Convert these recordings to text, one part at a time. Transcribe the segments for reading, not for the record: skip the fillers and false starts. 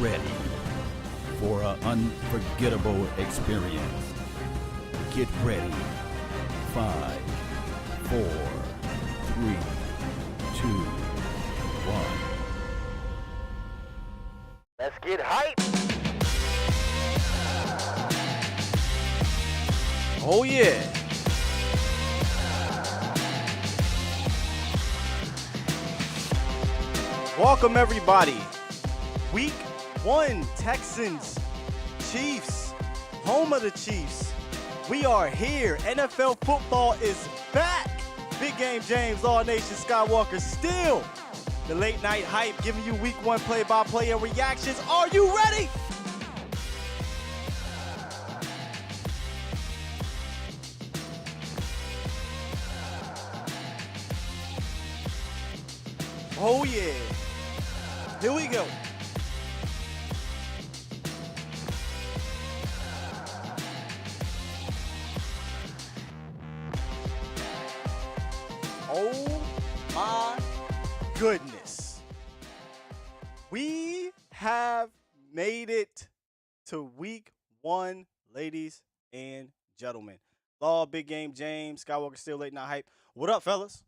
ready for an unforgettable experience. Get ready. 5, 4, 3, 2, 1. Let's get hype. Oh, yeah. Welcome, everybody. Week 1, Texans, Chiefs, home of the Chiefs. We are here. NFL football is back. Big Game James, All Nation Skywalker, still the late night hype, giving you week 1 play-by-play and reactions. Are you ready? Oh, yeah. Here we go. Oh, my goodness. We have made it to week 1, ladies and gentlemen. Law, Big Game James, Skywalker, still late night hype. What up, fellas?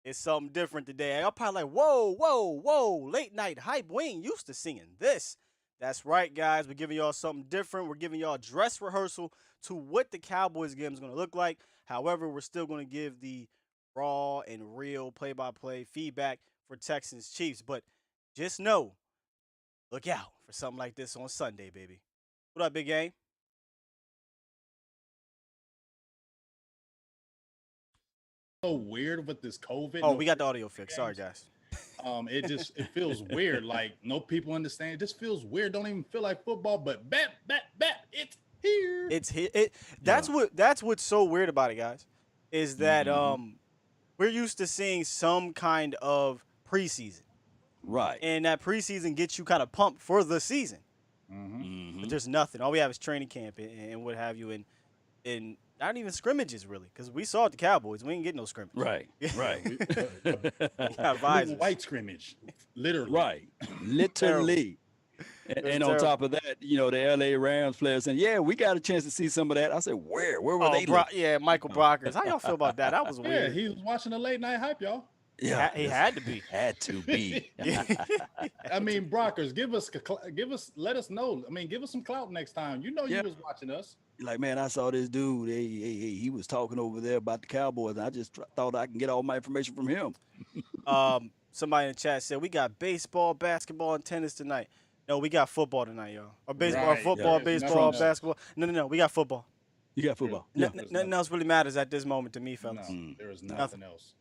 It's something different today. I'm probably like, whoa, late night hype. We ain't used to seeing this. That's right, guys. We're giving y'all something different. We're giving y'all a dress rehearsal to what the Cowboys game is going to look like. However, we're still going to give the raw and real play-by-play feedback for Texans Chiefs. But just know, look out for something like this on Sunday, baby. What up, Big Game? So weird with this COVID. Oh, we got the audio fixed. Sorry, guys. It feels weird. Like no people understand. It just feels weird. Don't even feel like football. But it's here. It's here. That's what's so weird about it, guys, is that we're used to seeing some kind of preseason, Right. and that preseason gets you kind of pumped for the season. But there's nothing. All we have is training camp and what have you, and not even scrimmages really, because we saw it the Cowboys. We ain't getting no scrimmage. Right. Right. Visors. White scrimmage, literally. Right. Literally. And on top of that, the LA Rams players saying, yeah, we got a chance to see some of that. I said, where were they? Yeah, Michael Brockers. How y'all feel about that? That was Yeah, weird. he was watching the late night hype, y'all. Yeah, He had to be. Had to be. I mean, Brockers, let us know. I mean, give us some clout next time. You was watching us. Like, man, I saw this dude. He was talking over there about the Cowboys, and I just thought I can get all my information from him. Somebody in the chat said we got baseball, basketball, and tennis tonight. No, we got football tonight, y'all. Or baseball, Right. football, Yeah. baseball, No. basketball. No. We got football. You got football. Yeah. Nothing else really matters at this moment to me, fellas. No, there is nothing else.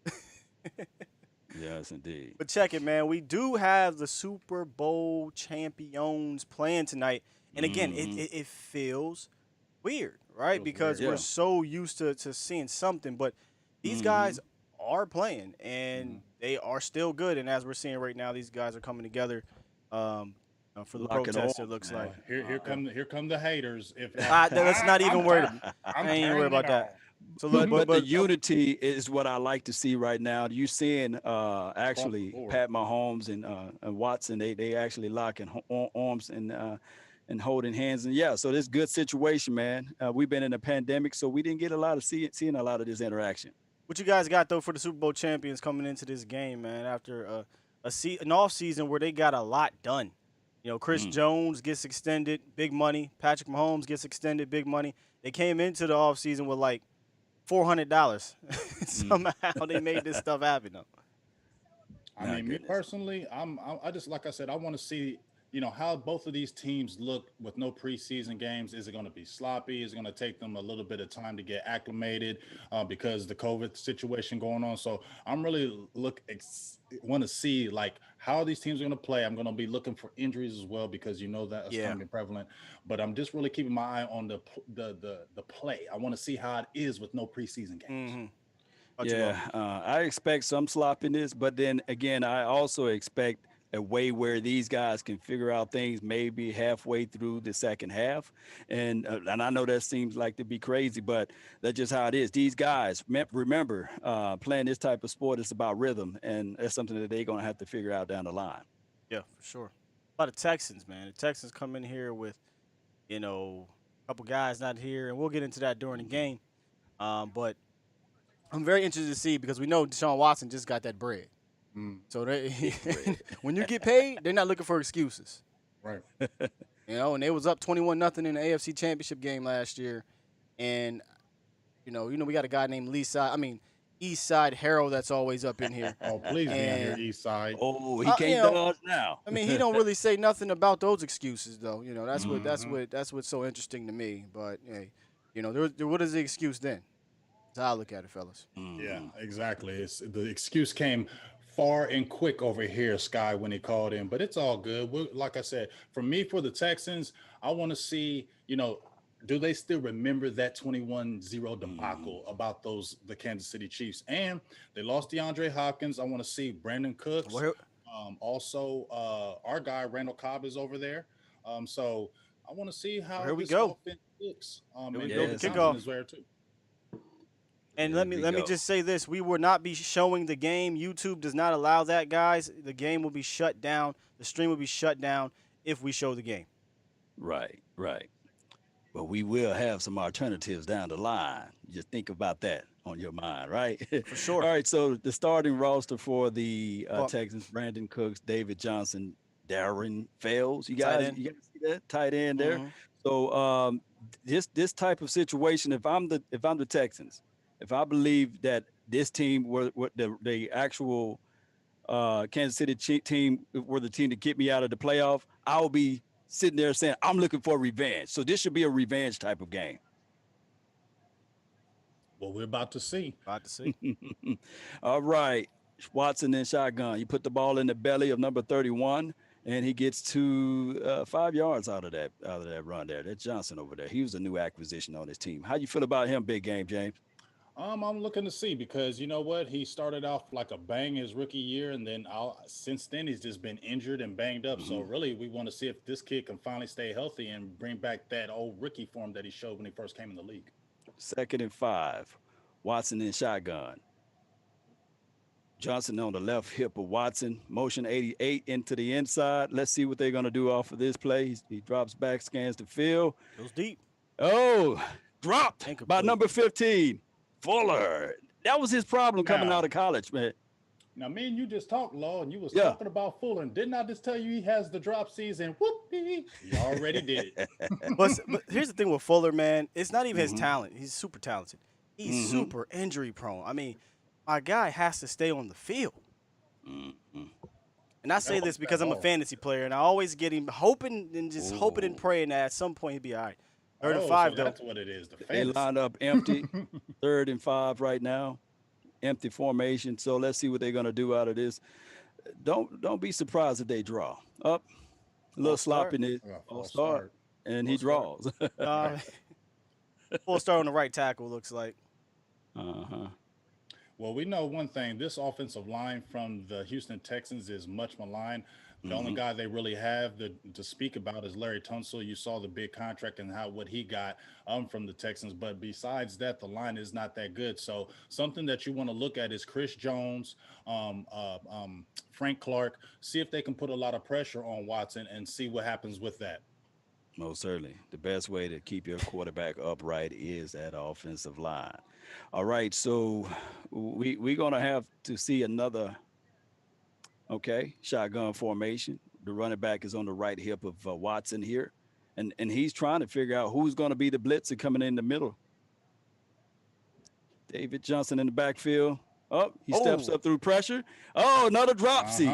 Yes, indeed. But check it, man. We do have the Super Bowl champions playing tonight. And again, it feels weird, right? Feels Because weird. we're Yeah. so used to seeing something. But these guys are playing, and they are still good. And as we're seeing right now, these guys are coming together for the Locking protest, arms, it looks man. like. Here come the haters. If Let's not even worry. I'm I ain't worried about turning it that. So But the unity is what I like to see right now. You seeing actually board. Pat Mahomes and Watson, they actually locking arms and holding hands. And yeah, so this good situation, man. We've been in a pandemic, so we didn't get a lot of seeing a lot of this interaction. what you guys got though for the Super Bowl champions coming into this game, man? After an off season where they got a lot done. Chris Jones gets extended, big money. Patrick Mahomes gets extended, big money. They came into the off season with like $400. Somehow they made this stuff happen though. I mean, me personally, I just, like I said, I want to see, how both of these teams look with no preseason games. Is it going to be sloppy? Is it going to take them a little bit of time to get acclimated because the COVID situation going on? So I'm really want to see like how these teams are going to play. I'm going to be looking for injuries as well because that's going to be prevalent. But I'm just really keeping my eye on the play. I want to see how it is with no preseason games. I expect some sloppiness, but then again, I also expect a way where these guys can figure out things maybe halfway through the second half. And I know that seems like to be crazy, but that's just how it is. These guys, remember, playing this type of sport is about rhythm, and that's something that they're going to have to figure out down the line. Yeah, for sure. A lot of Texans, man. The Texans come in here with, a couple guys not here, and we'll get into that during the game. But I'm very interested to see because we know Deshaun Watson just got that bread. So when you get paid, they're not looking for excuses. Right. And they was up 21-0 in the AFC Championship game last year, and we got a guy named East Side Harold that's always up in here. Oh, please be on your East Side. Oh, he can't dodge now. He don't really say nothing about those excuses though. That's what's so interesting to me. But hey, what is the excuse then? That's how I look at it, fellas. Yeah, exactly. The excuse came far and quick over here, Sky, when he called in, but it's all good. Like I said, for the Texans, I want to see, do they still remember that 21-0 debacle about the Kansas City Chiefs? And they lost DeAndre Hopkins. I want to see Brandon Cooks. Also, our guy, Randall Cobb, is over there. So I want to see how this offense looks. Here we go. The kickoff is there too. And let me just say this: we will not be showing the game. YouTube does not allow that, guys. The game will be shut down. The stream will be shut down if we show the game. Right. But we will have some alternatives down the line. Just think about that on your mind, right? For sure. All right, so the starting roster for the Texans: Brandon Cooks, David Johnson, Darren Fells. You guys see that tight end there? So this type of situation, if I'm the Texans, if I believe that this team were the actual Kansas City team were the team to get me out of the playoff, I'll be sitting there saying, I'm looking for revenge. So this should be a revenge type of game. Well, we're about to see. All right. Watson in shotgun. You put the ball in the belly of number 31, and he gets to 5 yards out of that run there. That's Johnson over there. He was a new acquisition on his team. How you feel about him, big game, James? I'm looking to see because you know what? He started off like a bang his rookie year, and then since then he's just been injured and banged up. So really, we want to see if this kid can finally stay healthy and bring back that old rookie form that he showed when he first came in the league. 2nd and 5. Watson in shotgun. Johnson on the left hip of Watson. Motion 88 into the inside. Let's see what they're going to do off of this play. He drops back, scans the field. Goes deep. Oh, dropped by number 15. Fuller. That was his problem coming out of college, man. Now, me and you just talked, Law, and you was talking about Fuller. And didn't I just tell you he has the drop season? Whoopee. He already did it. but here's the thing with Fuller, man. It's not even his talent. He's super talented. He's super injury prone. My guy has to stay on the field. And I say this because I'm a fantasy player, and I always get him hoping and praying that at some point he'll be all right. 3rd and 5, though. That's what it is. They lined up empty. 3rd and 5 right now. Empty formation. So let's see what they're going to do out of this. Don't be surprised if they draw. Up. A little sloppiness. False start. And he draws. Full start on the right tackle, looks like. Well, we know one thing. This offensive line from the Houston Texans is much maligned. The only guy they really have to speak about is Larry Tunsil. You saw the big contract and what he got from the Texans. But besides that, the line is not that good. So something that you want to look at is Chris Jones, Frank Clark. See if they can put a lot of pressure on Watson and see what happens with that. Most certainly. The best way to keep your quarterback upright is that offensive line. All right, so we're going to have to see another shotgun formation. The running back is on the right hip of Watson here, and he's trying to figure out who's going to be the blitzer coming in the middle. David Johnson in the backfield. He steps up through pressure. Another dropsy.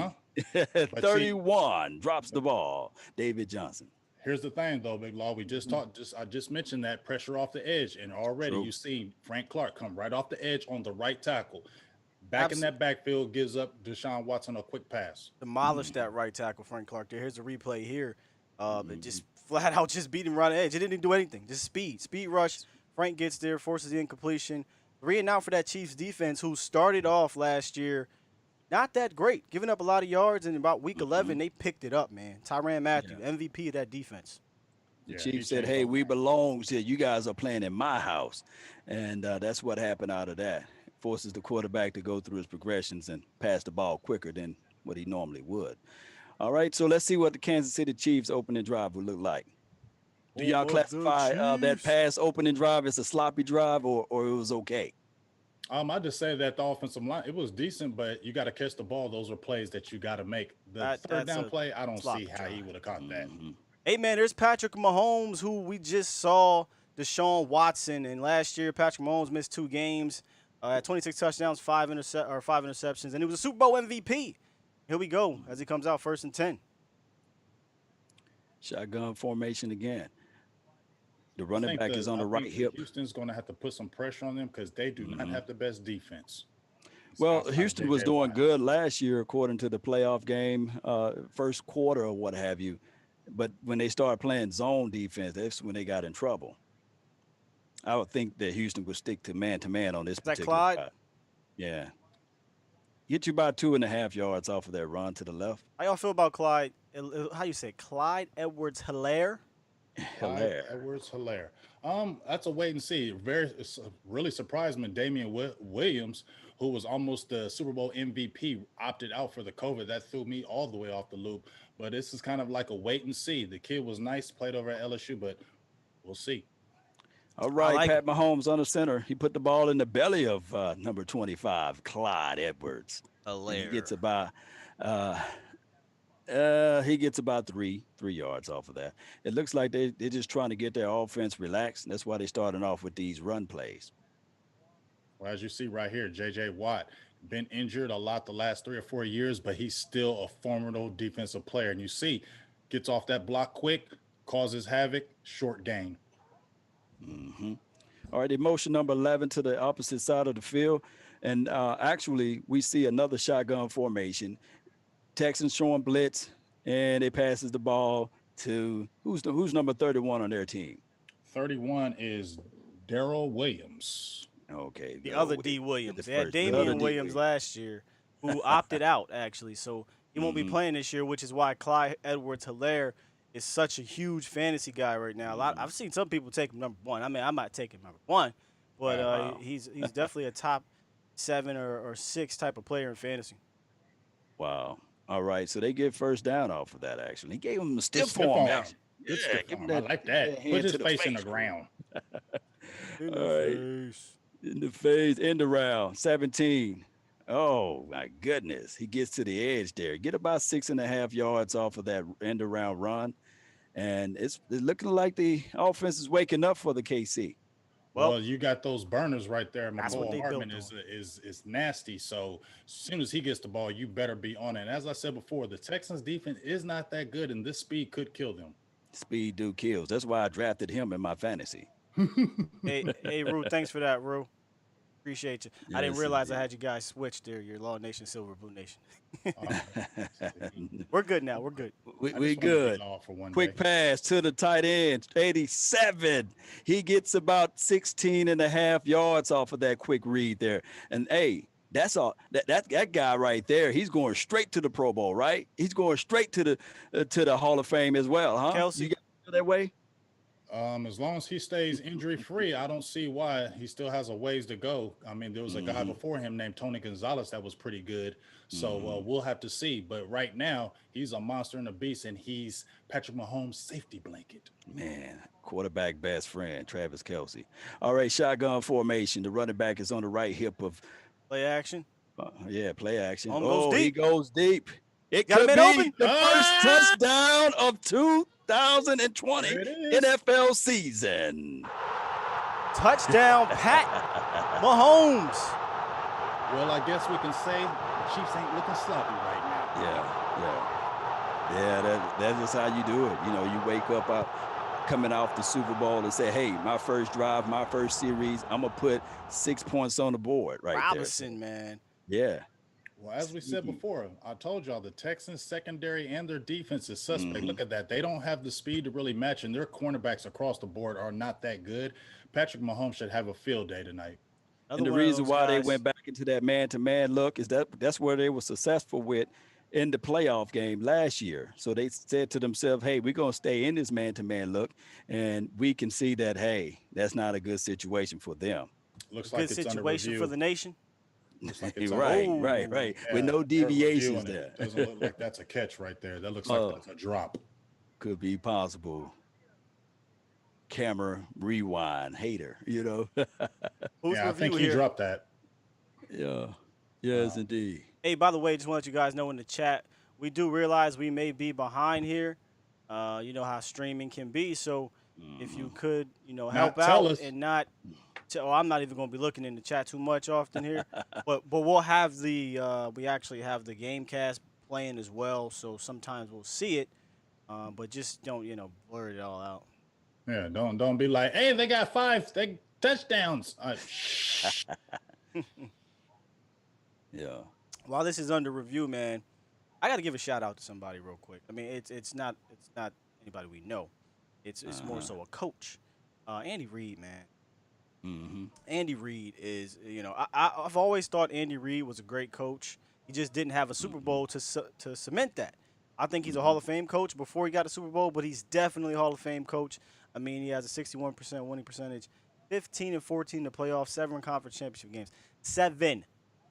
31 drops the ball. David Johnson. Here's the thing, though, Big Law. We just talked. I just mentioned that pressure off the edge, and already you see Frank Clark come right off the edge on the right tackle. Back in that backfield, gives up Deshaun Watson a quick pass. Demolished that right tackle, Frank Clark. Here's a replay here. It just flat out just beat him right on the edge. It didn't do anything. Just speed rush. Frank gets there, forces the incompletion. 3 and out for that Chiefs defense, who started off last year not that great, giving up a lot of yards. And about week 11, Mhm. they picked it up, man. Tyrann Matthew, Yeah. MVP of that defense. The Yeah, he Chiefs said, changed "Hey, the we game. belong here. You guys are playing in my house," and that's what happened out of that. Forces the quarterback to go through his progressions and pass the ball quicker than what he normally would. All right, so let's see what the Kansas City Chiefs opening drive would look like. Do Home y'all of the classify that Chiefs. pass opening drive as a sloppy drive, or it was okay? I just say that the offensive line, it was decent, but you got to catch the ball. Those are plays that you got to make. The third That's down a play, I don't see sloppy how he drive. would have caught that. Hmm. Hey, man, there's Patrick Mahomes, who we just saw Deshaun Watson. And last year, Patrick Mahomes missed 2 games, had 26 touchdowns, 5 interceptions, and he was a Super Bowl MVP. Here we go as he comes out 1st and 10. Shotgun formation again. The running back is on I the right think the hip. Houston's going to have to put some pressure on them because they do not Hmm. have the best defense. It's Well, outside of Houston was J.J. doing Watt. good last year, according to the playoff game, first quarter or what have you. But when they started playing zone defense, that's when they got in trouble. I would think that Houston would stick to man on this Is that particular Clyde? drive. Yeah. Get you about 2.5 yards off of that run to the left. How y'all feel about Clyde? How you say Clyde Edwards-Helaire? Clyde Hilaire. Edwards Hilaire. That's a wait and see. Really surprised me. Damian Williams, who was almost the Super Bowl MVP, opted out for the COVID. That threw me all the way off the loop. But this is kind of like a wait and see. The kid was nice, played over at LSU, but we'll see. All I right, like him. Pat Mahomes on the center. He put the ball in the belly of number 25, Clyde Edwards. And Helaire. uh, he gets about three yards off of that. It looks like they're just trying to get their offense relaxed. And that's why they're starting off with these run plays. Well, as you see right here, J.J. Watt been injured a lot the last 3 or 4 years, but he's still a formidable defensive player. And you see, gets off that block quick, causes havoc, short gain. Hmm. All right, motion number 11 to the opposite side of the field. And actually, we see another shotgun formation. Texans showing blitz, and it passes the ball to who's number 31 on their team. 31 is Daryl Williams. Okay, The go other with D the Williams. They had first, the other Damian D. Williams last year, who opted out actually, so he won't be Hmm. playing this year, which is why Clyde Edwards-Helaire is such a huge fantasy guy right now. I've seen some people take him number one. I mean, I might take him number one, but Wow, he's definitely a top 7 or 6 type of player in fantasy. wow. All right, so they get first down off of that. Actually, he gave him a Good stiff stiff arm arm. action. Good Yeah, stiff give him arm. I that, like give him that that. Put hand his to the face in the face. ground. In All the right, face. in the face, end around 17. Oh my goodness, he gets to the edge there. Get about 6.5 yards off of that end around run, and it's looking like the offense is waking up for the KC. Well, Well, you got those burners right there. that's what McCall they Hartman built on. is nasty. So as soon as he gets the ball, you better be on it. And as I said before, the Texans defense is not that good, and this speed could kill them. Speed do kills. That's why I drafted him in my fantasy. Hey, Rue, thanks for that, Rue. Appreciate you. I didn't Yes, realize I indeed. had you guys switched there. Your Law Nation, Silver Blue Nation. Uh, see, We're good now. We're good. I We just want to be good. law for one Quick day. pass to the tight end, 87. He gets about 16.5 yards off of that quick read there. And hey, that's all that guy right there. He's going straight to the Pro Bowl, right? He's going straight to the Hall of Fame as well, huh? You Kelsey, got to feel that way? As long as he stays injury free, I don't see why he still has a ways to go. I mean, there was a guy Hmm. before him named Tony Gonzalez that was pretty good. So Hmm. we'll have to see. But right now, he's a monster and a beast, and he's Patrick Mahomes' safety blanket. Man, quarterback best friend, Travis Kelsey. All right, shotgun formation. The running back is on the right hip of, play action. yeah, play action. Home goes Oh, he deep. goes deep. It Got a could man be open. the first Ah! touchdown of 2020 There it is. NFL season. Touchdown, Pat Mahomes. Well, I guess we can say the Chiefs ain't looking sloppy right now. Yeah. That's just how you do it. You know, you wake up coming off the Super Bowl and say, hey, my first drive, my first series, I'm going to put 6 points on the board right there. So, Robinson, man. yeah. Well, as we said Sneaky. before, I told y'all the Texans secondary and their defense is suspect. Mhm. Look at that. They don't have the speed to really match, and their cornerbacks across the board are not that good. Patrick Mahomes should have a field day tonight. Another And the one of reason those why they guys. went back into that man-to-man look is that's where they were successful with in the playoff game last year. So they said to themselves, "Hey, we're gonna stay in this man-to-man look, and we can see that hey, that's not a good situation for them." A Looks good like it's under situation for review. the nation. Looks like it's under Right, review. right, Oh, right. With Yeah, no they're deviations reviewing it. there. Doesn't look like that's a catch right there. That looks like Oh, that's a drop. could be possible. Camera rewind hater, who's Yeah, I think review he here? dropped that. Yeah. Yes, Uh, indeed. Hey, by the way, just want to let you guys know in the chat, we do realize we may be behind here. You know how streaming can be. So if you Mhm. could, help Not tell out us. and not. I'm not even going to be looking in the chat too much often here, but we'll have we actually have the game cast playing as well. So sometimes we'll see it, but just don't blur it all out. Yeah, don't be like, hey, they got they touchdowns. Yeah. While this is under review, man, I got to give a shout out to somebody real quick. I mean, it's not anybody we know. It's more Uh-huh. so a coach, Andy Reid, man. Hmm. Andy Reid is, I've always thought Andy Reid was a great coach. He just didn't have a Super Hmm. Bowl to cement that. I think he's a Hall Hmm. of Fame coach before he got a Super Bowl, but he's definitely a Hall of Fame coach. I mean, he has a 61% winning percentage, 15-14 in the playoffs, 7 conference championship games, 7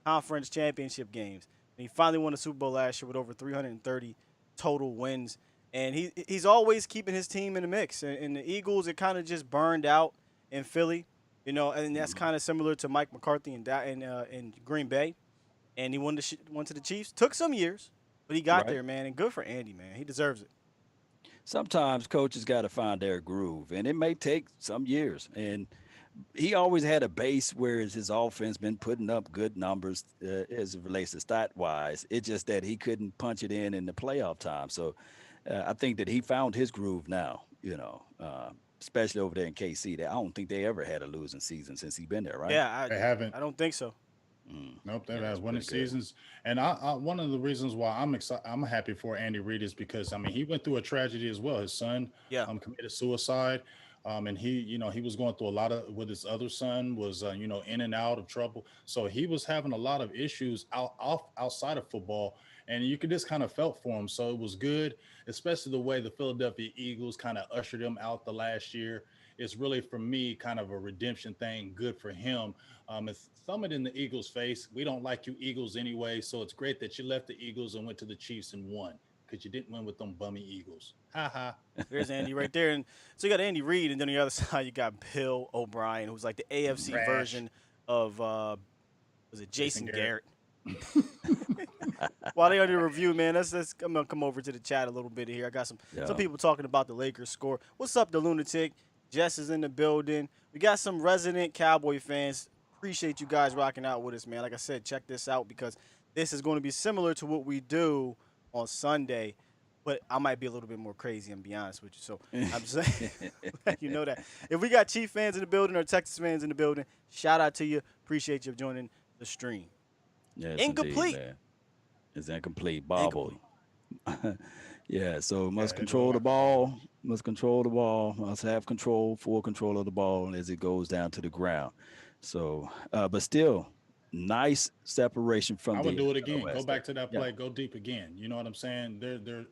conference championship games. And he finally won a Super Bowl last year with over 330 total wins. And he's always keeping his team in the mix. And the Eagles, it kind of just burned out in Philly. And that's Hmm. kind of similar to Mike McCarthy in Green Bay. And he went to the Chiefs. Took some years, but he got Right. there, man. And good for Andy, man. He deserves it. Sometimes coaches got to find their groove, and it may take some years. And he always had a base where his offense been putting up good numbers as it relates to stat wise. It's just that he couldn't punch it in the playoff time. So I think that he found his groove now. Especially over there in KC. I don't think they ever had a losing season since he's been there, right? Yeah, They haven't. I don't think so. Nope, they've Yeah, had that's winning pretty good. seasons. And one of the reasons why I'm excited, I'm happy for Andy Reid is because I mean he went through a tragedy as well. His son Yeah. committed suicide, and he was going through a lot of with his other son was in and out of trouble. So he was having a lot of issues outside of football, and you could just kind of felt for him. So it was good, especially the way the Philadelphia Eagles kind of ushered him out the last year. It's really for me kind of a redemption thing. Good for him. It's thumb it in the Eagles' face. We don't like you Eagles anyway, so it's great that you left the Eagles and went to the Chiefs and won because you didn't win with them bummy Eagles. Ha ha. There's Andy right there. And so you got Andy Reid, and then on the other side, you got Bill O'Brien, who's like the AFC Trash. version of, was it Jason Jason Garrett. Garrett? While they under review, man, I'm gonna come over to the chat a little bit here. I got some Yeah. people talking about the Lakers score. What's up, the lunatic? Jess is in the building. We got some resident Cowboy fans. Appreciate you guys rocking out with us, man. Like I said, check this out because this is going to be similar to what we do on Sunday, but I might be a little bit more crazy and be honest with you. So I'm saying, let you know that if we got Chief fans in the building or Texas fans in the building, shout out to you. Appreciate you joining the stream. Yes, indeed, Incomplete. man. It's incomplete. Bobble. Incomplete. Yeah, so Yeah, must it looked control the like a bobble. ball, must have control, full control of the ball as it goes down to the ground. So, but still, nice separation from I would the do it again. Go West there. back to that Yeah. play. Go deep again. You know what I'm saying? They're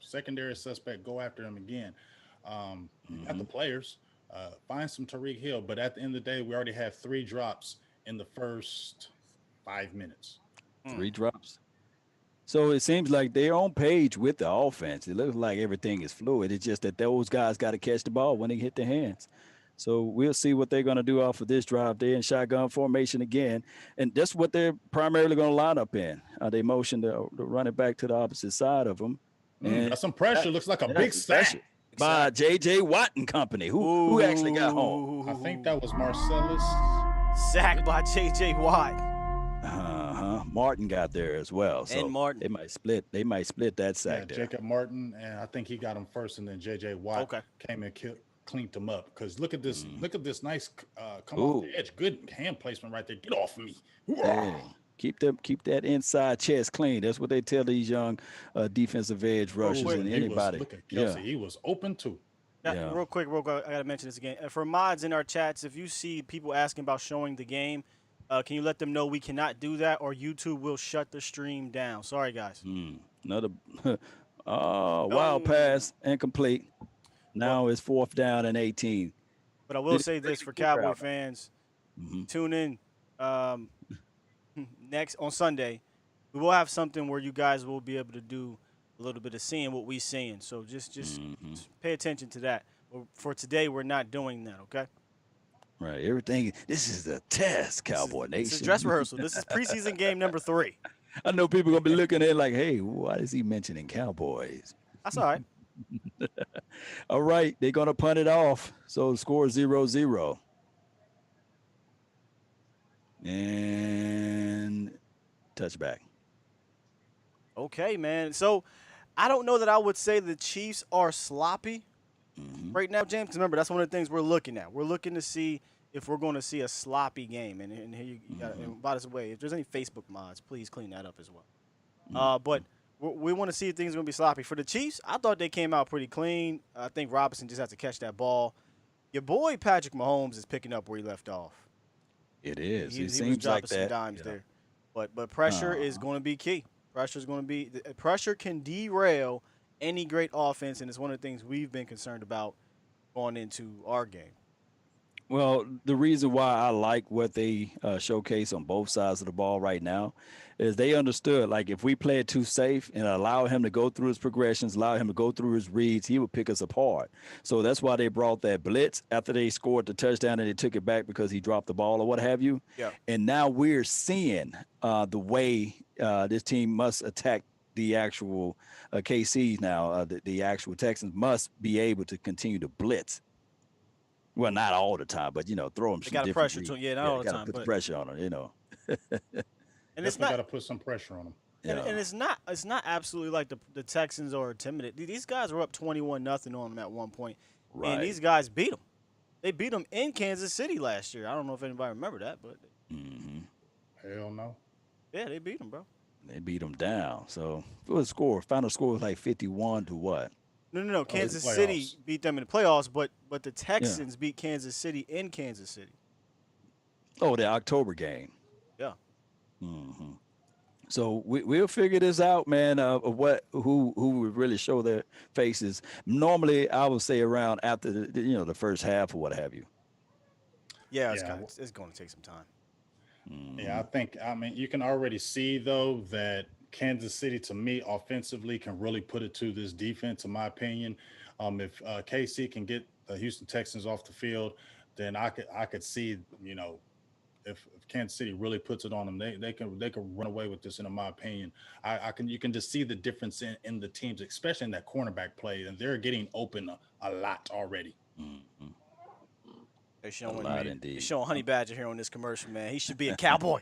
secondary suspect. Go after him again. You got the Hmm. players. Find some Tariq Hill. But at the end of the day, we already have 3 drops in the first 5 minutes. Mm. 3 drops. So it seems like they're on page with the offense. It looks like everything is fluid. It's just that those guys got to catch the ball when they hit their hands. So we'll see what they're going to do off of this drive. They're in shotgun formation again, and that's what they're primarily going to line up in. They motion the running back to the opposite side of them, and Got some pressure. that, Looks like a that's big the pressure sack. by Exactly. J.J. Watt and company. Who actually got home? I think Ooh. that was Marcellus. Sacked by J.J. Watt Uh-huh. Martin got there as well, and so Martin. they might split. They might split that Yeah, sack there. Jacob Martin, and I think he got him first, and then J.J. Watt Okay. came and cleaned him up. Because look at this, Mm. look at this nice come off Ooh. the edge, good hand placement right there. Get off of me! Hey, Hoo-rah! keep that inside chest clean. That's what they tell these young defensive edge Real rushers quick, and he was anybody. look at Yeah. Kelsey. He was open too. Yeah. Real quick, I got to mention this again. For mods in our chats, if you see people asking about showing the game, can you let them know we cannot do that or YouTube will shut the stream down? Sorry, guys. Another wild Oh. pass, incomplete. But, Now it's 4th down and 18. but I will Did say bring this the for keeper Cowboy out. fans, Mm-hmm. tune in next on Sunday. We will have something where you guys will be able to do a little bit of seeing what we seeing. So just pay attention to that. But for today, we're not doing that. Okay. Right. Everything. This is a test, Cowboy This is Nation. dress rehearsal. This is preseason game number 3. I know people gonna be looking at it like, hey, why is he mentioning Cowboys? That's all right. All right, they're gonna punt it off. So the score 0-0. And touchback. Okay, man. So I don't know that I would say the Chiefs are sloppy right now, James. 'Cause remember, that's one of the things we're looking at. We're looking to see if we're going to see a sloppy game. And here you got. And by the way, if there's any Facebook mods, please clean that up as well. But we want to see if things are going to be sloppy. For the Chiefs, I thought they came out pretty clean. I think Robinson just has to catch that ball. Your boy Patrick Mahomes is picking up where he left off. It is. He it was seems dropping like some that. dimes there. But pressure is going to be key. Pressure can derail any great offense, and it's one of the things we've been concerned about going into our game. Well, the reason why I like what they showcase on both sides of the ball right now is they understood, like, if we play it too safe and allow him to go through his progressions, allow him to go through his reads, he would pick us apart. So that's why they brought that blitz after they scored the touchdown and they took it back because he dropped the ball or what have you. Yeah. And now we're seeing the way this team must attack the actual KCs now. The actual Texans must be able to continue to blitz. Well, not all the time, but throw them They some got a different pressure to reads. yeah, not all the gotta time, put the but pressure on them. and it's Definitely got not to put some pressure on them. and it's not absolutely like the Texans are intimidated. These guys were up 21-0 on them at one point, Right. and these guys beat them. They beat them in Kansas City last year. I don't know if anybody remember that, but Hell no. yeah, they beat them, bro. They beat them down. So what was the score? Final score was like 51 to what? No. Kansas playoffs. City beat them in the playoffs, but the Texans beat Kansas City in Kansas City. Oh, the October game. Yeah. So we'll figure this out, man. Of who would really show their faces. Normally, I would say around after the first half or what have you. Yeah, Yeah. it's going to take some time. Yeah, I mean, you can already see, though, that Kansas City, to me, offensively can really put it to this defense, in my opinion. If KC can get the Houston Texans off the field, then I could see, if Kansas City really puts it on them, they can run away with this, in my opinion. You can just see the difference in the teams, especially in that cornerback play, and they're getting open a lot already. They're showing indeed. They're showing Honey Badger here on this commercial, man. He should be a Cowboy.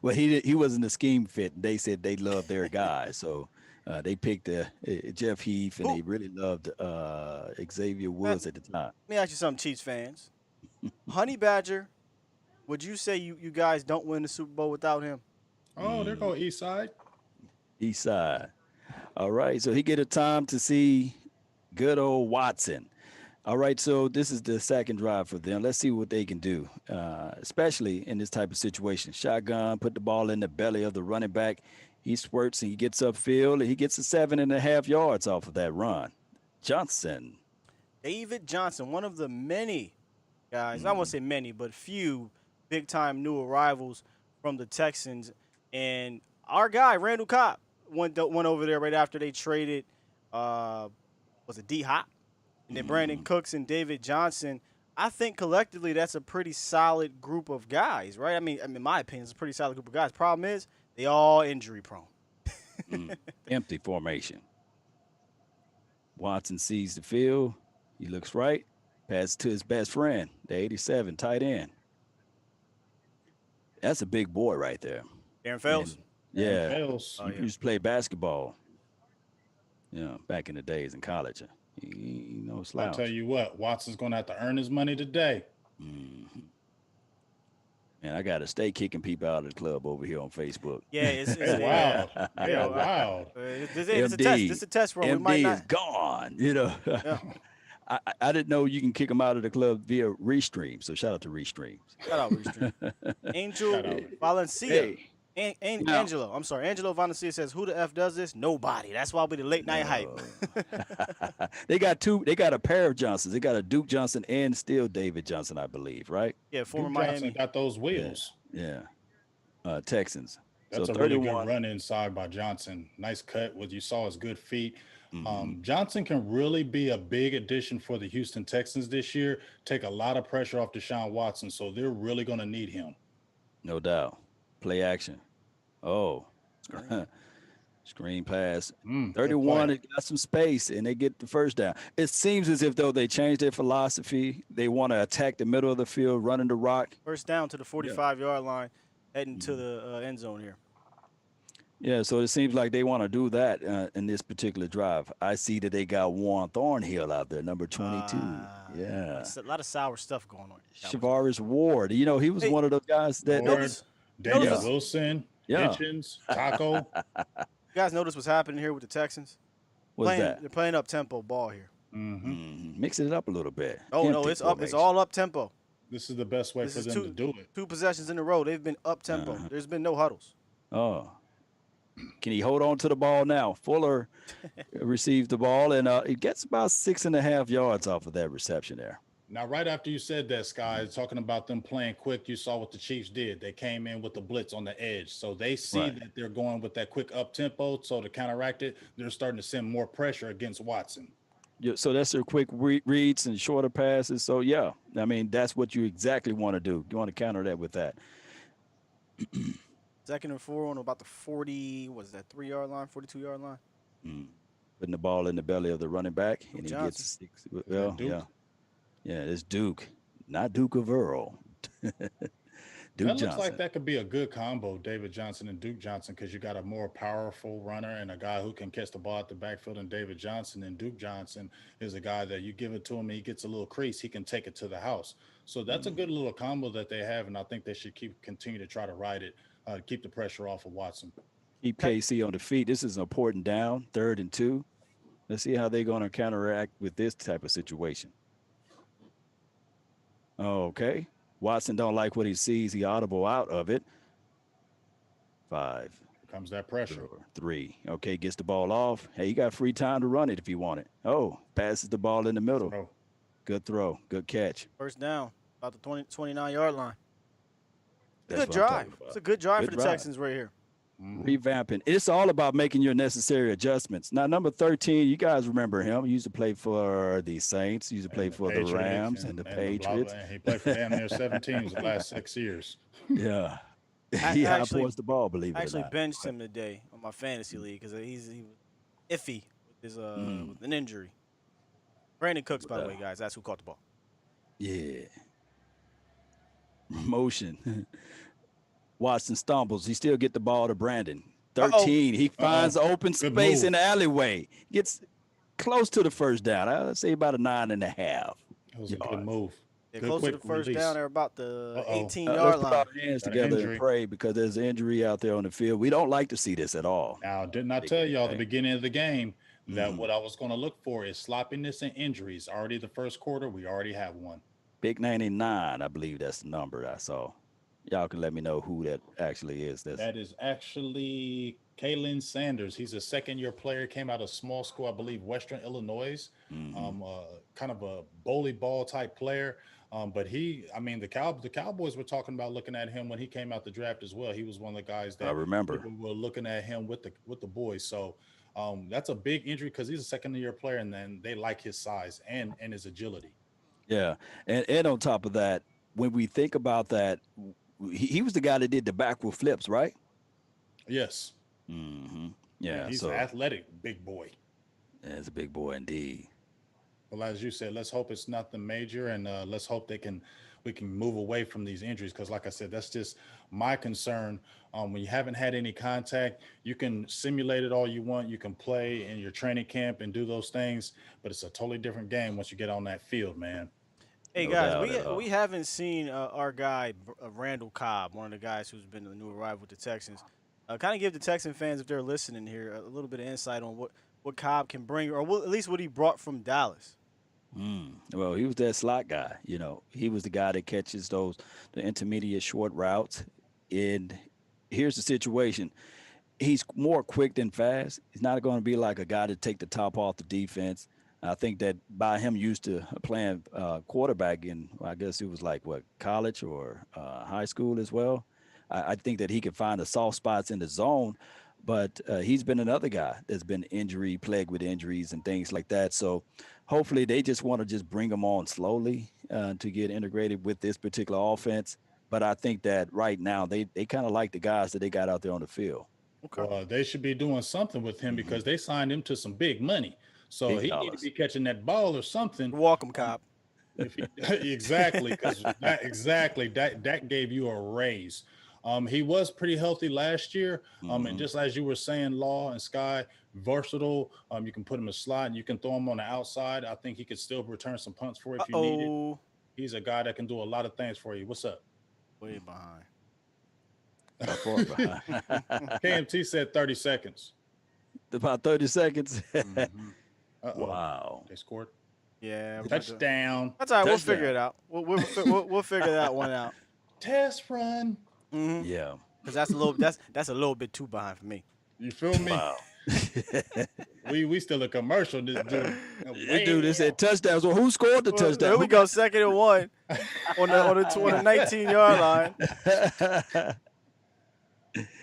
Well, he wasn't a scheme fit. They said they loved their guy, so they picked Jeff Heath, and they really loved Xavier Woods at the time. Let me ask you something, Chiefs fans. Honey Badger, would you say you guys don't win the Super Bowl without him? Oh, there go East Side. East side. All right, so he get a time to see good old Watson. All right, so this is the second drive for them. Let's see what they can do, especially in this type of situation. Shotgun, put the ball in the belly of the running back. He squirts and he gets upfield, and he gets a 7.5 yards off of that run. Johnson. David Johnson, one of the many guys, I won't say many, but few big-time new arrivals from the Texans. And our guy, Randall Cobb, went over there right after they traded, was it D-Hop? And then Brandon Cooks and David Johnson. I think collectively that's a pretty solid group of guys, right? I mean, in my opinion, it's a pretty solid group of guys. Problem is, they all injury prone. Empty formation. Watson sees the field. He looks right. Passes to his best friend, the 87 tight end. That's a big boy right there. Darren Fells. Yeah. Fells. He used to play basketball. Yeah, back in the days in college. He no slouch. I'll tell you what, Watson's going to have to earn his money today. Man, I got to stay kicking people out of the club over here on Facebook. Yeah, it's They yeah. wild. They Yeah, are wild. this is a test. This MD, is a test run. We might MD is not. gone. You know, Yeah. I didn't know you can kick them out of the club via Restream. So shout out to Restreams. Shout out Restream. Shout Angel out. Valencia. Hey, now, Angelo. I'm sorry. Angelo Valencia says, "Who the f does this? Nobody. That's why we the late night hype." no. They got two. They got a pair of Johnsons. They got a Duke Johnson and still David Johnson, I believe. Right? Yeah, former Duke Johnson Miami. got those Yeah. wheels. Yeah. Texans. So That's a really good 31. run inside by Johnson. Nice cut. What you saw is good feet. Hmm. Johnson can really be a big addition for the Houston Texans this year. Take a lot of pressure off Deshaun Watson, so they're really going to need him. No doubt. Play action. Oh, Screen. screen pass. Good 31, play. it got some space and they get the first down. It seems as if though they changed their philosophy. They want to attack the middle of the field, running the rock. First down to the 45-yard line, heading to the end zone here. Yeah, so it seems like they want to do that in this particular drive. I see that they got Warren Thornhill out there, number 22. Yeah. It's a lot of sour stuff going on. Shavaris Ward. You know, he was Hey, one of those guys that. Ward, Notice, Daniel notice- Wilson, Yeah. Hitchens, Taco. you guys notice what's happening here with the Texans? What's that? They're playing up tempo ball here. Mixing it up a little bit. Oh no, Empty it's up. It's formation. all up tempo. This is the best way This for is them to do it. 2 possessions in a row. They've been up tempo. There's been no huddles. Oh. Can he hold on to the ball now? Fuller receives the ball and he gets about 6.5 yards off of that reception there. Now, right after you said that, Sky, talking about them playing quick, you saw what the Chiefs did. They came in with the blitz on the edge. So they see Right. that they're going with that quick up tempo. So to counteract it, they're starting to send more pressure against Watson. Yeah, so that's their quick reads and shorter passes. So, yeah, I mean, that's what you exactly want to do. You want to counter that with that. 2nd and 4 on about the 40. Was that 3-yard line? 42-yard line. Putting the ball in the belly of the running back, and he Johnson. gets 6. Well, Duke. yeah. Yeah, it's Duke, not Duke of Earl. Duke That looks Johnson. like that could be a good combo, David Johnson and Duke Johnson, because you got a more powerful runner and a guy who can catch the ball at the backfield. And David Johnson and Duke Johnson is a guy that you give it to him, and he gets a little crease, he can take it to the house. So that's a good little combo that they have, and I think they should continue to try to ride it, keep the pressure off of Watson. Keep KC on the feet. This is an important down, 3rd and 2. Let's see how they're going to counteract with this type of situation. Okay. Watson don't like what he sees. He audible out of it. 5, Comes that pressure. 3. Okay, gets the ball off. Hey, you got free time to run it if you want it. Oh, passes the ball in the middle. Bro, Good throw. Good catch. First down, about the 29-yard line. That's Good what I'm talking drive. about. It's a good drive Good for the drive. Texans right here. Revamping. It's all about making your necessary adjustments. Now, number 13, you guys remember him. He used to play for the Saints. He used to play and for the Patriots Rams and the blah, Patriots. blah. And he played for damn near 7 teams the last 6 years. Yeah. I He actually- outpours the ball, believe I it or actually not. benched him today on my fantasy league because he was iffy with his with an injury. Brandon Cooks, by the way, guys. That's who caught the ball. Yeah. Motion. Watson stumbles. He still get the ball to Brandon. 13. He finds open Good space move. in the alleyway. Gets close to the first down. I'd say about a 9.5. That was a good move. They're Good close to quick the first release. down. They're about the Uh-oh. 18-yard Let's put line. our hands Got an together injury. and pray because there's an injury out there on the field. We don't like to see this at all. Now, didn't I tell y'all at the beginning of the game that Mm-hmm. what I was going to look for is sloppiness and injuries? Already the first quarter, we already have one. Big 99, I believe that's the number I saw. Y'all can let me know who that actually is. That is actually Kalen Sanders. He's a second-year player, came out of small school, I believe, Western Illinois. Kind of a bully ball type player. But the Cowboys were talking about looking at him when he came out the draft as well. He was one of the guys that I remember. people were looking at him with the boys. So that's a big injury because he's a second-year player, and then they like his size and his agility. Yeah. And on top of that, when we think about that, he was the guy that did the backward flips, right? Yes. Mm-hmm. Yeah. He's so an athletic big boy. that's a big boy indeed. Well, as you said, let's hope it's nothing major, and let's hope we can move away from these injuries. Because, like I said, that's just my concern. When you haven't had any contact, you can simulate it all you want. You can play in your training camp and do those things, but it's a totally different game once you get on that field, man. Hey No guys, doubt at all. we haven't seen our guy Randall Cobb, one of the guys who's been the new arrival with the Texans. Kind of give the Texan fans, if they're listening here, a little bit of insight on what Cobb can bring, or at least what he brought from Dallas. Well, he was that slot guy. He was the guy that catches the intermediate short routes. And here's the situation: he's more quick than fast. He's not going to be like a guy to take the top off the defense. I think that by him used to playing quarterback in, I guess it was like what, college or high school as well. I think that he can find the soft spots in the zone, but he's been another guy that's been injury plagued with injuries and things like that. So hopefully they just want to just bring him on slowly to get integrated with this particular offense. But I think that right now they kind of like the guys that they got out there on the field. Okay. Well, they should be doing something with him because they signed him to some big money. So Big he need to dollars. be catching that ball or something. You're welcome, Cobb. If he, exactly, because that gave you a raise. He was pretty healthy last year. And just as you were saying, Law and Sky, versatile. You can put him in slot and you can throw him on the outside. I think he could still return some punts for you if you need it. Oh, He's a guy that can do a lot of things for you. What's up? way behind. How far behind? KMT said 30 seconds. About 30 seconds. Uh-oh. Wow. They scored. Yeah, Touchdown. that's all right. We'll Touchdown. figure it out. We'll figure that one out. Test run. Yeah. Because that's a little bit too behind for me. You feel me? Wow. We still a commercial. This dude. This dude, they said touchdowns. Well, who scored the touchdown? Here we go, 2nd and 1 on the 19-yard line.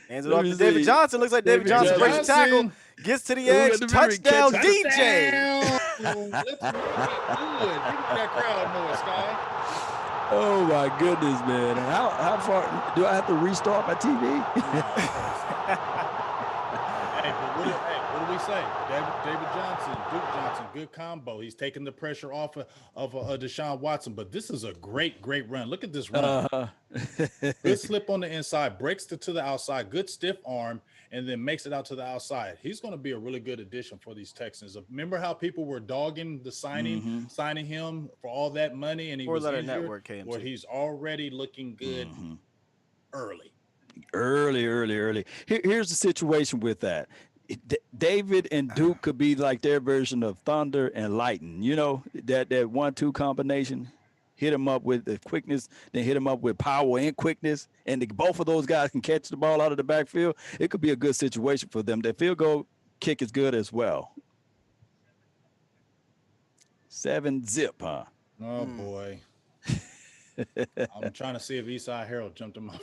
Hands it Let off me to David see. Johnson. Looks like David Johnson breaks the tackle, gets to the edge, at the very touchdown, catch. DJ. Let's make it good. Give that crowd noise, Sky. Oh my goodness, man! How far do I have to restart my TV? Hey, but what do we say? David Johnson, Duke Johnson, good combo. He's taking the pressure off of Deshaun Watson. But this is a great run. Look at this run. Good slip on the inside, breaks to the outside, good stiff arm, and then makes it out to the outside. He's going to be a really good addition for these Texans. Remember how people were dogging the signing him for all that money, and he was Four-letter injured? network came Well, too. he's already looking good early. Early. Here's the situation with that. David and Duke could be like their version of thunder and lightning. You know, that 1-2 combination. Hit him up with the quickness, then hit him up with power and quickness, and both of those guys can catch the ball out of the backfield. It could be a good situation for them. The field goal kick is good as well. 7-zip, huh? Oh boy. I'm trying to see if Eastside Harold jumped him up.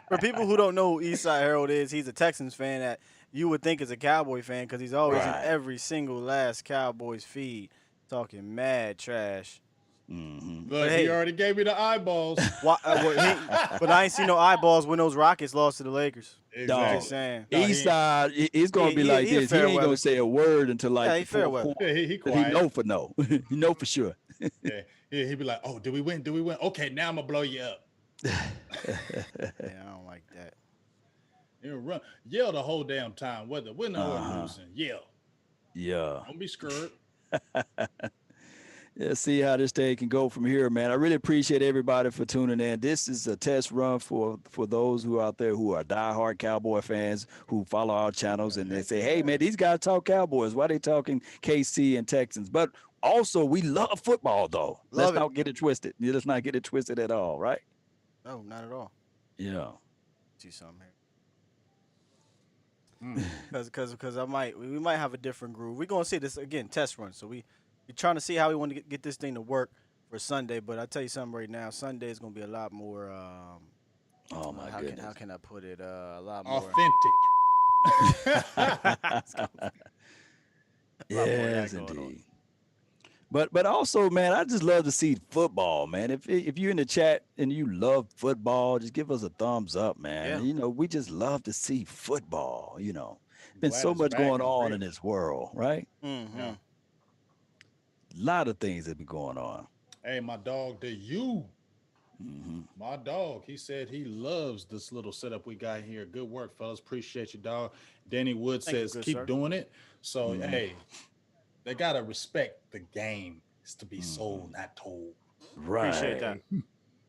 For people who don't know who Eastside Harold is, he's a Texans fan that you would think is a Cowboy fan because he's always Right. in every single last Cowboys feed talking mad trash. Look, hey. he already gave me the eyeballs. But I ain't seen no eyeballs when those Rockets lost to the Lakers. Dog. Just saying. No, he East side, he's gonna be like he a this. He fair ain't weather. gonna say a word until like Yeah, he the fair fourth weather. quarter. Yeah, he 'Cause quiet. he know for no. He know for sure. Yeah, he'd be like, "Oh, did we win? Did we win? Okay, now I'm gonna blow you up." Yeah, I don't like that. You run, yell the whole damn time, whether winning or losing. Yell. Yeah. Don't be scared. Let's see how this day can go from here, man. I really appreciate everybody for tuning in. This is a test run for those who are out there who are diehard Cowboy fans who follow our channels and they say, hey, man, these guys talk Cowboys. Why they talking KC and Texans? But also, we love football, though. Let's not get it twisted. Let's not get it twisted at all, right? No, not at all. Yeah. See something here. Because we might have a different groove. We're gonna see this again, test run. So we're trying to see how we want to get this thing to work for Sunday. But I tell you something right now, Sunday is gonna be a lot more. Oh my goodness. How can I put it? A lot more Authentic. Yes, indeed. But also, man, I just love to see football, man. If you're in the chat and you love football, just give us a thumbs up, man. Yeah. You know, we just love to see football. You know, been Glad so it's much back going and on real. in this world, right? Mm-hmm. Yeah. A lot of things have been going on. Hey, my dog, my dog, he said he loves this little setup we got here. Good work, fellas. Appreciate you, dog. Danny Wood Thank you, says good keep sir. doing it. So, hey, they got to respect the game. It's to be sold, not told. Appreciate that. Right.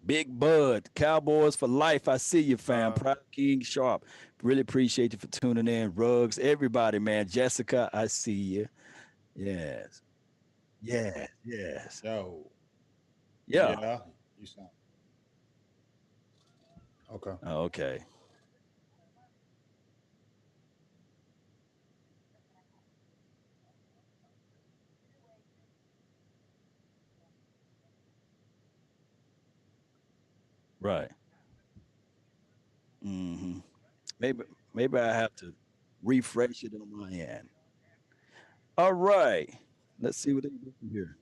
Big Bud, Cowboys for life. I see you, fam. Uh, Proud King Sharp. Really appreciate you for tuning in. Rugs, everybody, man. Jessica, I see you. Yes. Yes. Yes. Yo, Yeah. yeah, you sound okay. Okay. Right. hmm Maybe maybe I have to refresh it on my end. All right. Let's see what they do here.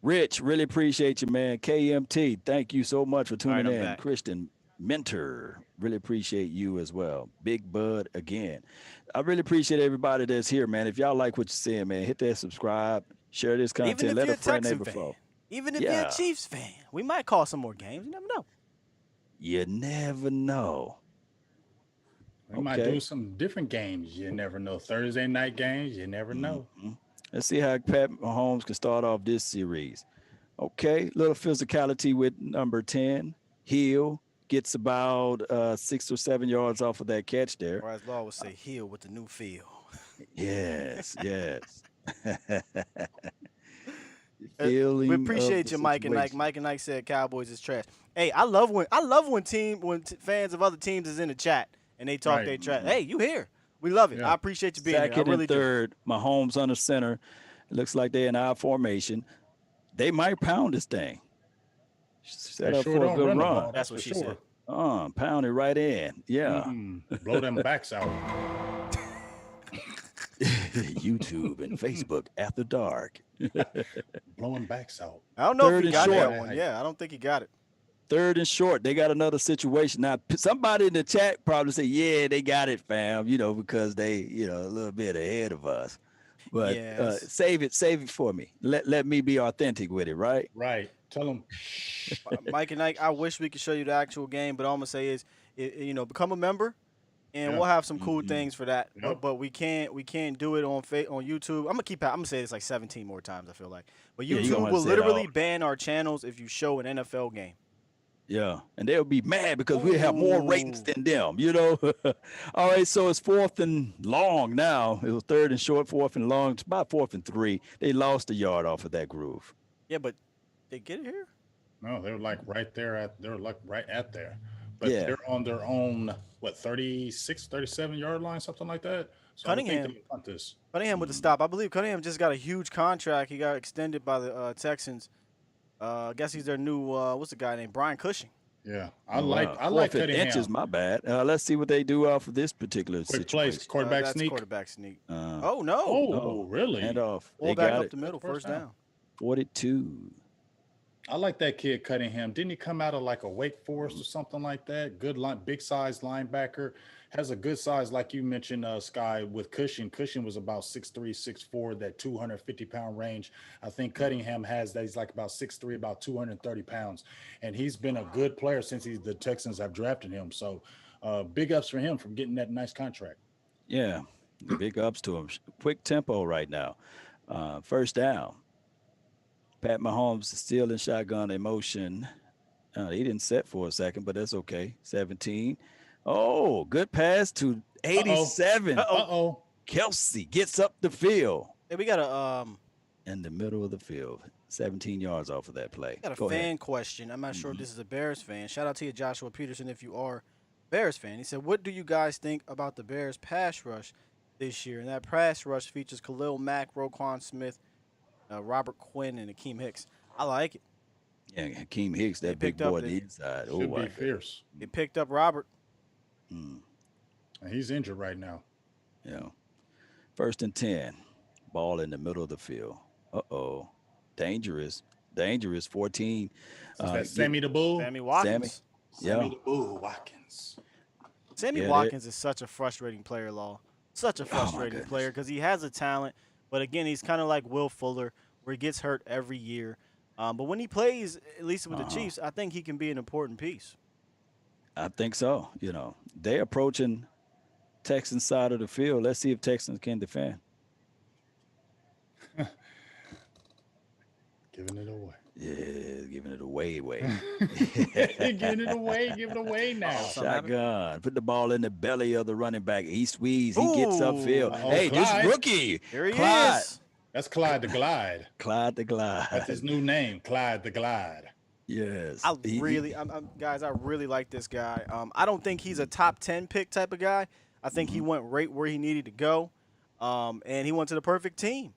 Rich, really appreciate you, man. KMT, thank you so much for all right, tuning I'm in. back. Christian Mentor, really appreciate you as well. Big Bud again. I really appreciate everybody that's here, man. If y'all like what you're seeing, man, hit that subscribe, share this Even content, if let you're a a friend, Texan neighbor, fan, flow. even if you're a Yeah, Chiefs fan, we might call some more games. You never know. you never know. We might do Okay. some different games. You never know. Thursday night games. You never know. Mhm. Let's see how Pat Mahomes can start off this series. Okay, little physicality with number 10. Hill gets about 6 or 7 yards off of that catch there. Or as Law would say, heal with the new feel. Yes, yes. We Feeling of appreciate the you, Mike and Nike. situation. Mike and Nike said Cowboys is trash. Hey, I love when fans of other teams is in the chat and they talk Right. they trash. Hey, you here? We love it. Yeah. I appreciate you being here. I Second and really do. third, Mahomes under center. It looks like they're in our formation. They might pound this thing. They Set up sure for a don't good run the run. ball. That's That's what for she said. sure. Pound it right in. Yeah. Blow them backs out. YouTube and Facebook after dark. Blowing backs out. I don't know if Third he and got short. that one. Yeah, I don't think he got it. Third and short. They got another situation. Now, somebody in the chat probably say, yeah, they got it, fam, because they, a little bit ahead of us. But Yes. save it for me. Let me be authentic with it, right? Right. Tell them. Mike and Ike, I wish we could show you the actual game, but all I'm gonna say is, become a member, and Yeah. we'll have some cool Mhm. things for that. Yep. But we can't do it on YouTube. I'm gonna say this like 17 more times. I feel like, but Yeah, you gonna YouTube have will to say it literally all. ban our channels if you show an NFL game. Yeah, and they'll be mad because we have more ratings Ooh. than them. All right, so it's fourth and long now. It was third and short, fourth and long. It's about fourth and 3. They lost a yard off of that groove. Yeah, but they get it here. No, they're like right there they're like right at there. But Yeah. they're on their own, what, 36, 37 yard line, something like that. So I would think Cunningham, they'll punt this. Cunningham with the stop. I believe Cunningham just got a huge contract. He got extended by the Texans. I guess he's their new what's the guy named Brian Cushing. Yeah. Oh, wow. I like Fourth and inches, Cunningham. my bad. Let's see what they do off of this particular Quick plays, situation. quarterback That's sneak. quarterback sneak. Uh, Oh no! Oh, really? Hand off. Pull They back got up it. the middle, First first down. down. 42. I like that kid Cunningham. Didn't he come out of like a Wake Forest or something like that? Good line, big size linebacker. Has a good size, like you mentioned, Sky, with Cushing. Cushing was about 6'3", 6'4", that 250-pound range. I think Cunningham has that. He's like about 6'3", about 230 pounds. And he's been a good player since the Texans have drafted him. So big ups for him from getting that nice contract. Yeah. Big ups to him. Quick tempo right now. First down. Pat Mahomes is still in shotgun in motion. He didn't set for a second, but that's okay. 17. Oh, good pass to Uh-oh. 87. Uh-oh. Uh-oh. Kelsey gets up the field Hey, we got a in the middle of the field. 17 yards off of that play. got a Go fan ahead. question. I'm not sure if this is a Bears fan. Shout out to you, Joshua Peterson, if you are Bears fan. He said, "What do you guys think about the Bears pass rush this year?" And that pass rush features Khalil Mack, Roquan Smith, Robert Quinn, and Akeem Hicks. I like it. Yeah, Hakeem Hicks, that big picked up boy on the- the inside. Oh, Should my be God. fierce. They picked up Robert. Mm, And he's injured right now. yeah. First and 10. Ball in the middle of the field. Uh-oh. Dangerous. Dangerous. 14. Is that Get- Sammy the Bull? Sammy Watkins. Sammy Yeah. the Bull Watkins. Sammy Yeah, they- Watkins is such a frustrating player, Law. Such a Oh, my frustrating goodness. player because he has a talent, but again, he's kind of like Will Fuller, where he gets hurt every year. But when he plays, at least with the Chiefs, I think he can be an important piece. I think so. They approaching Texans side of the field. Let's see if Texans can defend. Giving it away. Yeah, giving it away. Giving it away now. Shotgun. Put the ball in the belly of the running back. He squeezed. He gets Ooh. upfield. Hey, Clyde. this rookie. Here he Clyde. is. That's Clyde the Glide. Clyde the Glide. That's his new name, Clyde the Glide. Yes. Guys, I really like this guy. I don't think he's a top 10 pick type of guy. I think he went right where he needed to go, and he went to the perfect team.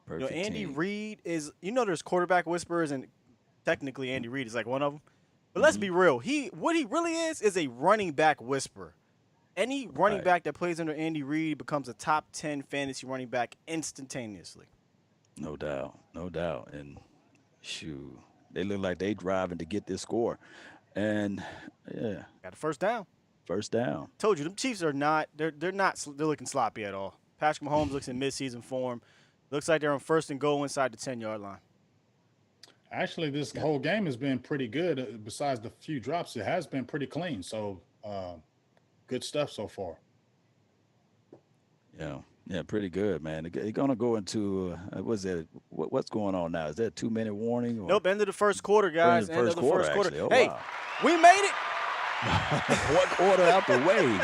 Perfect Andy team. Reid is, there's quarterback whisperers, and technically Andy Reid is like one of them. But let's be real. What he really is a running back whisperer. Any running back that plays under Andy Reid becomes a top 10 fantasy running back instantaneously. No doubt. And shoot, they look like they driving to get this score. And yeah. Got a first down. First down. Told you, them Chiefs are not, they're looking sloppy at all. Patrick Mahomes looks in midseason form. Looks like they're on 1st and goal inside the 10-yard line. Actually, this whole game has been pretty good. Besides the few drops, it has been pretty clean. So, good stuff so far. Yeah, pretty good, man. They're gonna go into what's going on now? Is that a 2-minute warning? Or? Nope, end of the first quarter, guys. End of the first quarter. Oh, hey, wow. we made it. One quarter out the way.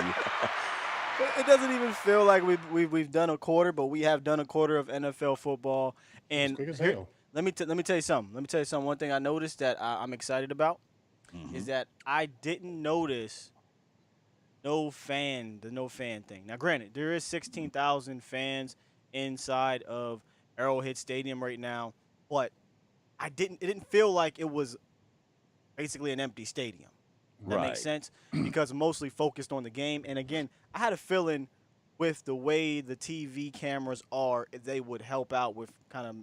It doesn't even feel like we've done a quarter, but we have done a quarter of NFL football. And quick as hell. let me tell you something. One thing I noticed that I'm excited about is that I didn't notice the no fan thing. Now, granted, there is 16,000 fans inside of Arrowhead Stadium right now, but it didn't feel like it was basically an empty stadium. That makes sense because mostly focused on the game. And again, I had a feeling with the way the TV cameras are, they would help out with kind of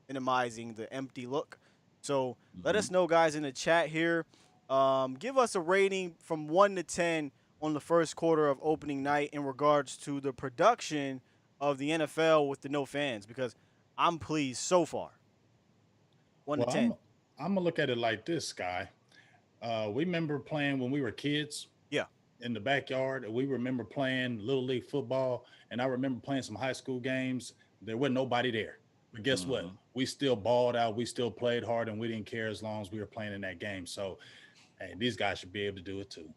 minimizing the empty look. So let us know, guys, in the chat here. Give us a rating from 1 to 10 on the first quarter of opening night in regards to the production of the NFL with the no fans, because I'm pleased so far. 1 to 10. I'm going to look at it like this, Sky. We remember playing when we were kids. Yeah. In the backyard. We remember playing Little League football. And I remember playing some high school games. There wasn't nobody there. But guess what? We still balled out. We still played hard, and we didn't care as long as we were playing in that game. So, hey, these guys should be able to do it too.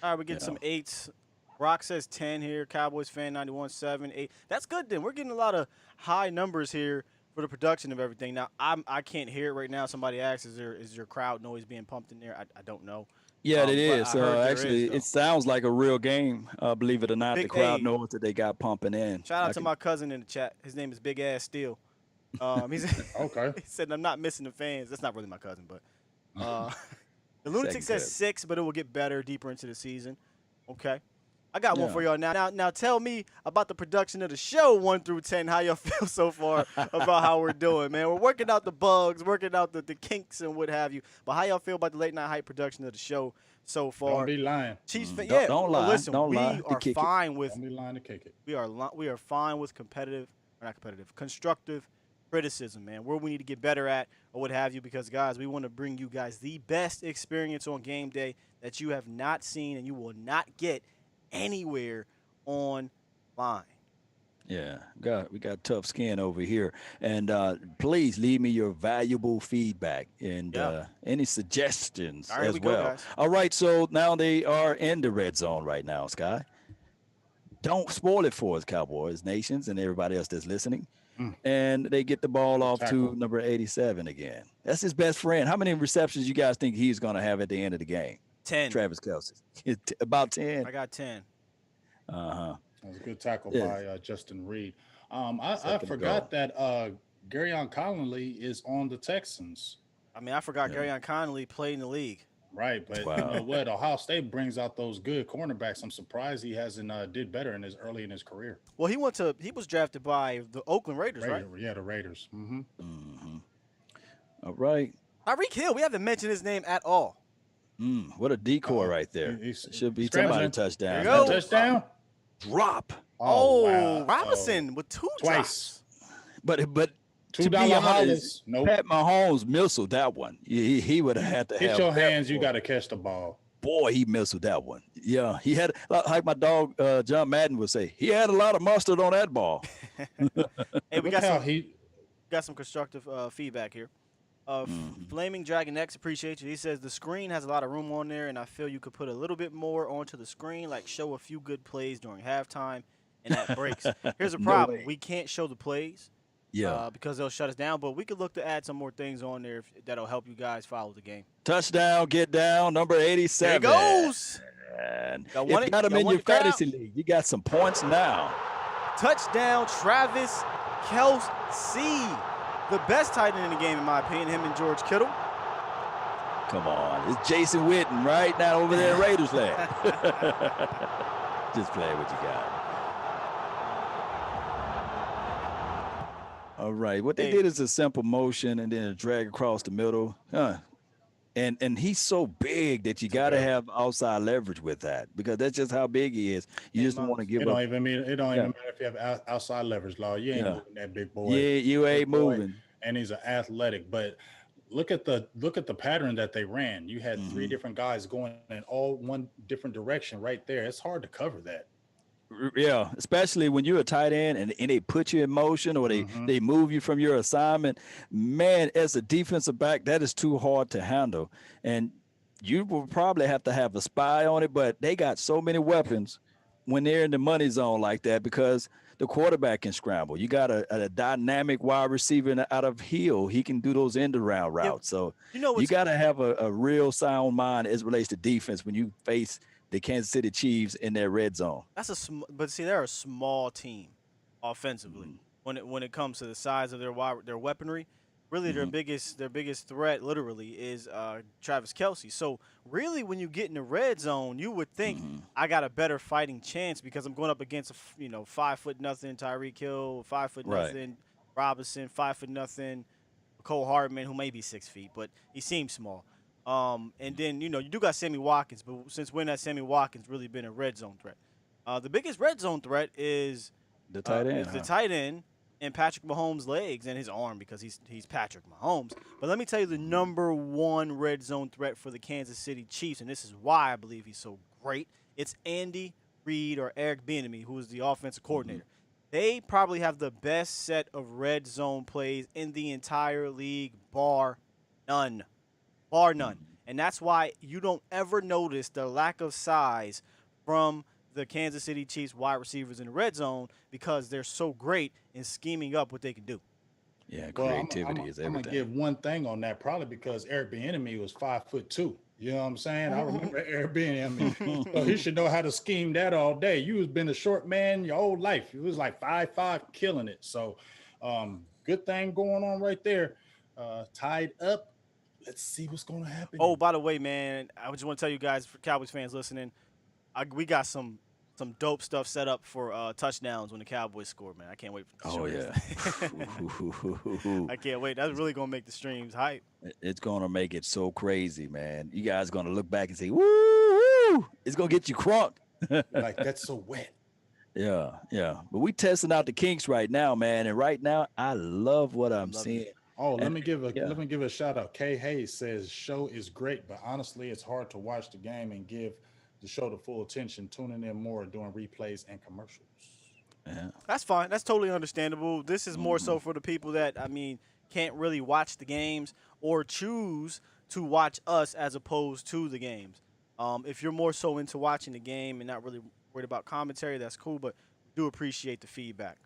All right, we get some 8s. Rock says 10 here. Cowboys fan 91.7, 8. That's good then. We're getting a lot of high numbers here for the production of everything. Now, I can't hear it right now. Somebody asks, is your crowd noise being pumped in there? I don't know. Yeah, it is. Actually, it sounds like a real game. Believe it or not, the crowd knows that they got pumping in. Shout out to my cousin in the chat. His name is Big Ass Steel. He said, okay. He said, I'm not missing the fans. That's not really my cousin, but the Lunatic says 6, but it will get better deeper into the season. Okay. I got one for y'all now. Now tell me about the production of the show 1 through 10. How y'all feel so far about how we're doing, man? We're working out the bugs, working out the kinks and what have you. But how y'all feel about the late night hype production of the show so far? Don't be lying. Chiefs, don't lie. Listen, don't we lie. are fine with. Don't be lying to kick it. We are fine with constructive criticism, man. Where we need to get better at or what have you, because guys, we want to bring you guys the best experience on game day that you have not seen and you will not get anywhere online. Yeah, we got tough skin over here, and please leave me your valuable feedback and any suggestions as well. All right, so now they are in the red zone right now, Sky. Don't spoil it for us, Cowboys Nations, and everybody else that's listening. And they get the ball off to number 87 again. That's his best friend. How many receptions you guys think he's going to have at the end of the game? 10. Travis Kelce. About 10. I got 10. That was a good tackle by Justin Reed. I forgot that Garyon Conley is on the Texans. I mean, I forgot Garyon Conley played in the league. Right, but you know what? Ohio State brings out those good cornerbacks. I'm surprised he hasn't did better early in his career. Well, he was drafted by the Oakland Raiders, right? Yeah, the Raiders. All right. Tyreek Hill, we haven't mentioned his name at all. What a decoy right there. Should be somebody touchdown. There you go. Touchdown. Drop. Oh, wow. Robinson with 2 twice. But $2 dollars. Nope. Pat Mahomes missiled that one. He would have had to hit your hands. You got to catch the ball. Boy, he missiled that one. Yeah, he had, like my dog John Madden would say, he had a lot of mustard on that ball. Hey, we got some constructive feedback here. Flaming Dragon X, appreciate you. He says the screen has a lot of room on there, and I feel you could put a little bit more onto the screen, like show a few good plays during halftime, and that breaks. Here's a No problem: way. we can't show the plays Yeah. because they'll shut us down. But we could look to add some more things on there that'll help you guys follow the game. Touchdown, get down, number There 87. he goes. And Y'all if want you it? got him Y'all in want your the crowd? fantasy league, you got some points now. Touchdown, Travis Kelce, the best tight end in the game, in my opinion. Him and George Kittle. Come on. It's Jason Witten right now over there in Raiders land. Just play what you got. All right. What they did is a simple motion and then a drag across the middle. And he's so big that you got to have outside leverage with that because that's just how big he is. You just don't want to give It up. don't even matter if you have outside leverage, Law. You ain't moving that big boy. Yeah, you ain't moving. And he's an athletic. But look at the pattern that they ran. You had three different guys going in all one different direction right there. It's hard to cover that. Yeah, especially when you're a tight end and they put you in motion or they move you from your assignment. Man, as a defensive back, that is too hard to handle. And you will probably have to have a spy on it, but they got so many weapons when they're in the money zone like that because the quarterback can scramble. You got a dynamic wide receiver out of heel. He can do those end around routes. So you got to have a real sound mind as it relates to defense when you face the Kansas City Chiefs in their red zone. But see, they're a small team offensively when it comes to the size of their weaponry. Really, their biggest threat, literally, is Travis Kelce. So really, when you get in the red zone, you would think I got a better fighting chance because I'm going up against 5'0" Tyreek Hill, 5'0" Robinson, 5'0" Cole Hardman, who may be 6 feet, but he seems small. And then, you do got Sammy Watkins, but since when has Sammy Watkins really been a red zone threat? The biggest red zone threat is the tight end. The tight end and Patrick Mahomes' legs and his arm because he's Patrick Mahomes. But let me tell you the number one red zone threat for the Kansas City Chiefs, and this is why I believe he's so great. It's Andy Reid or Eric Bieniemy, who is the offensive coordinator. They probably have the best set of red zone plays in the entire league, bar none. And that's why you don't ever notice the lack of size from the Kansas City Chiefs wide receivers in the red zone because they're so great in scheming up what they can do. Yeah, creativity is everything. I'm going to give one thing on that, probably because Eric Bieniemy was 5'2". You know what I'm saying? I remember Eric Bieniemy. So he should know how to scheme that all day. You been a short man your whole life. It was like 5'5", killing it. So good thing going on right there. Tied up. Let's see what's going to happen. Oh, by the way, man, I just want to tell you guys, for Cowboys fans listening, we got some dope stuff set up for touchdowns when the Cowboys score, man. I can't wait for the yeah. I can't wait. That's really going to make the streams hype. It's going to make it so crazy, man. You guys going to look back and say, woo! It's going to get you crunk. Like, that's so wet. Yeah. But we testing out the kinks right now, man. And right now, I love what I'm seeing. Oh, let me give a shout out. Kay Hayes says show is great, but honestly, it's hard to watch the game and give the show the full attention. Tuning in more during replays and commercials. Yeah, that's fine. That's totally understandable. This is more so for the people that can't really watch the games or choose to watch us as opposed to the games. If you're more so into watching the game and not really worried about commentary, that's cool. But do appreciate the feedback.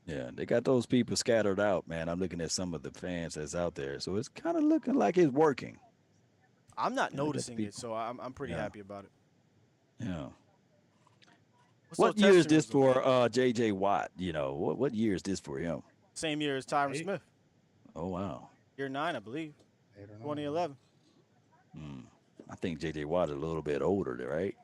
Yeah, they got those people scattered out, man. I'm looking at some of the fans that's out there, so it's kind of looking like it's working. I'm not noticing it, so I'm pretty happy about it. Yeah. What year is this for J.J. Watt? What year is this for him? Same year as Tyron Smith. Oh, wow. Year 9, I believe. 2011. I think J.J. Watt is a little bit older, right?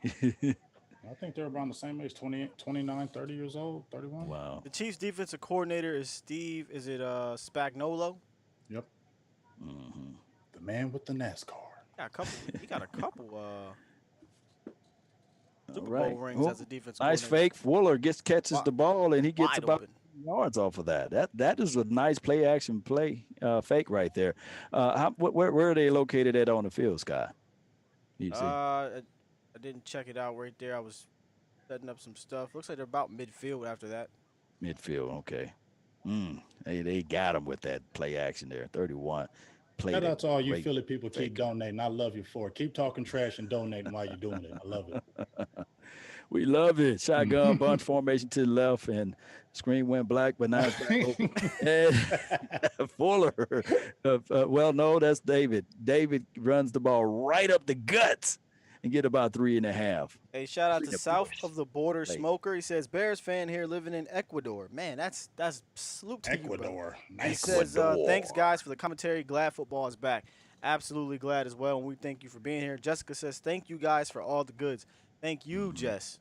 I think they're around the same age, 29, 30 years old, 31. Wow. The Chiefs defensive coordinator is Steve, is it Spagnuolo? Yep. The man with the NASCAR. He got a couple Super Bowl rings as a defensive nice coordinator. fake. Fuller catches the ball, and he gets about open. Yards off of that. That is a nice play action fake right there. Where are they located at on the field, Scott? You see? I didn't check it out right there. I was setting up some stuff. Looks like they're about midfield after that. Midfield, okay. They got him with that play action there, 31. played Shout a out to all you great Philly people. great Keep donating. I love you for it. Keep talking trash and donating while you're doing it. I love We love it. Shotgun bunch it. formation to the left, and screen went black, but now it's back open. And Fuller, well, no, that's David. David runs the ball right up the guts and get about 3.5. Hey, shout out Three to and a South push. of the Border Late. Smoker. He says Bears fan here living in Ecuador. Man, that's salute to you, bro. Ecuador. He Nice. says thanks Ecuador. guys for the commentary. Glad football is back. Absolutely glad as well, and we thank you for being here. Jessica says thank you guys for all the goods. Thank you, Jess.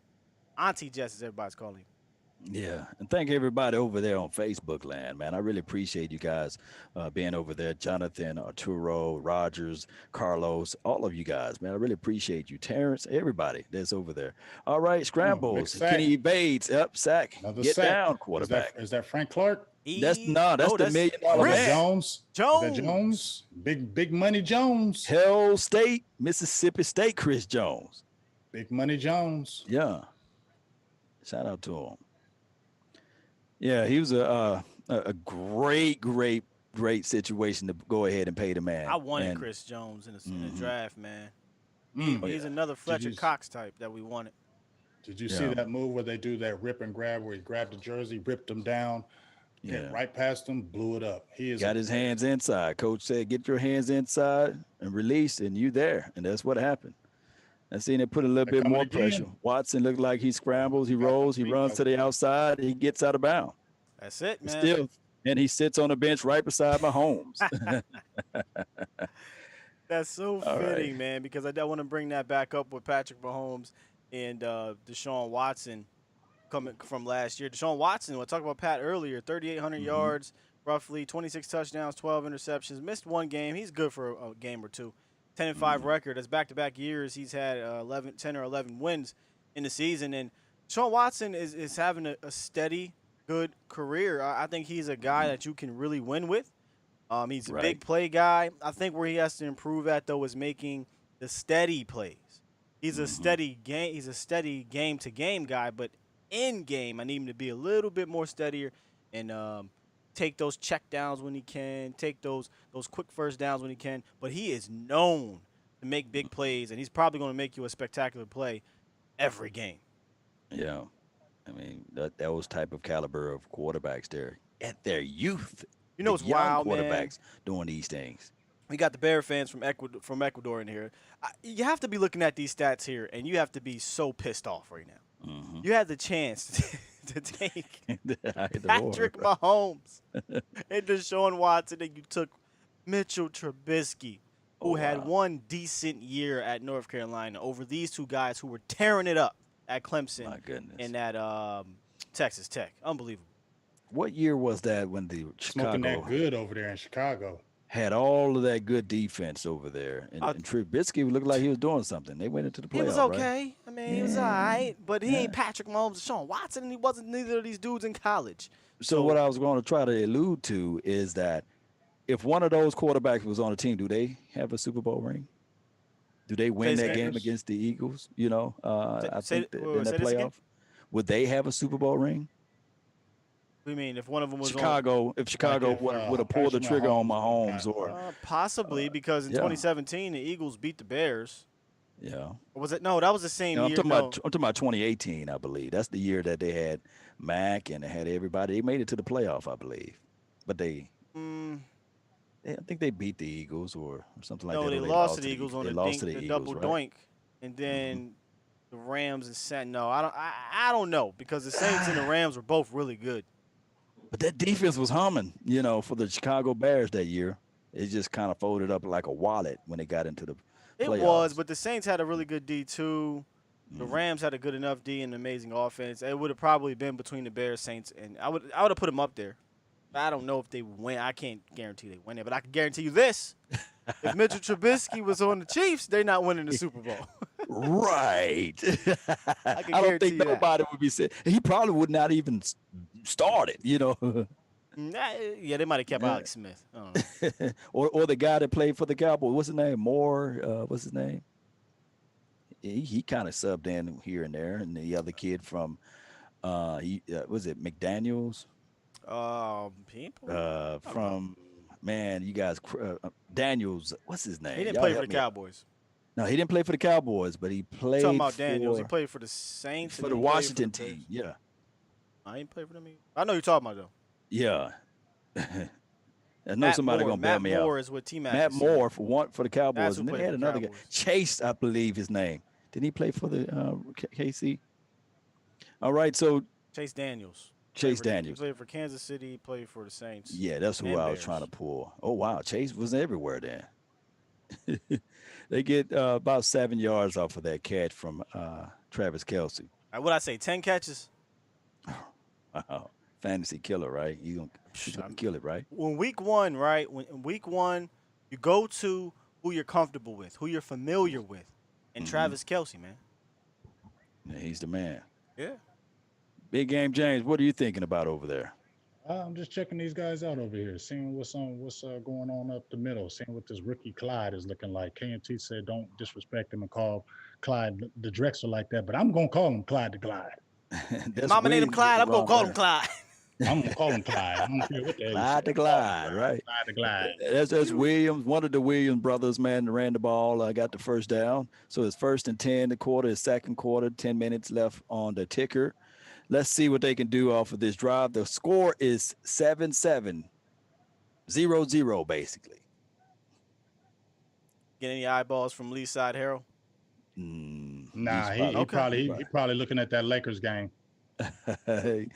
Auntie Jess, as everybody's calling you. Yeah, and thank everybody over there on Facebook land, man. I really appreciate you guys being over there. Jonathan, Arturo, Rogers, Carlos, all of you guys, man. I really appreciate you. Terrence, everybody that's over there. All right, Big scrambles. sack. Kenny evades. Up, sack. Another Get sack. down, quarterback. Is that Frank Clark? That's the $1 million Is man. that Jones? Jones. Is that Jones? Big money Jones. Hell State, Mississippi State, Chris Jones. Big money Jones. Yeah. Shout out to him. Yeah, he was a great situation to go ahead and pay the man. I wanted And Chris Jones in the draft, man. Mm. He's another Fletcher Cox type that we wanted. Did you see that move where they do that rip and grab where he grabbed the jersey, ripped him down, went right past him, blew it up? He is got his hands inside. Coach said, get your hands inside and release, and you there. And that's what happened. I seen it put a little bit coming more again. pressure. Watson looked like he scrambles, he rolls, he runs to the outside, he gets out of bounds. That's it, man. Still, and he sits on the bench right beside Mahomes. That's so All fitting, right. man, because I want to bring that back up with Patrick Mahomes and Deshaun Watson coming from last year. Deshaun Watson, we talked about Pat earlier, 3,800 yards, roughly 26 touchdowns, 12 interceptions, missed one game. He's good for a game or two. 10-5 record. As back-to-back years, he's had 10 or 11 wins in the season. And Deshaun Watson is having a steady, good career. I think he's a guy that you can really win with. He's a big play guy. I think where he has to improve at, though, is making the steady plays. He's a steady game. He's a steady game-to-game guy, but in game, I need him to be a little bit more steadier and take those check downs when he can, take those quick first downs when he can. But he is known to make big plays, and he's probably going to make you a spectacular play every game. Yeah. I mean, those type of caliber of quarterbacks there at their youth. You know what's young wild, quarterbacks man? doing these things. We got the Bear fans from Ecuador in here. You have to be looking at these stats here, and you have to be so pissed off right now. You had the chance to take Patrick Mahomes and Deshaun Watson, and you took Mitchell Trubisky, who had one decent year at North Carolina, over these two guys who were tearing it up at Clemson and at Texas Tech. Unbelievable. What year was that when the smoking Chicago that good over there in Chicago? Had all of that good defense over there, and Trubisky looked like he was doing something. They went into the playoffs. He was okay. Right? I mean, he was all right, but he ain't Patrick Mahomes, Deshaun Watson, and he wasn't neither of these dudes in college. So what I was going to try to allude to is that if one of those quarterbacks was on the team, do they have a Super Bowl ring? Do they win that game against the Eagles? You know, I think in that playoff, would they have a Super Bowl ring? What do you mean if one of them was Chicago? If Chicago would have pulled the trigger on Mahomes, or possibly because in 2017 the Eagles beat the Bears. Yeah. Or was it? No, that was the same year. I'm talking about 2018, I believe. That's the year that they had Mac and they had everybody. They made it to the playoff, I believe, but I think they beat the Eagles or something like that. No, they lost to the Eagles on the double doink, and then the Rams and Saints. No, I don't know because the Saints and the Rams were both really good. But that defense was humming, you know, for the Chicago Bears that year. It just kind of folded up like a wallet when they got into the playoffs. It was, but the Saints had a really good D too. The Rams had a good enough D and an amazing offense. It would have probably been between the Bears, Saints, and I would have put them up there. I don't know if they win. I can't guarantee they win it, but I can guarantee you this: if Mitchell Trubisky was on the Chiefs, they're not winning the Super Bowl. Right. I don't think nobody would be saying. He probably would not even start it, you know. Yeah, they might have kept Alex Smith. I don't know. or the guy that played for the Cowboys. What's his name? Moore. What's his name? He kind of subbed in here and there, and the other kid from was it McDaniels? People From Man, you guys, Daniels, what's his name? He didn't Y'all play for help the me out. Cowboys. No, he didn't play for the Cowboys, but he You talking played about Daniels? He for played for the Saints and the he played for the Washington Bears. team. Yeah, I ain't played for them either. I know you're talking about though. yeah. I know somebody gonna bail Matt me out. Moore is what T Mac Matt is saying. Moore for the That's Cowboys, who and then they played for had the another guy, Cowboys. Chase, I believe his name. Didn't he play for the KC? All right, so Chase Daniels. Chase He Daniels. played for Kansas City. He played for the Saints Yeah, that's who and I was trying to Bears. pull. Oh wow, Chase was everywhere then. They get about 7 yards off of that catch from Travis Kelsey. What I say? 10 catches. Wow, fantasy killer, right? He's gonna kill it, right? When week one, right? When in week one, you go to who you're comfortable with, who you're familiar with, and Mm-hmm. Travis Kelsey, man. Yeah, he's the man. Yeah. Big Game James, what are you thinking about over there? I'm just checking these guys out over here, seeing what's going on up the middle, seeing what this rookie Clyde is looking like. KMT said don't disrespect him and call Clyde the Drexler like that, but I'm gonna call him Clyde the Glide. Mama named him Clyde. I'm gonna call him Clyde. I'm gonna call him Clyde. I don't care what the hell Clyde the Glide, right? Clyde the Glide. That's Williams, one of the Williams brothers, man, that ran the ball, got the first down. So it's 1st and 10, the quarter is second quarter, 10 minutes left on the ticker. Let's see what they can do off of this drive. The score is 7-7, 0-0, basically. Get any eyeballs from Lee Side Harold? Nah, he probably looking at that Lakers game.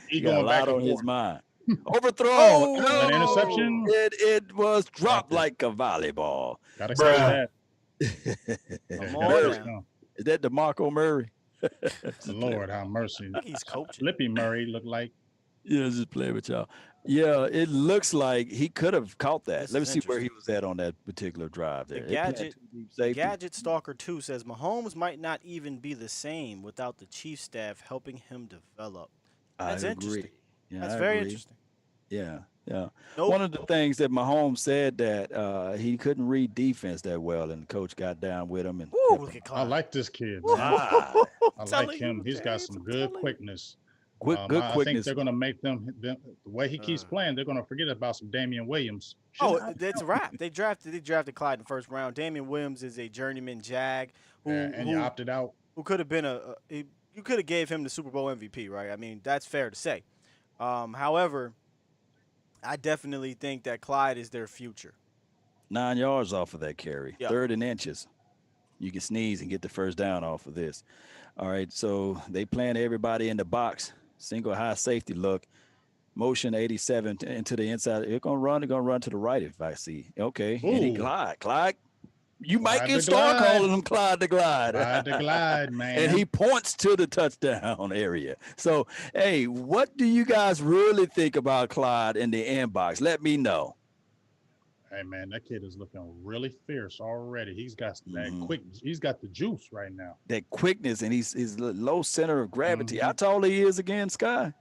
He got a lot on his mind. Overthrown. Oh, an interception. It was dropped like a volleyball. Gotta catch that. Come on now. Is that DeMarco Murray? Lord have mercy. He's coaching. Flippy Murray looked like. Yeah, just play with y'all. Yeah, it looks like he could have caught that. Let me see where he was at on that particular drive there. The Gadget Stalker 2 says Mahomes might not even be the same without the chief staff helping him develop. That's interesting. Yeah, That's very interesting. Yeah, yeah. Nope. One of the things that Mahomes said that he couldn't read defense that well, and the coach got down with him. And I like this kid. I like him. He's got some good quickness. Good quickness. I think they're going to make them the way he keeps playing. They're going to forget about some Damian Williams. That's a wrap. They drafted Clyde in the first round. Damian Williams is a journeyman Jag who you opted out. Who could have been you could have gave him the Super Bowl MVP, right? I mean, that's fair to say. However, I definitely think that Clyde is their future. 9 yards off of that carry, 3rd and inches. You can sneeze and get the first down off of this. All right, so they plant everybody in the box. Single high safety look. Motion 87 into the inside. They're going to run to the right if I see. Okay, and he Clyde. You might get start calling him Clyde the Glide. Clyde the Glide, man. And he points to the touchdown area. So, hey, what do you guys really think about Clyde in the inbox? Let me know. Hey, man, that kid is looking really fierce already. He's got that quickness. He's got the juice right now. That quickness, and he's low center of gravity. How tall he is again, Sky?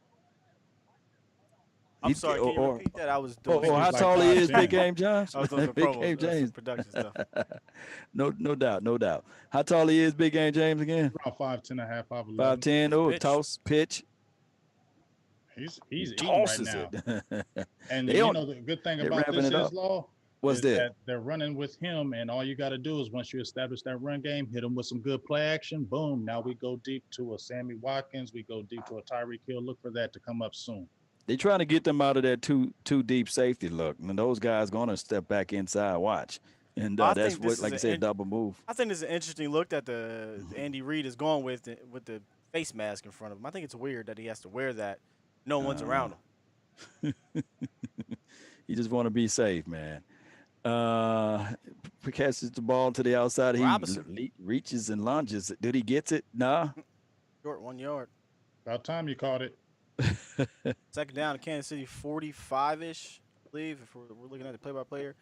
I'm sorry, can you repeat that? I was doing how tall he is, Big Game James? I was doing Big Game James. Production stuff. No doubt. How tall he is, Big Game James again? Around 5'10" and a half, 5'11". 5'10". Oh, toss, pitch. He's eating right now. And the good thing about this is, Law, what's that? They're running with him, and all you got to do is once you establish that run game, hit him with some good play action. Boom! Now we go deep to a Sammy Watkins. We go deep to a Tyreek Hill. Look for that to come up soon. They're trying to get them out of that too deep safety look, and those guys going to step back inside. Watch, and that's what, like I said, double move. I think it's an interesting look that the Andy Reid is going with the face mask in front of him. I think it's weird that he has to wear that. No one's around him. You just want to be safe, man. Catches the ball to the outside. He reaches and lunges. Did he get it? Nah. Short 1 yard. About time you caught it. Second down to Kansas City, 45-ish, I believe, if we're looking at the play-by-player.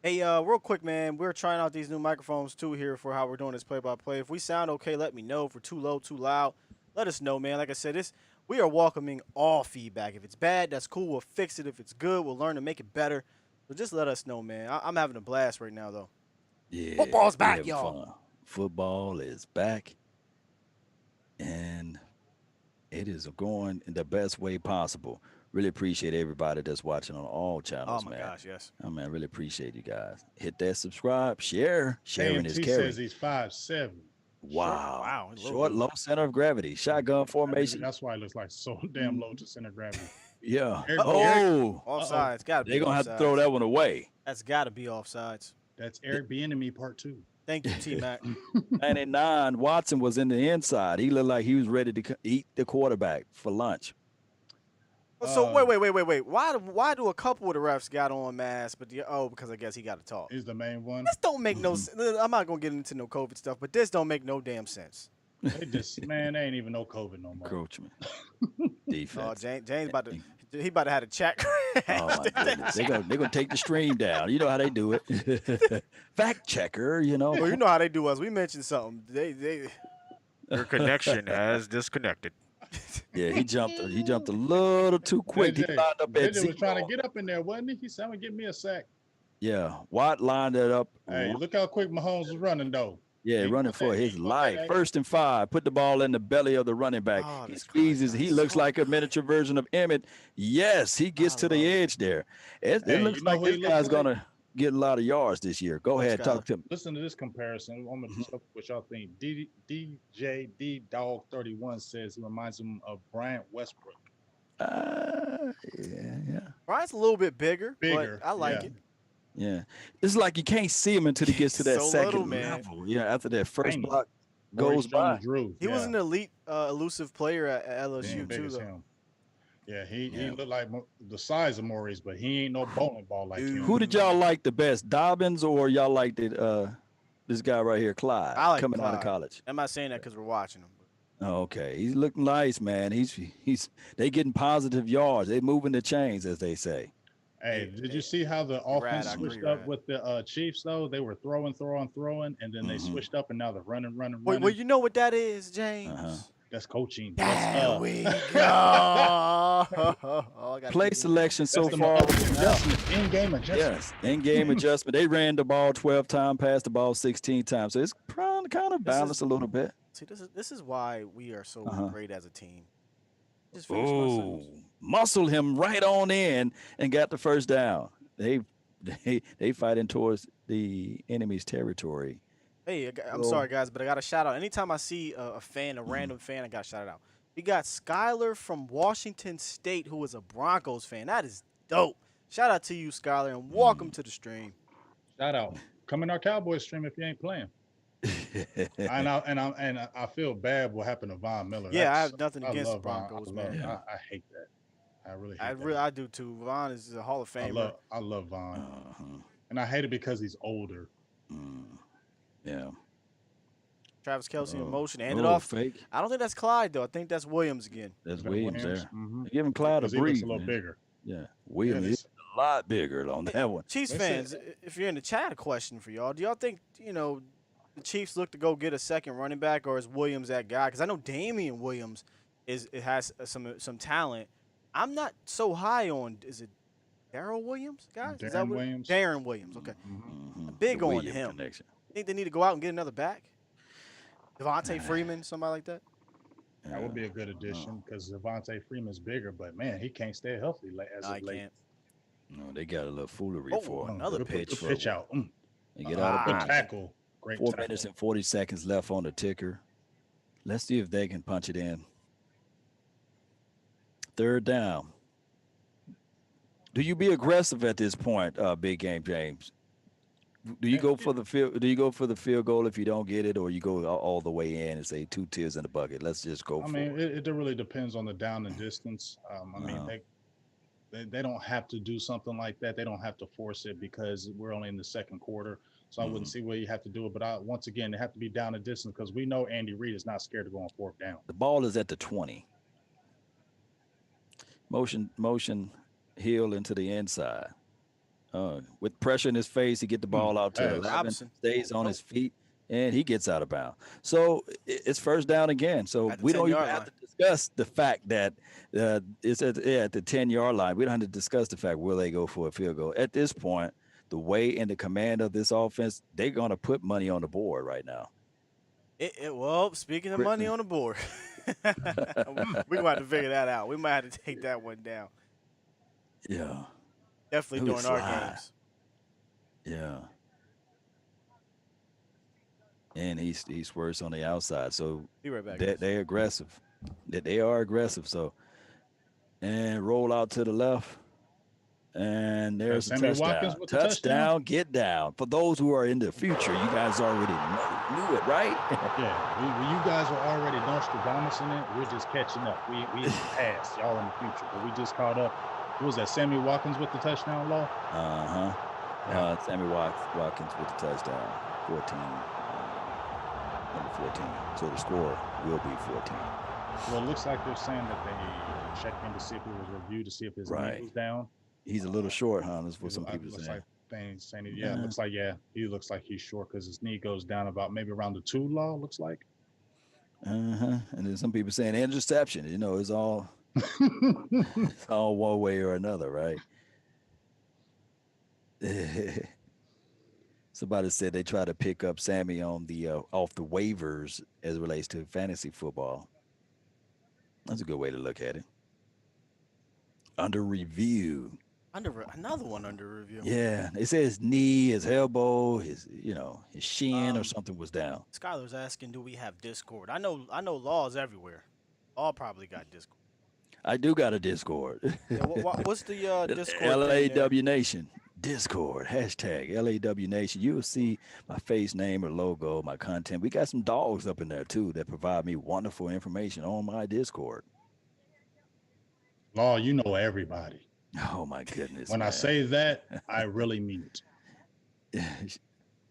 Hey, real quick, man, we're trying out these new microphones, too, here for how we're doing this play-by-play. If we sound okay, let me know. If we're too low, too loud, let us know, man. Like I said, we are welcoming all feedback. If it's bad, that's cool. We'll fix it. If it's good, we'll learn to make it better. So just let us know, man. I'm having a blast right now, though. Yeah. Football's back, y'all. Fun. Football is back. And it is going in the best way possible. Really appreciate everybody that's watching on all channels, Oh my man. gosh, yes. Oh man, really appreciate you guys. Hit that subscribe, share. Sharing is AMT caring. says he's 5'7". Short. Wow. Wow. He's a little Short, dude. low center of gravity. Shotgun formation. That's why it looks like so damn low to center of gravity. Yeah. Eric, Oh, Offsides. Got to be they're gonna have to throw offsides. that one away. That's got to be offsides. that's Eric Bieniemy part 2. Thank you, T Mac. 99. Watson was in the inside. He looked like he was ready to eat the quarterback for lunch. So wait. Why do a couple of the refs got on masks, but because I guess he got to talk. He's the main one. This don't make no sense. I'm not gonna get into no COVID stuff, but this don't make no damn sense. They just they ain't even no COVID no more. Encroachment. Oh, Defense. James about to have to check. Oh my goodness. They're gonna take the stream down. You know how they do it. Fact checker, you know. Well, you know how they do us. We mentioned something. Your connection has disconnected. Yeah, he jumped a little too quick. He lined up at JJ was trying to zero. get up in there, wasn't he? He said, "I'm gonna get me a sack." Yeah, Watt lined it up. Hey, look how quick Mahomes was running though. Yeah, He running put for that- his he put life. that- 1st and 5. Put the ball in the belly of the running back. Oh, He that's squeezes. crazy. He looks like a miniature version of Emmett. Yes, he gets to the edge there. It Hey, looks you know like who this he looks guy's like? gonna get a lot of yards this year. Go ahead, talk to him. Listen to this comparison. I'm gonna discuss what y'all think. DJD Dog 31 says he reminds him of Bryant Westbrook. Yeah. Brian's a little bit bigger, Bigger, but I like yeah. it. Yeah, it's like you can't see him until he gets to that So second little, man. level. Yeah, after that first Tiny. block Maurice goes by. Jones-Drew. He was an elite, elusive player at He LSU ain't big too, as though. him. Yeah, he Yeah. looked like the size of Maurice, but he ain't no bowling ball like him. Who did y'all like the best, Dobbins or y'all liked this guy right here, Clyde, I like coming out of Clyde. college? I'm not saying that because we're watching him. Oh, okay, he's looking nice, man. They getting positive yards. They moving the chains, as they say. Hey, did you see how the offense I switched agree, up Rad. with the Chiefs though? They were throwing, and then they switched up, and now they're running. Wait, well, you know what that is, James? Uh-huh. That's coaching. There we go. Oh, I got Play to- selection so That's the far. adjustment, in-game adjustment. Yes, in-game adjustment. They ran the ball 12 times, passed the ball 16 times. So it's kind of balanced a little bit. See, this is why we are so Uh-huh. great as a team. Just finish my Oh, sentence. muscled him right on in and got the first down. They fighting towards the enemy's territory. Hey, I'm So- sorry, guys, but I got to shout out. Anytime I see a fan, a random fan, I got to shout it out. We got Skylar from Washington State, who is a Broncos fan. That is dope. Shout out to you, Skylar, and welcome to the stream. Shout out. Come in our Cowboys stream if you ain't playing. And I feel bad what happened to Von Miller. Yeah, I That's- have nothing against the love Von. Broncos, I man. love- I hate that. I really hate that. I do too. Vaughn is a Hall of Famer. I love Von. Uh-huh. And I hate it because he's older. Yeah. Travis Kelce in Oh. motion. Ended Oh, off. fake. I don't think that's Clyde, though. I think that's Williams again. That's Is that Williams there. Mhm. Give him Clyde a Because he looks breathe. a little man. bigger. Yeah, Williams Yeah, is a lot bigger on that one. Chiefs That's fans, if you're in the chat, a question for y'all. Do y'all think, the Chiefs look to go get a second running back, or is Williams that guy? Because I know Damian Williams has some talent. I'm not so high on, is it Daryl Williams, guys? Is that Darren what- Williams? Darren Williams, okay. Mhm. Big The on Williams him. connection. Think they need to go out and get another back? Devontae Freeman, somebody like that? That would be a good addition because Devontae Freeman's bigger, but man, he can't stay healthy as No, I of late. can't. No, they got a little foolery Oh, for him. another Good pitch. pitch out. They get out of Good bounds. tackle. Great 4 tackle. minutes and 40 seconds left on the ticker. Let's see if they can punch it in. 3rd down. Do you be aggressive at this point, big game James? Do you go for the field? Do you go for the field goal if you don't get it, or you go all the way in and say 2 tears in the bucket? Let's just go I for mean, it. it really depends on the down and distance. I mean, Uh-huh. they don't have to do something like that. They don't have to force it because we're only in the second quarter. So I wouldn't see where you have to do it. But once again, they have to be down and distance because we know Andy Reid is not scared to go on 4th down. The ball is at the 20. Motion heel into the inside. With pressure in his face, he get the ball out to Hey, 11, Robinson. stays on his feet, and he gets out of bounds. So it's 1st down again. So At the we don't even 10-yard have line. to discuss the fact that it's at the 10-yard line. We don't have to discuss the fact will they go for a field goal. At this point, the way and the command of this offense, they're going to put money on the board right now. Well, speaking of money on the board, we're going to have to figure that out. We might have to take that one down. Yeah. Definitely Who during is our Sly? games. Yeah. And he's worse on the outside. So Be right back, guys. they're aggressive. They are aggressive. So and roll out to the left. And That's there's a Sammy Watkins touchdown. with the touchdown. Touchdown, get down. For those who are in the future, you guys already knew it, right? Yeah, you guys were already Nostradamus in it. We're just catching up. We passed y'all in the future, but we just caught up. What was that? Sammy Watkins with the touchdown, Law? Sammy Watkins with the touchdown. 14. Number 14. So the score will be 14. Well, it looks like they're saying that they checked in to see if it was reviewed to see if his knee was down. He's a little short, huh? That's what some people say. It looks like he looks like he's short because his knee goes down about maybe around the 2 Law. Looks like. And then some people saying interception. It's all it's all one way or another, right? Somebody said they try to pick up Sammy on the off the waivers as it relates to fantasy football. That's a good way to look at it. Under review. Another one under review. Yeah, it says his knee, his elbow, his shin or something was down. Skylar's asking, do we have Discord? I know Law's everywhere. Law probably got Discord. I do got a Discord. Yeah, what's the Discord? LAW Nation Discord hashtag LAW Nation. You will see my face, name, or logo, my content. We got some dogs up in there too that provide me wonderful information on my Discord. Law, you know everybody. Oh my goodness! When I say that, I really mean it.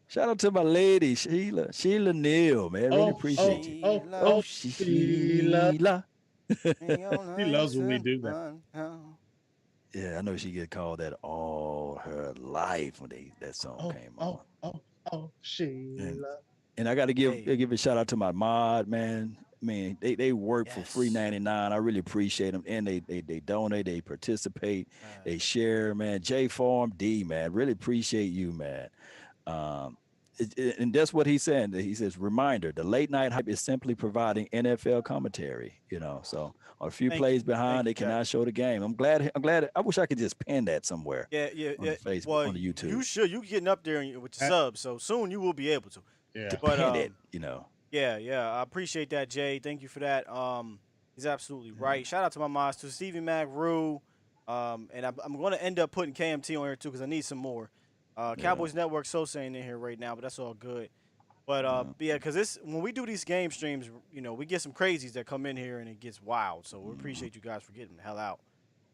Shout out to my lady Sheila Neal, man. Really appreciate you. Sheila. He loves when we do that. Yeah, I know she get called that all her life when that song came on. Sheila. And I got to give a shout out to my mod, man. Man, they work for free 99. I really appreciate them, and they donate, they participate, they share, man. J Farm D, man, really appreciate you, man. And that's what he's saying. He says, reminder: the late night hype is simply providing NFL commentary. So a few plays behind, they cannot show the game. I'm glad. I wish I could just pin that somewhere. Yeah. On the Facebook, on the YouTube. You should. You getting up there with your subs, so soon you will be able to. Yeah. But pin it, Yeah. I appreciate that, Jay. Thank you for that. He's absolutely right. Shout out to my mods too, Stevie Mac, Rue, and I'm going to end up putting KMT on here too because I need some more. Cowboys Network Sosa ain't in here right now, but that's all good. But because when we do these game streams, we get some crazies that come in here and it gets wild. So we appreciate you guys for getting the hell out.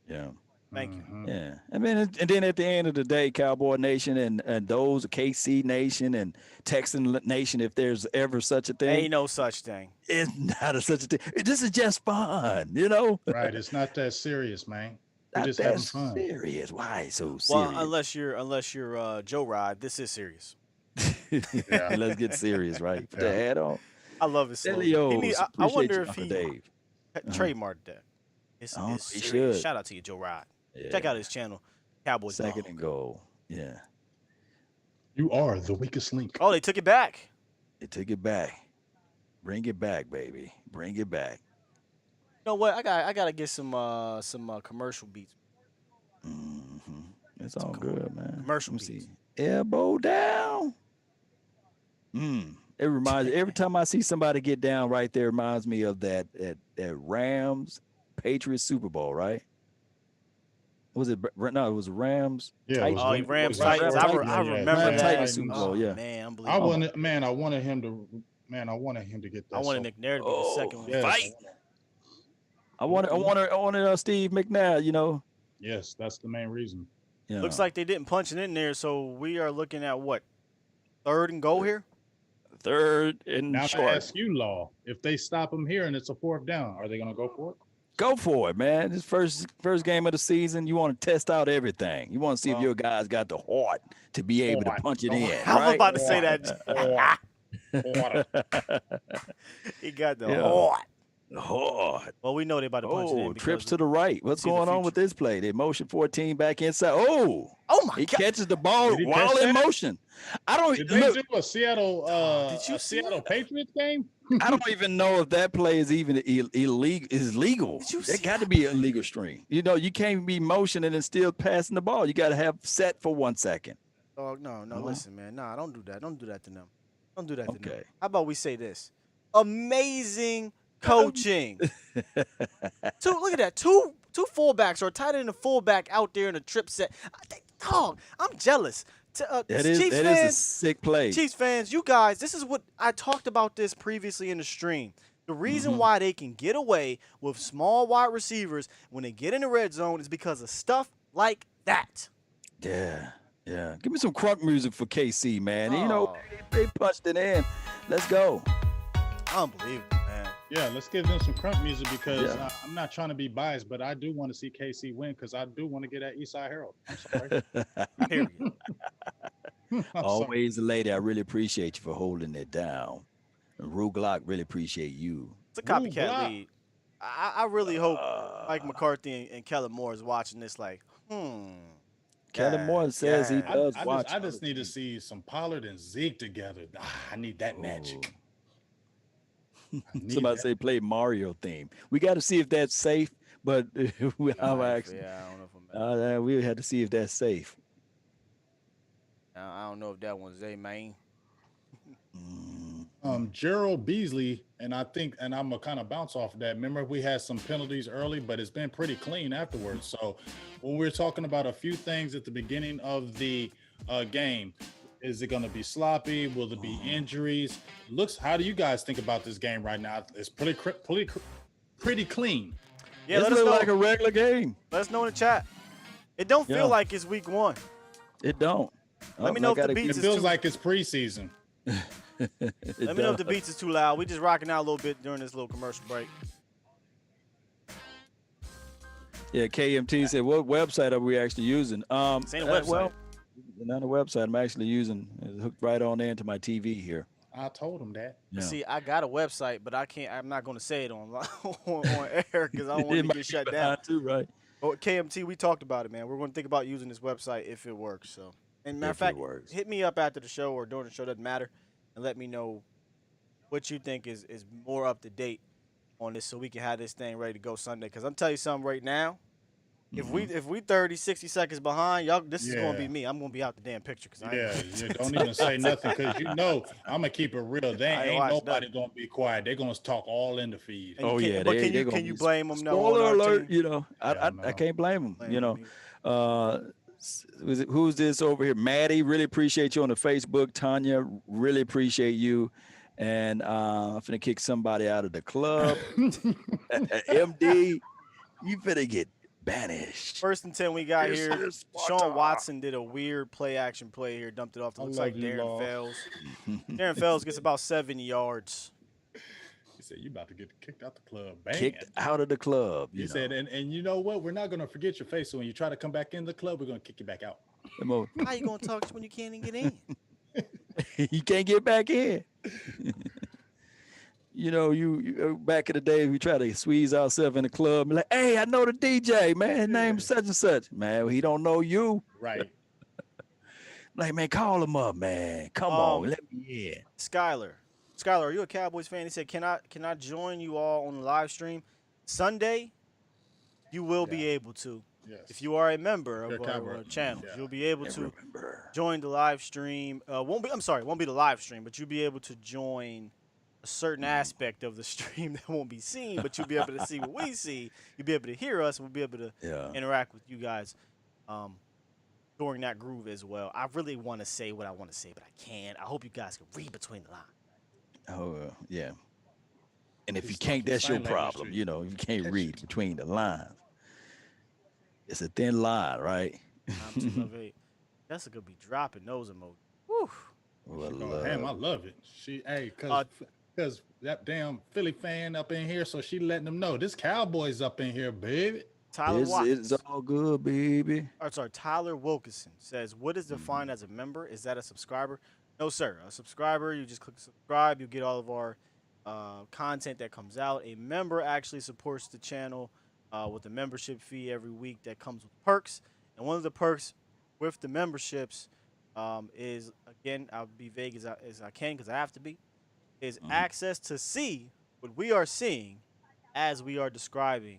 Yeah. Thank you. Yeah. And then at the end of the day, Cowboy Nation and those KC Nation and Texan Nation, if there's ever such a thing. Ain't no such thing. It's not such a thing. This is just fun, Right. It's not that serious, man. We're just having fun. Serious. Why so serious? Well, unless you're Joe Rod, this is serious. Yeah. Let's get serious, right? Put the hat on. I love his slogan. I wonder if he trademarked that. It's he should. Shout out to you, Joe Rod. Yeah. Check out his channel, Cowboys. Second and goal. Yeah. You are the weakest link. Oh, they took it back. They took it back. Bring it back, baby. Bring it back. You know what? I gotta get some commercial beats. It's all good, man. Commercial beats. Elbow down. It reminds me, every time I see somebody get down right there, it reminds me of that Rams Patriots Super Bowl, right? Was it? No, it was Rams. Yeah, Rams Titans. I remember that. Titans Super Bowl. Yeah, man, unbelievable. I wanted him to get that. I wanted McNair to be the second one. Yes. Fight. I wanted Steve McNair. Yes, that's the main reason. Yeah. Looks like they didn't punch it in there, so we are looking at what? 3rd and goal here. 3rd and now short. I ask you, Law, if they stop him here and it's a 4th down, are they going to go for it? Go for it, man. This first game of the season, you want to test out everything. You want to see if your guys got the heart to be able to punch it in. I was about to say that. He got the heart. Hard. Well, we know they about to punch it in. Trips to the right. What's going on with this play? They motion 14 back inside. Oh my God. He catches the ball while in motion. Did they do a Seattle Seattle Patriots game? I don't even know if that play is even illegal. Is legal. Did you It see got to that be a legal string. You know, you can't be motioning and still passing the ball. You got to have set for 1 second. Oh no, Oh, listen, man. Nah, don't do that. Don't do that to them. Don't do that to them. okay. How about we say this? Amazing coaching. Look at that. Two fullbacks or a tight end and a fullback out there in a trip set. Dog, I'm jealous. That is Chiefs that is a fans, sick play. Chiefs fans, you guys, this is what I talked about this previously in the stream. The reason why they can get away with small wide receivers when they get in the red zone is because of stuff like that. Yeah, yeah. Give me some crunk music for KC, man. You know, Oh. they punched it in. Let's go. Unbelievable, man. Yeah, let's give them some crunk music because Yeah. I'm not trying to be biased, but I do want to see KC win because I do want to get that Eastside Herald. I'm sorry. Period. I'm sorry. Always a lady. I really appreciate you for holding it down. And Rue Glock really appreciate you. It's a copycat Block. lead. I really hope Mike McCarthy and Kellen Moore is watching this like, Kellen Moore says he yeah. does I watch. just need to see some Pollard and Zeke together. I need that magic. I need Somebody that. say play Mario theme. We got to see if that's safe, but I'm actually, Yeah, I don't know if I'm. we had to see if that's safe. I don't know if that one's a main. Gerald Beasley, and I'm gonna kind of bounce off of that. Remember, we had some penalties early, but it's been pretty clean afterwards. So when we're talking about a few things at the beginning of the game, is it going to be sloppy? Will there be injuries? How do you guys think about this game right now? It's pretty clean. Yeah, It let us look know. like a regular game. Let us know in the chat. It don't feel Yeah. like it's week 1. It don't. Let me know if the beats It is feels too. like it's preseason. Let me know if the beats is too loud. We just rocking out a little bit during this little commercial break. Yeah, KMT said, what website are we actually using? This ain't a website. Well, not a website. I'm actually using it's hooked right on into my TV here. I told him that. Yeah. See, I got a website, but I'm not going to say it on air because I don't want it to might get be shut down. behind too, right? But KMT, we talked about it, man. We're going to think about using this website if it works. So, and matter of If it fact, works. hit me up after the show or during the show, doesn't matter, and let me know what you think is more up to date on this, so we can have this thing ready to go Sunday. Because I'm telling you something right now. If we 30, 60 seconds behind, y'all, this is gonna be me. I'm gonna be out the damn picture because Don't even say nothing because I'm gonna keep it real. They I ain't ain't watched nobody nothing. gonna be quiet. They're gonna talk all in the feed. And Oh you yeah, can't- but they're can gonna you be- blame them? No, Spoiler on our alert! team? You know, I no. can't blame them. Blame You know, them who's this over here? Maddie, really appreciate you on the Facebook. Tanya, really appreciate you. And I'm finna kick somebody out of the club. MD, you finna get banished. First and 10 we got This here. is Sean Sparta. Watson did a weird play action play here, dumped it off. It I looks love like you, Darren Law. Fells. Darren Fells gets about 70 yards. He said, "You about to get kicked out the club." Bang. Kicked out of the club. He said, and you know what? We're not gonna forget your face. So when you try to come baback in the club, we're gonna kick you back out. How you gonna talk when you can't even get in? you can't get back in. You know, you back in the day, we try to squeeze ourselves in the club and like, hey, I know the DJ, man. His name's such and such. Man, he don't know you. Right. Like, man, call him up, man. Come on, let me in. Skylar, are you a Cowboys fan? He said, can I join you all on the live stream Sunday? You will be able to. Yes. If you are a member You're of a our Cowboy. channel, Yeah. you'll be able And to remember, join the live stream. Won't be the live stream, but you'll be able to join a certain aspect of the stream that won't be seen, but you'll be able to see what we see. You'll be able to hear us. We'll be able to interact with you guys during that groove as well. I really want to say what I want to say, but I can't. I hope you guys can read between the lines. oh, yeah. And if He's you can't, talking that's your sign language problem. to you. You know, if you can't read between the lines. It's a thin line, right? Jessica be dropping those emojis. Woo. Well, Damn, I love it. Because that damn Philly fan up in here, so she letting them know this Cowboys up in here, baby. Tyler it's all good, baby. Tyler Wilkinson says, what is defined as a member? Is that a subscriber? No, sir. A subscriber, you just click subscribe. You get all of our content that comes out. A member actually supports the channel with a membership fee every week that comes with perks. And one of the perks with the memberships is, again, I'll be vague as I can because I have to be, is access to see what we are seeing as we are describing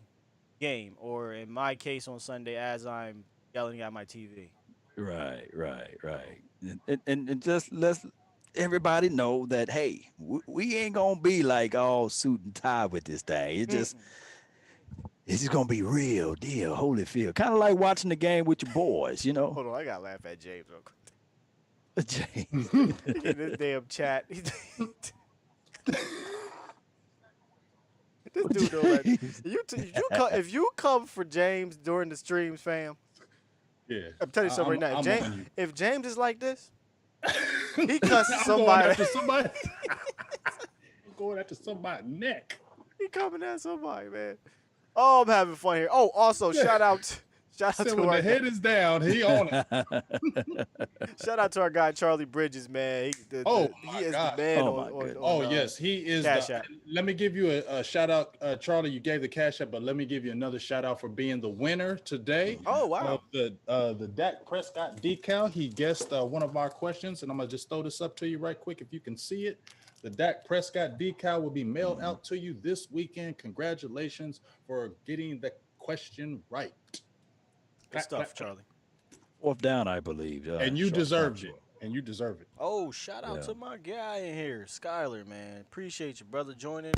game, or in my case on Sunday, as I'm yelling at my TV. Right. And just let's everybody know that hey, we ain't gonna be like all suit and tie with this thing. It's just gonna be real deal, Holyfield. Kind of like watching the game with your boys, you know. Hold on, I gotta laugh at James real quick. James. In this damn chat. This dude don't let if you come for James during the streams, fam. Yeah. I'm telling you something right now. If James is like this, he cusses I'm somebody. I'm going after somebody's neck. He coming at somebody, man. Oh, I'm having fun here. Oh, also shout out to when our the head is down, he on it. shout out to our guy Charlie Bridges, man. He is the man. Yes, he is. Let me give you a shout out, Charlie. You gave the cash app, but let me give you another shout out for being the winner today. Oh wow! The Dak Prescott decal. He guessed one of our questions, and I'm gonna just throw this up to you right quick if you can see it. The Dak Prescott decal will be mailed out to you this weekend. Congratulations for getting the question right. Good stuff, Charlie. Fourth down, I believe. And you deserved it. And you deserve it. Oh, shout out to my guy in here, Skyler, man. Appreciate you, brother, joining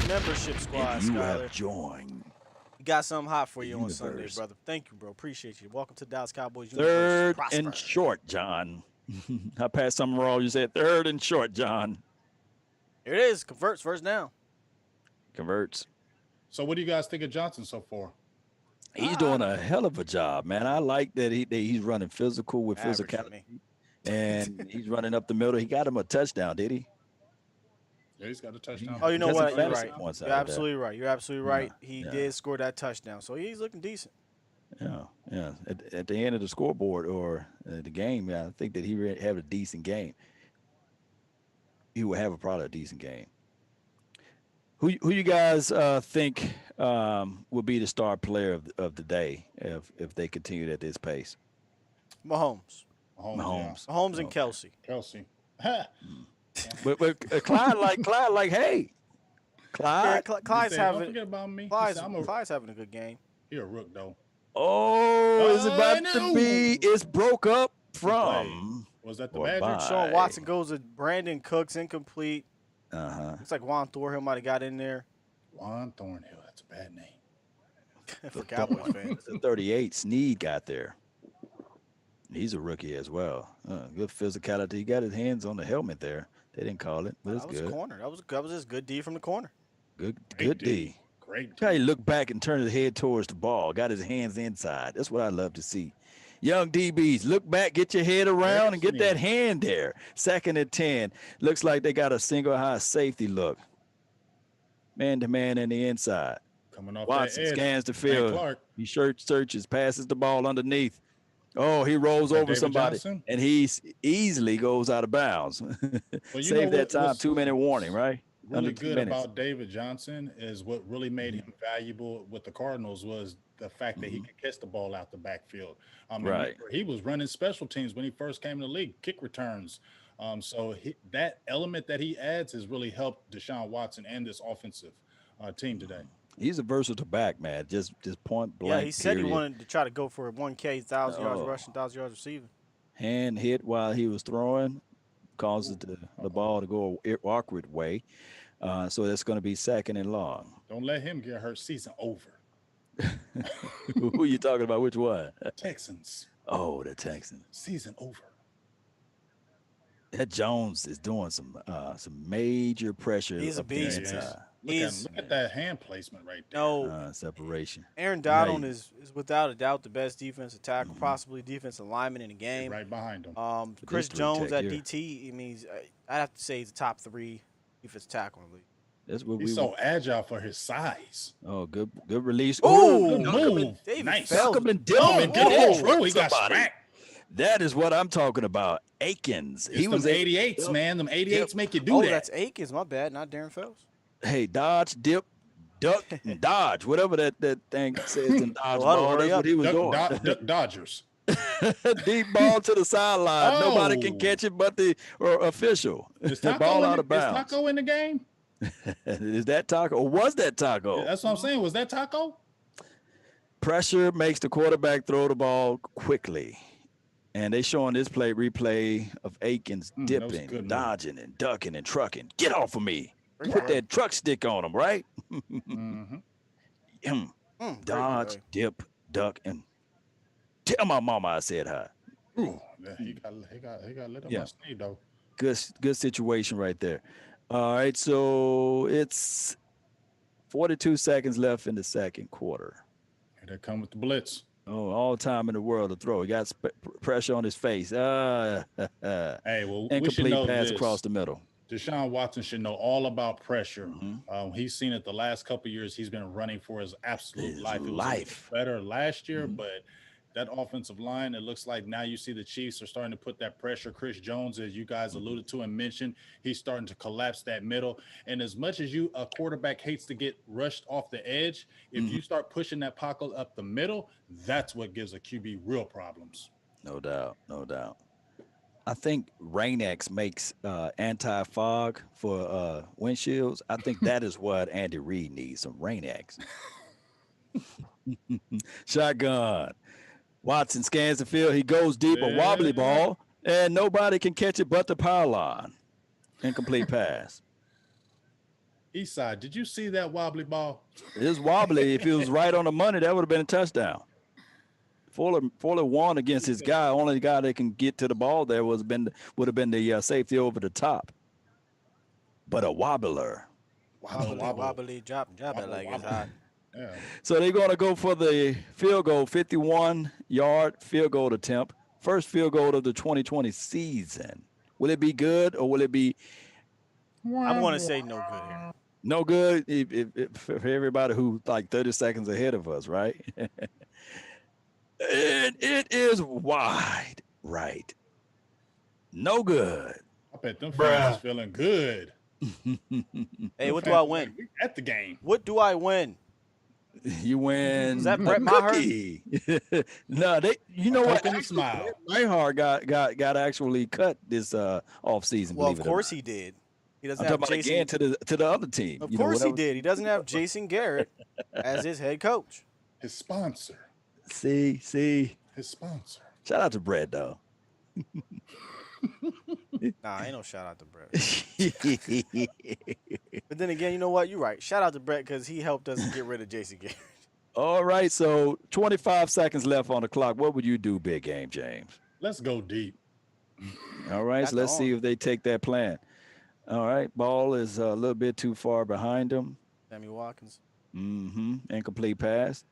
membership squad, and you Skyler. have joined. We got something hot for you on Sunday, brother. Thank you, bro. Appreciate you. Welcome to Dallas Cowboys. Third and short, John. I passed something wrong. You said third and short, John. Here it is. Converts first down. Converts. So what do you guys think of Johnson so far? He's doing a hell of a job, man. I like that he's running physical with physicality. And he's running up the middle. He got him a touchdown, did he? Yeah, he's got a touchdown. Oh, you know what? You're right. You're absolutely right. You're absolutely right. He did score that touchdown. So he's looking decent. Yeah. At the end of the scoreboard or the game, I think that he had a decent game. He will have probably a decent game. Who you guys think will be the star player of the day if they continue at this pace? Mahomes and Kelsey. But Clyde like hey, Clyde. Yeah, Clyde's having. Don't forget about me. Clyde's having a good game. He a rook though. Oh, it's about to be. It's broke up from. Was that the Magic? Sean Watson goes with Brandon Cooks, incomplete. Looks like Juan Thornhill might have got in there. Juan Thornhill, that's a bad name. For Cowboys fans. The 38, Snead got there. He's a rookie as well. Good physicality. He got his hands on the helmet there. They didn't call it, but it's good. That was corner. That was just good D from the corner. Good D. Great D. How he looked back and turned his head towards the ball. Got his hands inside. That's what I love to see. Young DBs, look back, get your head around, and get that hand there. 2nd and 10. Looks like they got a single high safety look. Man-to-man in the inside. Coming off Watson that edge, scans the field. Clark. He searches, passes the ball underneath. Oh, he rolls over somebody, Johnson? and he easily goes out of bounds. Save that time, 2-minute warning, right? Really good about David Johnson is what really made him valuable with the Cardinals was the fact that he could catch the ball out the backfield. Right. He was running special teams when he first came in the league, kick returns. So that element that he adds has really helped Deshaun Watson and this offensive team today. He's a versatile back, man. Just point blank. Yeah, he said he wanted to try to go for a 1K, 1,000 yards rushing, 1,000 yards receiving. Hand hit while he was throwing causes the ball to go an awkward way. So that's going to be 2nd and long. Don't let him get hurt. Season over. Who are you talking about? Which one? Texans. Oh, the Texans. Season over. That Jones is doing some major pressure. He's a beast. Look at that hand placement right there. No separation. Aaron Donald is without a doubt the best defensive tackle, possibly defensive lineman in the game. Right behind him. Chris Jones at DT. I mean, I'd have to say he's the top 3 defensive tackle in the league. That's what he's so agile for his size. Oh, good release. Oh, good move. Nice. Malcolm and Dillman. He got smacked. That is what I'm talking about. Akins. He was 88s, man. Them 88s make you do that. Oh, that's Akins. My bad. Not Darren Fells. Hey, dodge, dip, duck, and dodge. Whatever that thing says in dodgeball, that's what he was doing. Duck Dodgers. Deep ball to the sideline. Nobody can Oh, catch it but the official. is Ball out of bounds. Taco in the game? Is that Taco or was that Yeah, Taco? that's what I'm saying. Was that Taco? Pressure makes the quarterback throw the ball quickly. And they showing this replay of Akins That was a dipping, good move. dodging, and ducking and trucking. Get off of me. Great Put play. that truck stick on him, right? Mm-hmm. Great Dodge, play. dip, duck, and tell my mama I said hi. Ooh, yeah, he got lit up Yeah. on Sneed though. Good situation right there. All right, so it's 42 seconds left in the second quarter. Here they come with the blitz. Oh, all time in the world to throw. He got pressure on his face. Hey, well, we should Incomplete know pass this. across the middle. Deshaun Watson should know all about pressure. Mhm. He's seen it the last couple of years. He's been running for his absolute His life. It was a little life. better last year, Mhm. but that offensive line, it looks like now you see the Chiefs are starting to put that pressure. Chris Jones, as you guys alluded to and mentioned, he's starting to collapse that middle. And as much as a quarterback hates to get rushed off the edge, if you start pushing that pocket up the middle, that's what gives a QB real problems. No doubt. No doubt. I think Rain-X makes anti-fog for windshields. I think that is what Andy Reid needs, some Rain-X. Shotgun. Watson scans the field. He goes deep, a wobbly ball, and nobody can catch it but the power line. Incomplete pass. Eastside, did you see that wobbly ball? It is wobbly. If it was right on the money, that would have been a touchdown. Fuller won against his guy. Only guy that can get to the ball there would have been the safety over the top. But a wobbler. Wobbly, drop it like it's hot. Yeah. So they're going to go for the field goal, 51-yard field goal attempt. First field goal of the 2020 season. Will it be good or will it be? I'm going to say no good here. No good for everybody who's like 30 seconds ahead of us, right? And it is wide right. No good. I bet them fans is feeling good. Hey, what do I win? We at the game. What do I win? You win. Is that Brett Maher? No, you know what? Token smile. Maher got actually cut this off season. Well, of course he did. He doesn't I'm have talking about Jason. again to the other team. Of course he did. He doesn't have Jason Garrett as his head coach. His sponsor. See. His sponsor. Shout out to Brett though. Nah, ain't no shout out to Brett. But then again, you know what? You're right. Shout out to Brett because he helped us get rid of Jason Garrett. All right, so 25 seconds left on the clock. What would you do, big game, James? Let's go deep. All right, so let's see if they take that plan. All right, ball is a little bit too far behind them. Sammy Watkins. Incomplete pass.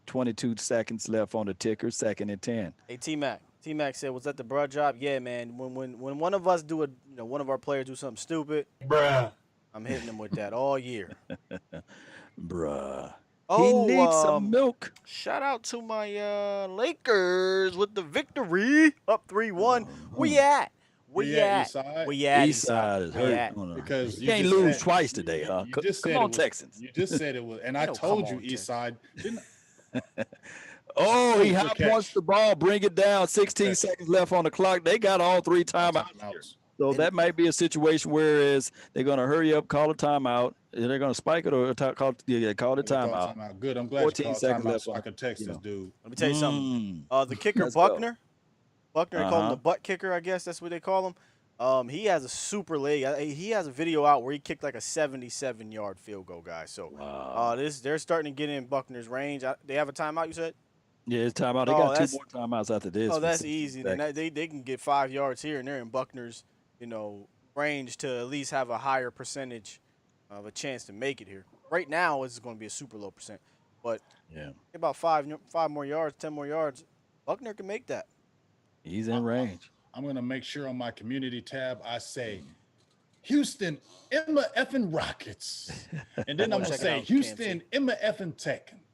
22 seconds left on the ticker, 2nd and 10. Hey, T-Mac. T-Mac said, was that the bruh job? Yeah, man. When one of us do one of our players do something stupid, I'm hitting them with that all year. Bruh. Oh, he needs some milk. Shout out to my Lakers with the victory. Up 3-1. Where you at? Where you at? Eastside? Where you at? East side is hurt. Because you can't lose twice today, huh? You just Come said on, Texans. You just said it was, and I told you, Eastside. Oh, he high points the ball, bring it down. 16 seconds left on the clock. They got all 3 timeouts. So that might be a situation whereas they're going to hurry up, call a timeout. They're going to spike it or call the timeout. Good. I'm glad 14 you called seconds timeout left so I could text this dude. Let me tell you something. The kicker, Let's Buckner. Buckner, they call him Uh-huh. the butt kicker, I guess that's what they call him. He has a super leg. He has a video out where he kicked like a 77-yard field goal, guys. So they're starting to get in Buckner's range. They have a timeout, you said? Yeah, it's timeout. They got 2 more timeouts after this. Oh, that's easy. Then they can get 5 yards here and there in Buckner's, range to at least have a higher percentage of a chance to make it here. Right now, it's going to be a super low percent. But about 5 more yards, 10 more yards, Buckner can make that. He's in range. I'm going to make sure on my community tab I say, Houston, Emma effing Rockets. And then I'm going to say, Houston, Emma effing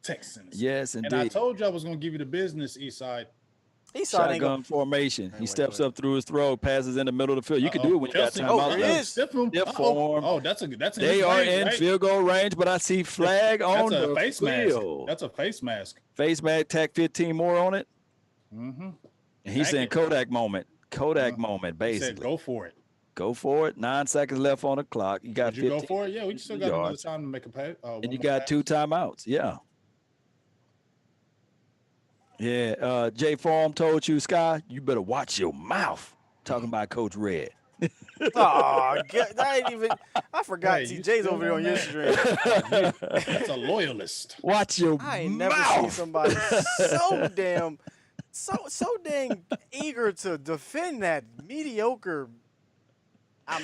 Texans. Yes, indeed. And I told you I was going to give you the business, Eastside. Shotgun formation. He steps up through his throw, passes in the middle of the field. You can do it when you got time out. It is. Stiff form. Oh, that's they are in field goal range, but I see flag on the face field. mask. That's a face mask. Face mask, tack 15 more on it. Mm-hmm. And he's saying Kodak moment. Kodak moment, basically. He said, go for it. Go for it. 9 seconds left on the clock. You got Would you 15 go for it? Yeah, we still got another time to make a pay. And you got 2 timeouts. Yeah. Yeah. Jay Form told you, Sky, you better watch your mouth. Talking about Coach Red. Oh, that ain't even. I forgot. Hey, TJ's over there on your stream. That's a loyalist. Watch your I ain't mouth. never seen somebody so dang eager to defend that mediocre.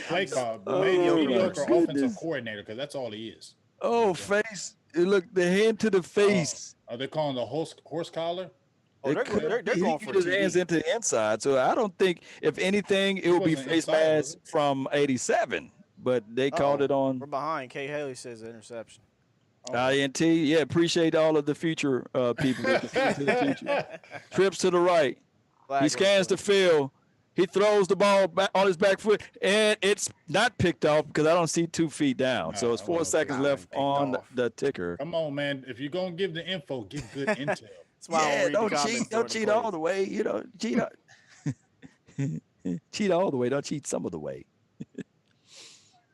Play call, mediocre offensive coordinator, because that's all he is. Oh, face! Look, the hand to the face. Are they calling the horse collar? Oh, they're going for his hands into the inside. So I don't think, if anything, it would be face mask from 87. But they called it on. We're behind. Kay Haley says interception. INT. Yeah, appreciate all of the future people. Trips to the right. He scans the field. He throws the ball back on his back foot, and it's not picked off because I don't see 2 feet down. So it's 4 seconds left on the ticker. Come on, man. If you're going to give the info, give good intel. Yeah, don't cheat. Don't cheat all the way. You know, cheat all the way. Don't cheat some of the way.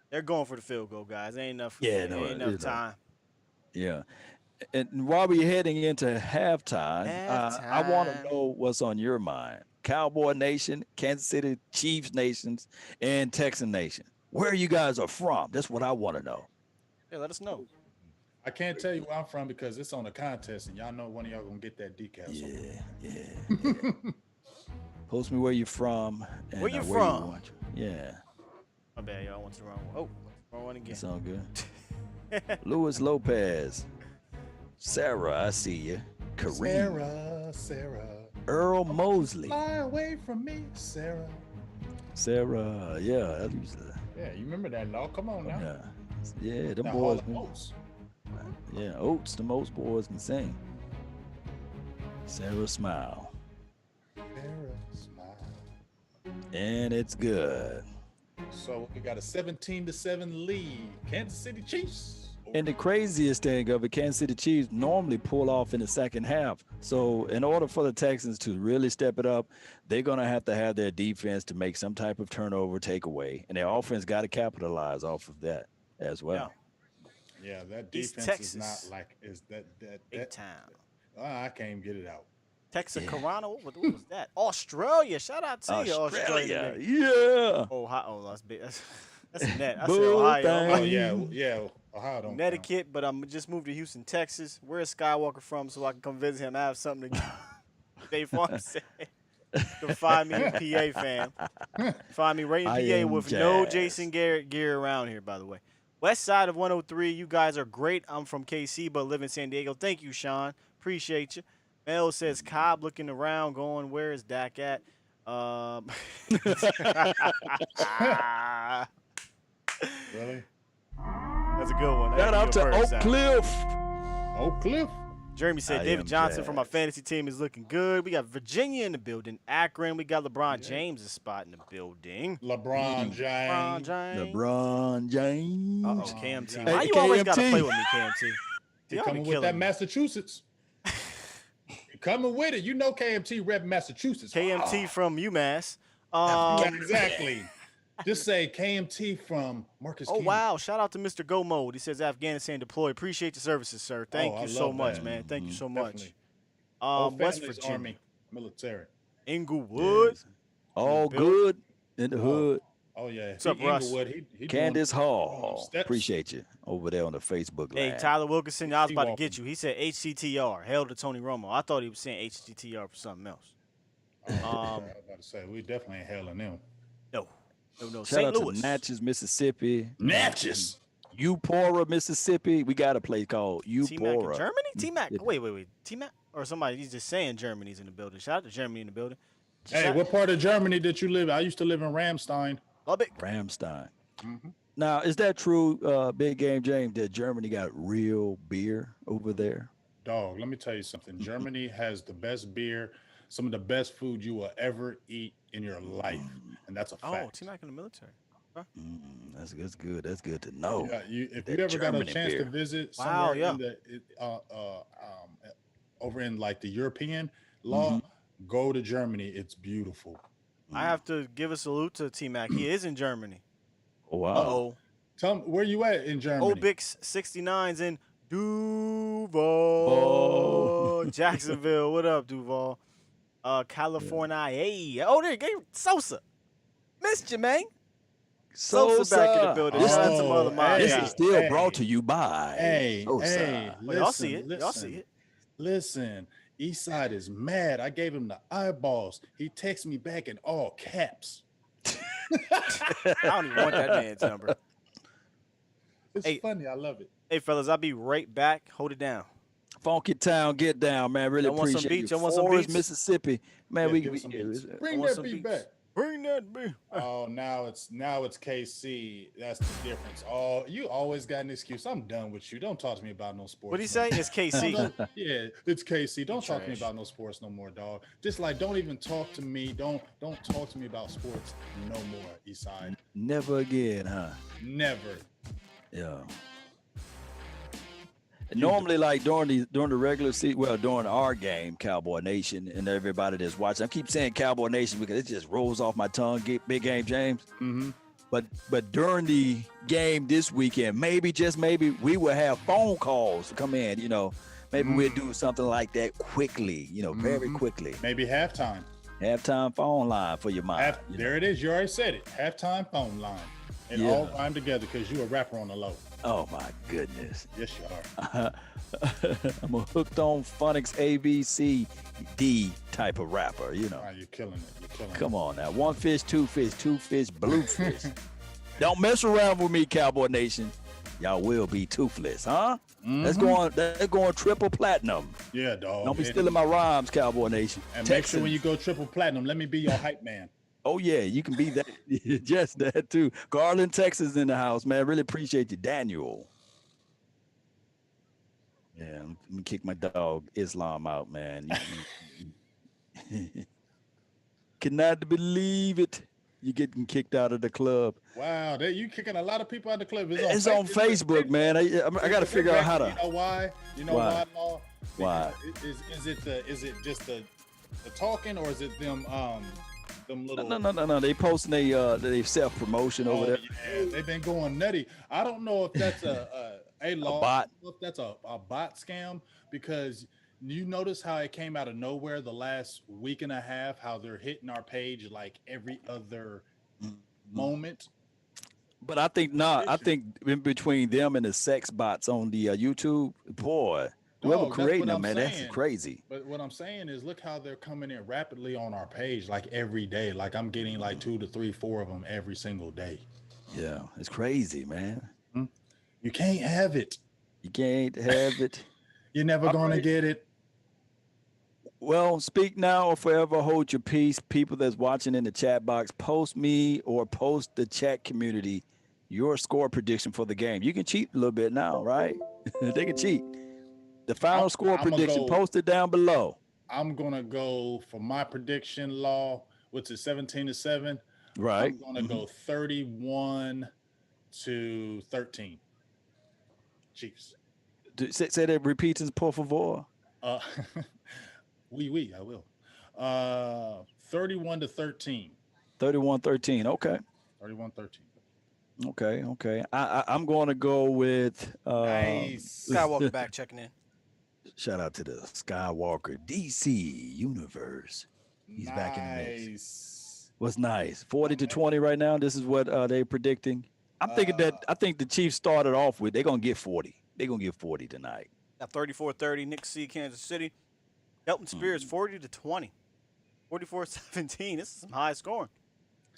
They're going for the field goal, guys. Ain't enough. Yeah, ain't enough time. Yeah. And while we're heading into halftime, I want to know what's on your mind. Cowboy Nation, Kansas City Chiefs Nations, and Texan Nation. Where you guys are from? That's what I want to know. Yeah, let us know. I can't tell you where I'm from because it's on a contest, and y'all know one of y'all gonna get that decal. Yeah. Post me where you're from. And, where you from? Yeah. My bad, y'all. Went to the wrong one. Oh, wrong one again. It's all good. Luis Lopez. Sarah, I see you. Kareem. Sarah. Earl Mosley. Fly away from me, Sarah. Sarah, yeah. Yeah, you remember that, law? Come on now. Yeah, them boys. Yeah, Oates, the most boys can sing. Sarah Smile. And it's good. So we got a 17-7 lead. Kansas City Chiefs. And the craziest thing of it, Kansas City Chiefs normally pull off in the second half. So in order for the Texans to really step it up, they're going to have their defense to make some type of turnover takeaway. And their offense got to capitalize off of that as well. Yeah, that defense is not like that time. I can't even get it out. Texas Corona, what was that? Australia. Shout out to you, Australia. Yeah. Ohio, that's big. That's a net. I said Ohio. Oh yeah. Ohio don't Connecticut, but I'm just moved to Houston, Texas. Where's Skywalker from so I can come visit him? I have something to Dave Farm said. To find me in PA, fam. Find me right in PA with no Jason Garrett gear around here, by the way. West side of 103, you guys are great. I'm from KC, but live in San Diego. Thank you, Sean. Appreciate you. Mel says, Cobb looking around, going, where is Dak at? Really? That's a good one. Shout out to Oak Cliff. Oak Cliff. Jeremy said David Johnson from our fantasy team is looking good. We got Virginia in the building. Akron. We got LeBron James' spot in the building. LeBron James. Uh-oh, KMT. Why you always got to play with me, KMT? You're coming with that Massachusetts. You're coming with it. You know KMT rep Massachusetts. KMT from UMass. Exactly. Just say KMT from Marcus King. Wow. Shout out to Mr. Go Mode. He says Afghanistan deployed. Appreciate your services, sir. Thank you so much, man. Thank you so much. West Virginia. Army, military. Inglewood. Yes. All good in the hood. Oh, yeah. What's up, Russ? Candace Hall. Appreciate you over there on the Facebook Hey, line. Tyler Wilkinson, I was about to get you. He said HCTR. Hell to Tony Romo. I thought he was saying HCTR for something else. I was about to say, we definitely ain't hailing them. No. Shout out to Natchez, Mississippi. Natchez. Eupora, Mississippi. We got a place called Eupora. T-Mac in Germany? T-Mac. Wait. T-Mac? Or somebody, he's just saying Germany's in the building. Shout out to Germany in the building. Hey, what part of Germany did you live in? I used to live in Ramstein. Lubbock. Ramstein. Mm-hmm. Now, is that true, Big Game James, that Germany got real beer over there? Dog, let me tell you something. Germany has the best beer, some of the best food you will ever eat in your life. And that's a fact. Oh, T-Mac in the military. Huh? That's good. That's good to know. Yeah, if you ever got a chance to visit somewhere in the, over in like the European law, Go to Germany. It's beautiful. I have to give a salute to T Mac. He is in Germany. Oh, Uh wow. oh. Tell me where you at in Germany. Obix 69's in Ball. Duval, Jacksonville. What up, Duval? California. Hey. Oh, there you go. Sosa. Missed you, man. Sosa back in the building. This, Shout out to my other mob this guy. is still hey, brought to you by Hey, Sosa. Oh, y'all see it. Y'all see it. Listen, Eastside is mad. I gave him the eyeballs. He texts me back in all caps. I don't even want that man's number. It's Hey. funny. I love it. Hey, fellas, I'll be right back. Hold it down. Funky Town, get down, man. Really Y'all want some appreciate beats? you. Y'all want some Forest, beats? Mississippi, man. Yeah, give us some beats. Bring want that some beat beats. back. Bring that beat. Oh, now it's KC. That's the difference. Oh, you always got an excuse. I'm done with you. Don't talk to me about no sports. What'd he say? It's KC. Yeah, it's KC. Don't talk to me Trash. about no sports no more, dog. Just like don't even talk to me. Don't talk to me about sports no more, Eastside. Never again, huh? Never. Yeah. Normally, like during the regular season, well, during our game, Cowboy Nation, and everybody that's watching, I keep saying Cowboy Nation because it just rolls off my tongue. Big game, James. Mm-hmm. But during the game this weekend, maybe just maybe we will have phone calls to come in. You know, maybe we'll do something like that quickly. You know, very quickly. Maybe halftime. Halftime phone line for your mind. There it is. You already said it. Halftime phone line. It all rhyme together because you a rapper on the low. Oh my goodness. Yes, you are. I'm a hooked on phonics ABCD type of rapper, you know. Wow, you're killing it. You're killing Come on now. One fish, two fish, blue fish. Don't mess around with me, Cowboy Nation. Y'all will be toothless, huh? That's going triple platinum. it. Yeah, dog. Don't be stealing my rhymes, Cowboy Nation. And Texans. make sure when you go triple platinum, let me be your hype man. Oh yeah, you can be that. Just that too. Garland, Texas in the house, man. Really appreciate you, Daniel. Yeah, let me kick my dog Islam out, man. Cannot believe it. You getting kicked out of the club. Wow, you kicking a lot of people out of the club. It's on Facebook, man. I got to figure out how to. You know why? You know Why? why? Law? Why? Is it just the talking or is it them little? No. They posting they self promotion over there. Yeah, they've been going nutty. I don't know if that's a law. bot. If that's a bot scam because you notice how it came out of nowhere the last week and a half. How they're hitting our page like every other moment. But I think not. I think in between them and the sex bots on the YouTube, boy, whoever Dog, that's creating what them, I'm man, saying. that's crazy. But what I'm saying is, look how they're coming in rapidly on our page, like every day. Like I'm getting like 2 to 3, 4 of them every single day. Yeah, it's crazy, man. You can't have it. You can't have it. You're never gonna get it. Well, speak now or forever hold your peace. People that's watching in the chat box, post me or post the chat community your score prediction for the game. You can cheat a little bit now, right? They can cheat. The final score prediction, post it down below. I'm gonna go for my prediction, Law, which is 17-7. Right. I'm gonna go 31-13. Chiefs. Say that repeats, por favor. Oui, I will. 31-13. 31-13. Okay. 31-13. Okay. I'm going to go with Nice. Skywalker back checking in. Shout out to the Skywalker DC universe. He's back in the mix. What's nice? 40-20 right now. This is what they're predicting. I'm thinking I think the Chiefs started off with they're gonna get 40. They're gonna get 40 tonight. Got 34-30, Nick C, Kansas City. Delton Spears 40-20. 44-17. This is some high scoring.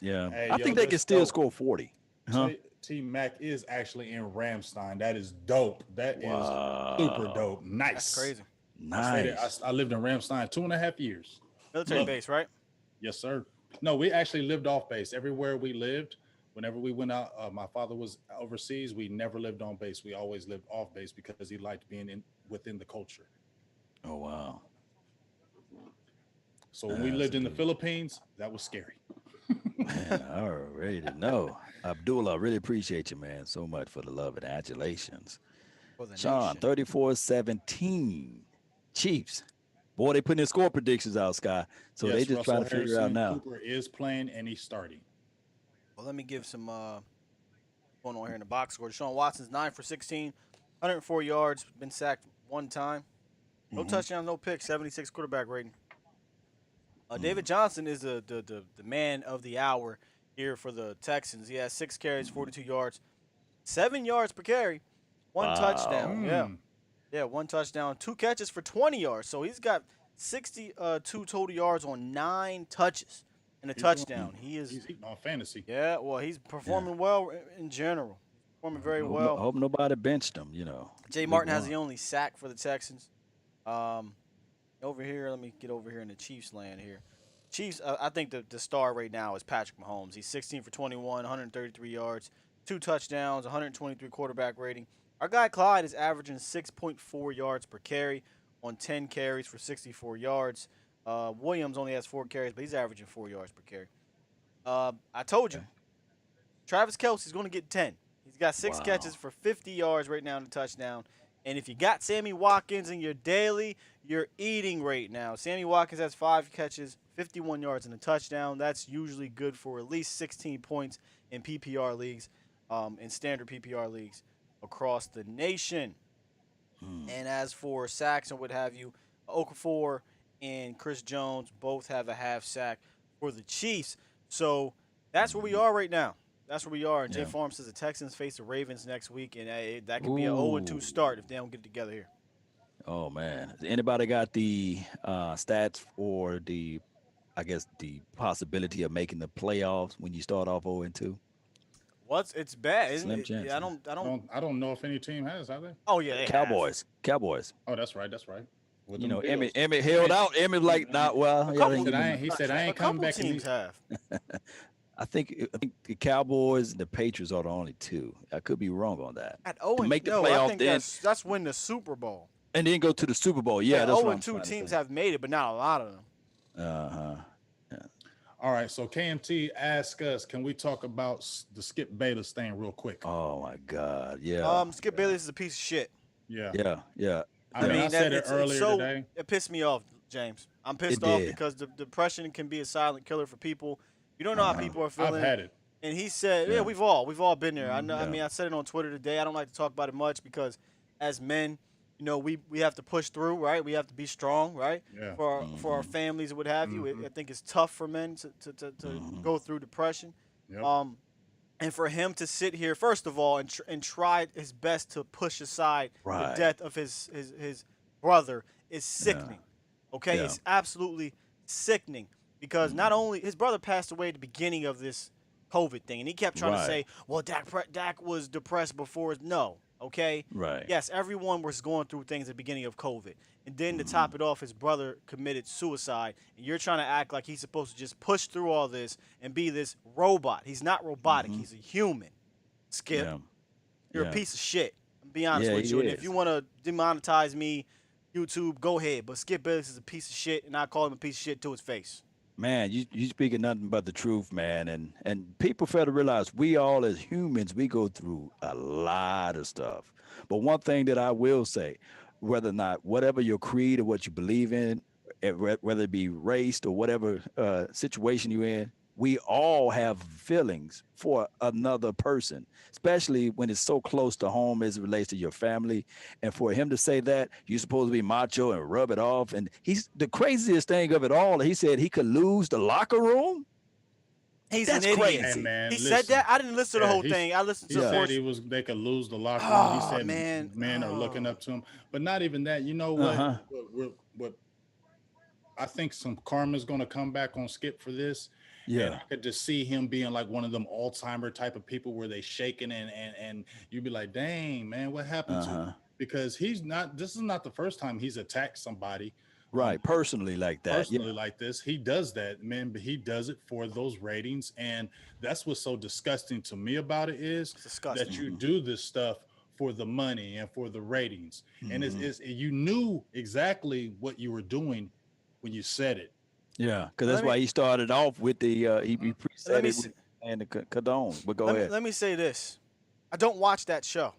Yeah. Hey, I think they can still score 40. Huh? T Mac is actually in Ramstein. That is dope. That is super dope. Nice. That's crazy. Nice. I lived in Ramstein 2.5 years. Military base, right? Yes, sir. No, we actually lived off base. Everywhere we lived, whenever we went out, my father was overseas. We never lived on base. We always lived off base because he liked being within the culture. Oh wow. So when we lived in the Philippines, that was scary. Man, I already know. Abdullah, I really appreciate you, man, so much for the love and adulations. For the Sean, nation. 34-17. Chiefs. Boy, they putting their score predictions out, Sky. So Yes, they just Russell trying to figure it out Harrison now. Cooper is playing and he's starting. Well, let me give some going on here in the box score. Deshaun Watson's 9 for 16, 104 yards, been sacked one time. No touchdowns, no picks, 76 quarterback rating. David Johnson is the man of the hour here for the Texans. He has 6 carries, 42 yards, 7 yards per carry, one touchdown. Yeah, one touchdown, 2 catches for 20 yards. So he's got 62 total yards on 9 touches and a touchdown. He's eating on fantasy. Yeah, well, he's performing well in general. Performing very well. Hope nobody benched him, Jay Martin has the only sack for the Texans. Over here, let me get over here in the Chiefs land here. Chiefs, I think the star right now is Patrick Mahomes. He's 16 for 21, 133 yards, 2 touchdowns, 123 quarterback rating. Our guy Clyde is averaging 6.4 yards per carry on 10 carries for 64 yards. Williams only has 4 carries, but he's averaging 4 yards per carry. I told you, Travis Kelce's going to get 10. He's got 6 catches for 50 yards right now in the touchdown. And if you got Sammy Watkins in your daily, you're eating right now. Sammy Watkins has 5 catches, 51 yards and a touchdown. That's usually good for at least 16 points in PPR leagues, in standard PPR leagues across the nation. And as for sacks and what have you, Okafor and Chris Jones both have a half sack for the Chiefs. So that's where we are right now. That's where we are. And Jay Farm says the Texans face the Ravens next week, and that could be an 0-2 start if they don't get it together here. Oh, man. Has anybody got the stats for the possibility of making the playoffs when you start off 0-2? It's bad, isn't Slim it? chance. I don't know if any team has, have they? Oh yeah, Cowboys. Oh, that's right. With Emmett held out. Emmett like not well. He said I ain't coming back. Teams have. I think the Cowboys and the Patriots are the only 2. I could be wrong on that. At 0 make the no, playoff, I think that's win the Super Bowl. And then go to the Super Bowl. Yeah, that's 0-2 teams have made it, but not a lot of them. All right, so KMT asked us, can we talk about the Skip Bayless thing real quick? Oh my God, yeah. Skip Bayless is a piece of shit. Yeah. I mean, I said it earlier today. It pissed me off, James. I'm pissed off because the depression can be a silent killer for people. You don't know how people are feeling. I've had it. And he said, yeah, we've all been there. I know. I mean, I said it on Twitter today. I don't like to talk about it much because as men, we have to push through, right? We have to be strong, right? Yeah. For our families and what have you. I think it's tough for men to go through depression. Yep. And for him to sit here, first of all, and try his best to push aside the death of his brother is sickening. Okay? Yeah. It's absolutely sickening because not only his brother passed away at the beginning of this COVID thing, and he kept trying to say, well, Dak was depressed before. No. Okay? Right. Yes, everyone was going through things at the beginning of COVID. And then to top it off, his brother committed suicide. And you're trying to act like he's supposed to just push through all this and be this robot. He's not robotic. He's a human. Skip, you're a piece of shit. I'll be honest with you. And if you want to demonetize me, YouTube, go ahead. But Skip Bayless is a piece of shit, and I call him a piece of shit to his face. Man, you speaking nothing but the truth, man. And people fail to realize we all as humans, we go through a lot of stuff. But one thing that I will say, whether or not, whatever your creed or what you believe in, whether it be race or whatever situation you're in, we all have feelings for another person, especially when it's so close to home as it relates to your family. And for him to say that, you're supposed to be macho and rub it off. And he's the craziest thing of it all. He said he could lose the locker room. That's an idiot. crazy. Hey, man, he said that. I didn't listen to the whole thing. I listened to they could lose the locker room. He said men are looking up to him. But not even that. You know what? What I think some karma is going to come back on Skip for this. Yeah, and I could just see him being like one of them Alzheimer type of people where they shaking and you'd be like, dang, man, what happened to him? Because this is not the first time he's attacked somebody. Right, personally like that. Personally like this. He does that, man, but he does it for those ratings. And that's what's so disgusting to me about it is that you do this stuff for the money and for the ratings. And you knew exactly what you were doing when you said it. Yeah, because that's why he started off with the he preset it and the condone. But go ahead. Let me say this: I don't watch that show.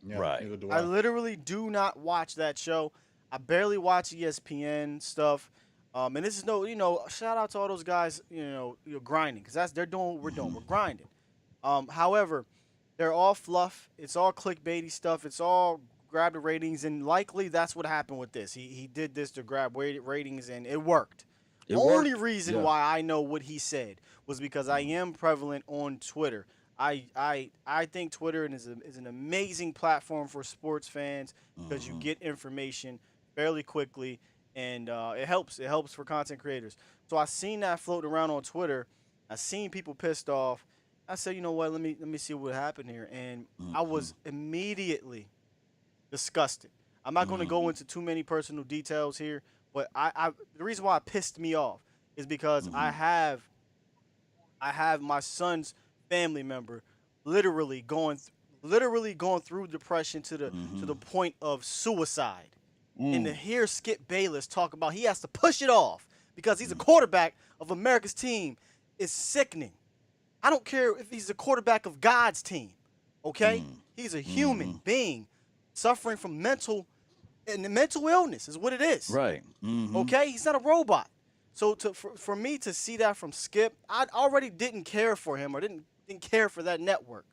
Yeah, right. I literally do not watch that show. I barely watch ESPN stuff. And this is no, shout out to all those guys, you're grinding because they're doing what we're doing. We're grinding. However, they're all fluff. It's all clickbaity stuff. It's all grab the ratings, and likely that's what happened with this. He did this to grab ratings, and it worked. It Only worked. reason Yeah. why I know what he said was because I am prevalent on Twitter. I think Twitter is an amazing platform for sports fans because you get information fairly quickly, and it helps. It helps for content creators. So I seen that floating around on Twitter. I seen people pissed off. I said, you know what? Let me see what happened here, and I was immediately disgusted. I'm not going to go into too many personal details here, but the reason why it pissed me off is because I have my son's family member literally going through depression to the point of suicide. And to hear Skip Bayless talk about he has to push it off because he's a quarterback of America's team is sickening. I don't care if he's the quarterback of God's team. Okay? He's a human being suffering from mental illness is what it is. Right. Okay? He's not a robot. So for me to see that from Skip, I already didn't care for him or didn't care for that network.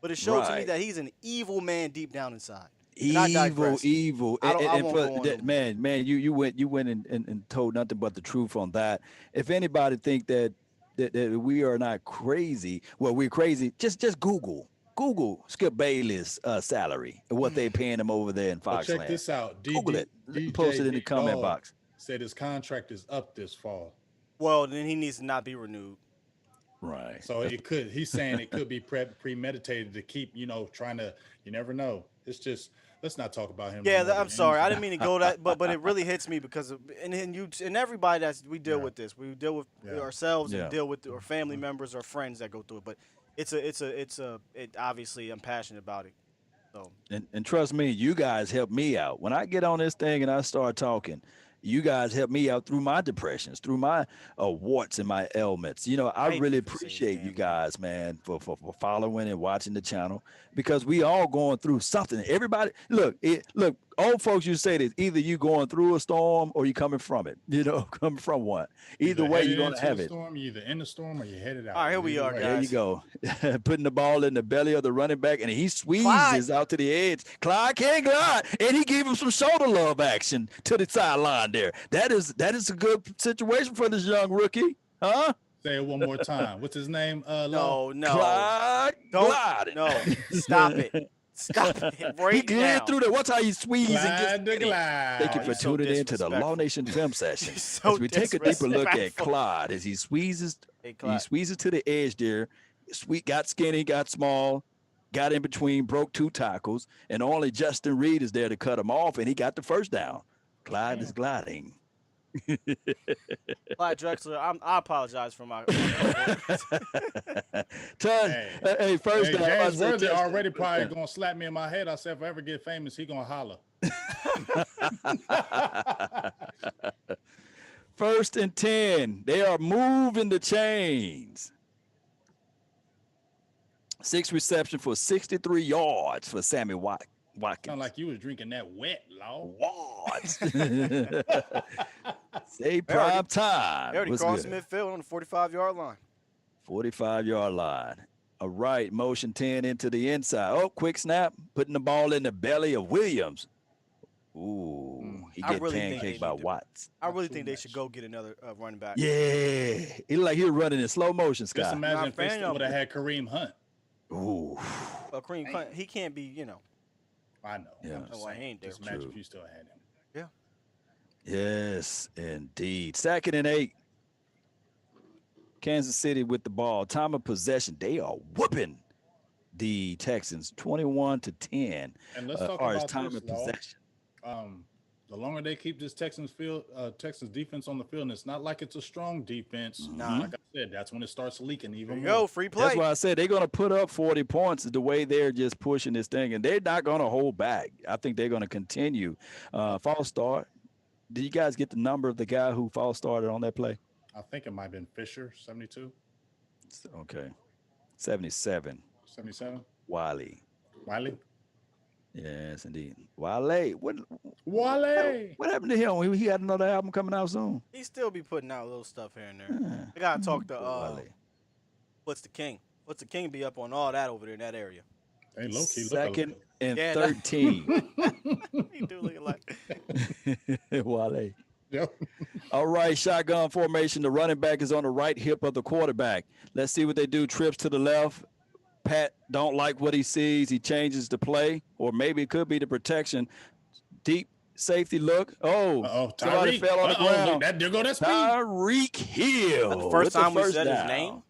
But it showed to me that he's an evil man deep down inside. Evil. I And won't for go on that, no more. man, you went and told nothing but the truth on that. If anybody think that we are not crazy, well, we're crazy. Just Google Skip Bayless salary and what they paying him over there in But check Foxland. this out. Google it. DJ Post it in the Big comment Dog box. said his contract is up this fall. Well, then he needs to not be renewed. Right. So he's saying it could be premeditated to keep, trying to, you never know. It's just, let's not talk about him. Yeah, no more. I'm sorry. I didn't mean to go that, but it really hits me because and everybody we deal with this. We deal with ourselves and deal with our family members or friends that go through it. But it obviously I'm passionate about it. So And trust me, you guys help me out. When I get on this thing and I start talking, you guys help me out through my depressions, through my warts and my ailments. I hate really people say appreciate damn you guys, man, for following and watching the channel because we all going through something. Everybody, look, old folks, you say this, either you going through a storm or you coming from it, coming from one. Either way, you're going to have it. Storm, you're either in the storm or you're headed out. All right, here we are, guys. There you go. Putting the ball in the belly of the running back, and he squeezes out to the edge. Clyde can't glide, and he gave him some shoulder love action to the sideline there. That is a good situation for this young rookie. Huh? Say it one more time. What's his name? No. Clyde gliding. No, stop it. Stop it right He glid now. through there. Watch how he squeezes and Glide gets to glide. Thank you Oh, for you're so tuning in to the Law disrespectful. Nation Film Session. You're so As we take a deeper look at disrespectful. Clyde as he squeezes Clyde. to the edge there. Got skinny, got small, got in between, broke 2 tackles, and only Justin Reed is there to cut him off, and he got the first down. Clyde is gliding. Clyde Drexler, I apologize for my cohort. Hey, first down. James Worthy already probably gonna slap me in my head. I said if I ever get famous, he gonna holler. First and 10. They are moving the chains. 6 reception for 63 yards for Sammy Watkins. Sound like you was drinking that wet, Law. Watts. Say prime time. They already What's crossed good? midfield on the 45-yard line. 45-yard line. All right, motion 10 into the inside. Oh, quick snap, putting the ball in the belly of Williams. Ooh, he I get really think pancaked they by need to- Watts. I really think they should go get another running back. Yeah, he looked like he was running in slow motion, Just Scott. imagine Not if they fan still of would have had Kareem Hunt. Ooh, Kareem Hunt, he can't be, I know. Yeah. I'm just No, I saying. ain't there. Just imagine True. if you still had him. Yeah. yes, indeed. 2nd and 8. Kansas City with the ball. Time of possession. They are whooping the Texans 21-10. And let's as talk far as about time this, of Law. possession. The longer they keep this Texans defense on the field, and it's not like it's a strong defense. Nah. Like I said, that's when it starts leaking There even you more. go, free play. That's why I said they're going to put up 40 points the way they're just pushing this thing, and they're not going to hold back. I think they're going to continue. False start. Did you guys get the number of the guy who false started on that play? I think it might have been Fisher, 72, Okay. 77. 77. Wiley. Wiley. Yes, indeed. Wale, Wale. what happened to him? He had another album coming out soon. He still be putting out little stuff here and there. Yeah. I gotta talk to Poor Wale. what's the king? What's the king be up on all that over there in that area? They low key look Second and Yeah, 13. He do look like. Wale. Yep. All right, shotgun formation. The running back is on the right hip of the quarterback. Let's see what they do. Trips to the left. Pat don't like what he sees. He changes the play, or maybe it could be the protection. Deep safety look. Oh, somebody fell on the ground. There go that speed. Tyreek Hill. That's the first time we said his down. name.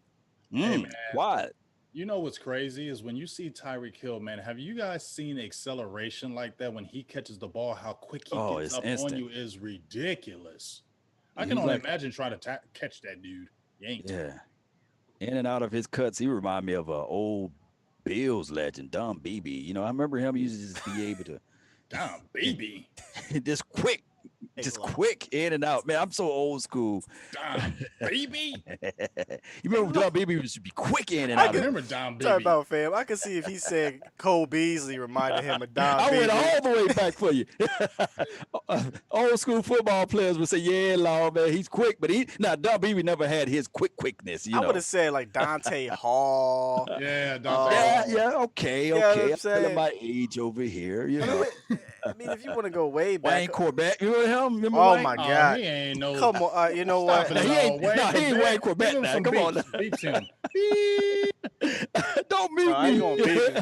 Hey, man. Why? You know what's crazy is when you see Tyreek Hill, man. Have you guys seen acceleration like that when he catches the ball? How quick he gets up instant. on you is ridiculous. I can only imagine trying to catch that dude. Yanked. Yeah. In and out of his cuts, he remind me of an old Bills legend, Don Beebe. You know, I remember him. He used to just be able to Damn, baby. just quick in and out. Man, I'm so old school. Damn, baby. You remember Don Beebe used to be quick in and I out. remember Don Sorry Baby. about fam. I can see if he said Cole Beasley reminded him of Don I Beasley. went all the way back for you. Old school football players would say, "Yeah, Lord, man, he's quick," but Don Beebe never had his quickness. You I know. would have said like Dante Hall. Yeah, Dante. Okay. You know what I'm I'm saying? telling my age over here. You know, I mean, if you want to go way back. Wayne Corbett. You remember him? Remember Oh Wayne? my God! He ain't no. Come on, you know what? Stop it. He ain't- Wayne no, he ain't Wayne Corbett Give him now. some Come on. beeps. Beeps him. Don't mute No, I ain't me. gonna beat me.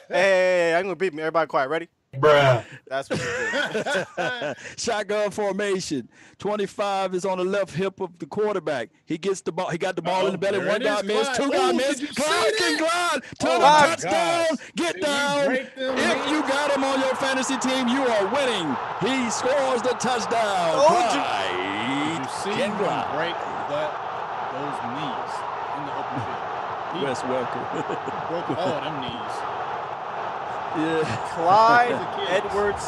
Hey, I'm gonna beat me. Everybody quiet. Ready? Bruh. That's what you do. Shotgun formation. 25 is on the left hip of the quarterback. He gets the ball. He got the ball in the belly. There One it guy is, missed. Clyde. Two guys Ooh, missed. did you see Clyde can that? glide to Oh, the my touchdown. gosh. Get Did he down. break them If you got him on your fantasy team, you are winning. He scores the touchdown. Told you. Clyde You see can him glide. break those knees in the open field. He Wes Welker. broke all them knees. Yeah. Clyde Kids. Edwards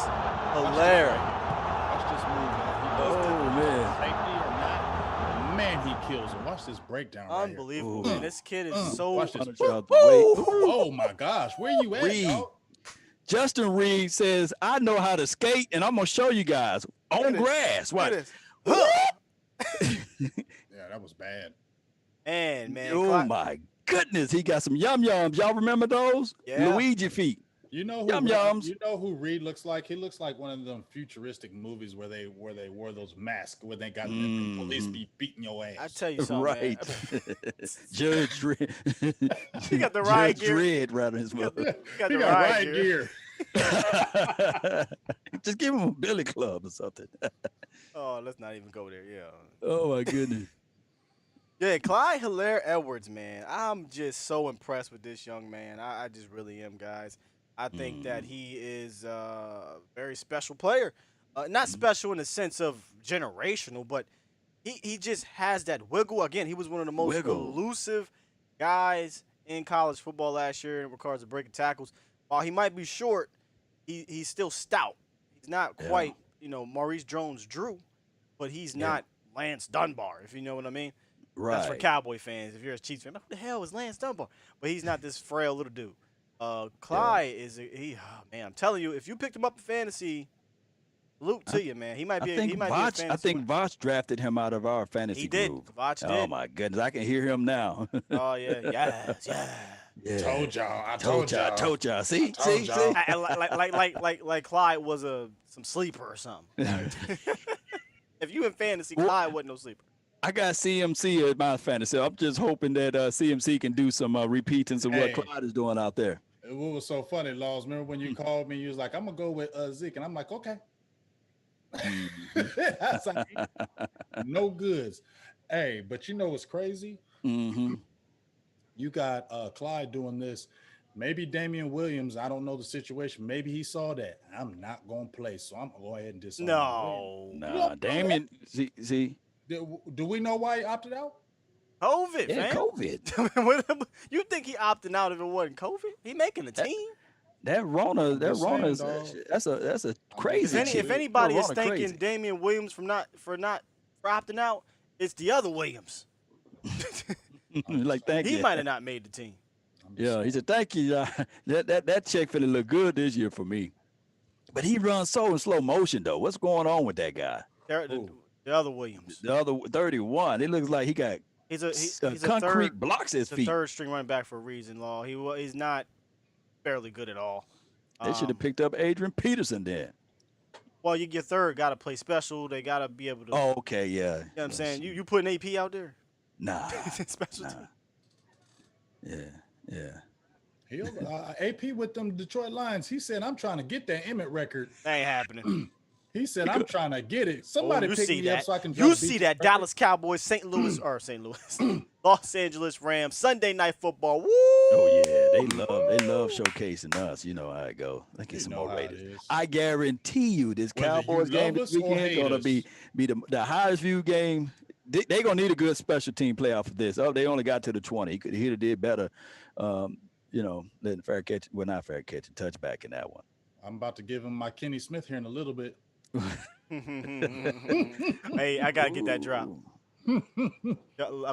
Hilaire. Watch this move, man. He does Oh, man. safety or not. Man, he kills him. Watch this breakdown right here. Unbelievable, Ooh. man. This kid is so. Watch this. Wait. Oh, my gosh. Where you at, Reed. dog? Justin Reed says, I know how to skate, and I'm going to show you guys on Look at grass. Look What? at this. Yeah, that was bad. Man, Oh, Clyde- my goodness. He got some yum-yums. Y'all remember those? Yeah. Luigi feet. You know Yum yums. You know who Reed looks like? He looks like one of them futuristic movies where they wore those masks where they got the police be beating your ass. I tell you something, Right. man. Judge Dredd. He got the riot Judge gear. Dredd rather his mother. He got He the got riot riot gear. gear. Just give him a billy club or something. Oh, let's not even go there. Yeah. Oh, my goodness. Yeah, Clyde Hilaire Edwards, man. I'm just so impressed with this young man. I just really am, guys. I think that he is a very special player. Not special in the sense of generational, but he just has that wiggle. Again, he was one of the most elusive guys in college football last year in regards to breaking tackles. While he might be short, he's still stout. He's not quite, Maurice Jones-Drew, but he's not Lance Dunbar, if you know what I mean. Right. That's for Cowboy fans. If you're a Chiefs fan, like, who the hell is Lance Dunbar? But he's not this frail little dude. Clyde is man. I'm telling you, if you picked him up in fantasy, salute to you, man. He might be. I think he might be a fantasy I think winner. Voch drafted him out of our fantasy He did. group. Voch did. Oh my goodness, I can hear him now. Oh yeah, yes, yeah. Yeah. Told y'all. I Told y'all. See, told y'all. Like Clyde was some sleeper or something. If you in fantasy, Clyde wasn't no sleeper. I got CMC at my fantasy. I'm just hoping that CMC can do some repeatings of what Hey. Clyde is doing out there. What was so funny, Laws? Remember when you called me? You was like, "I'm gonna go with Zeke," and I'm like, "Okay." I was like, no goods. Hey, but you know what's crazy? Mm-hmm. You got Clyde doing this. Maybe Damian Williams. I don't know the situation. Maybe he saw that. I'm not gonna play, so I'm gonna go ahead and disown him. No. Nah, Damien. See. Do we know why he opted out? COVID, Yeah, man. COVID. You think he opting out if it wasn't COVID? He making the team. That Rona, just saying, is dog. that's a crazy. If anybody is Rona thanking crazy. Damian Williams for opting out, it's the other Williams. Like, thank you. He might have not made the team. Yeah, he said, "Thank you. That check finna look good this year for me." But he runs so in slow motion though. What's going on with that guy? The other Williams. The other 31. It looks like he got He's a concrete blocks at his he's a feet. third string running back for a reason, Law. He's not fairly good at all. They should have picked up Adrian Peterson then. Well, your third got to play special. They got to be able to. Oh, okay, yeah. You know what I'm saying? You putting AP out there? Nah. Special team. Yeah. AP with them Detroit Lions. He said, "I'm trying to get that Emmett record." That ain't happening. He said, "I'm trying to get it. Somebody pick me up so I can." You see that Dallas Cowboys, St. Louis, Los Angeles Rams, Sunday Night Football. Woo! Oh yeah, they love showcasing us. You know how it go. Let's get some more ratings. I guarantee you, this Cowboys game this weekend gonna be the highest viewed game. They gonna need a good special team playoff for this. Oh, they only got to the 20. He'd have did better. Letting fair catch, well, not fair catch, touchback in that one. I'm about to give him my Kenny Smith here in a little bit. Hey, I gotta get that drop. I'm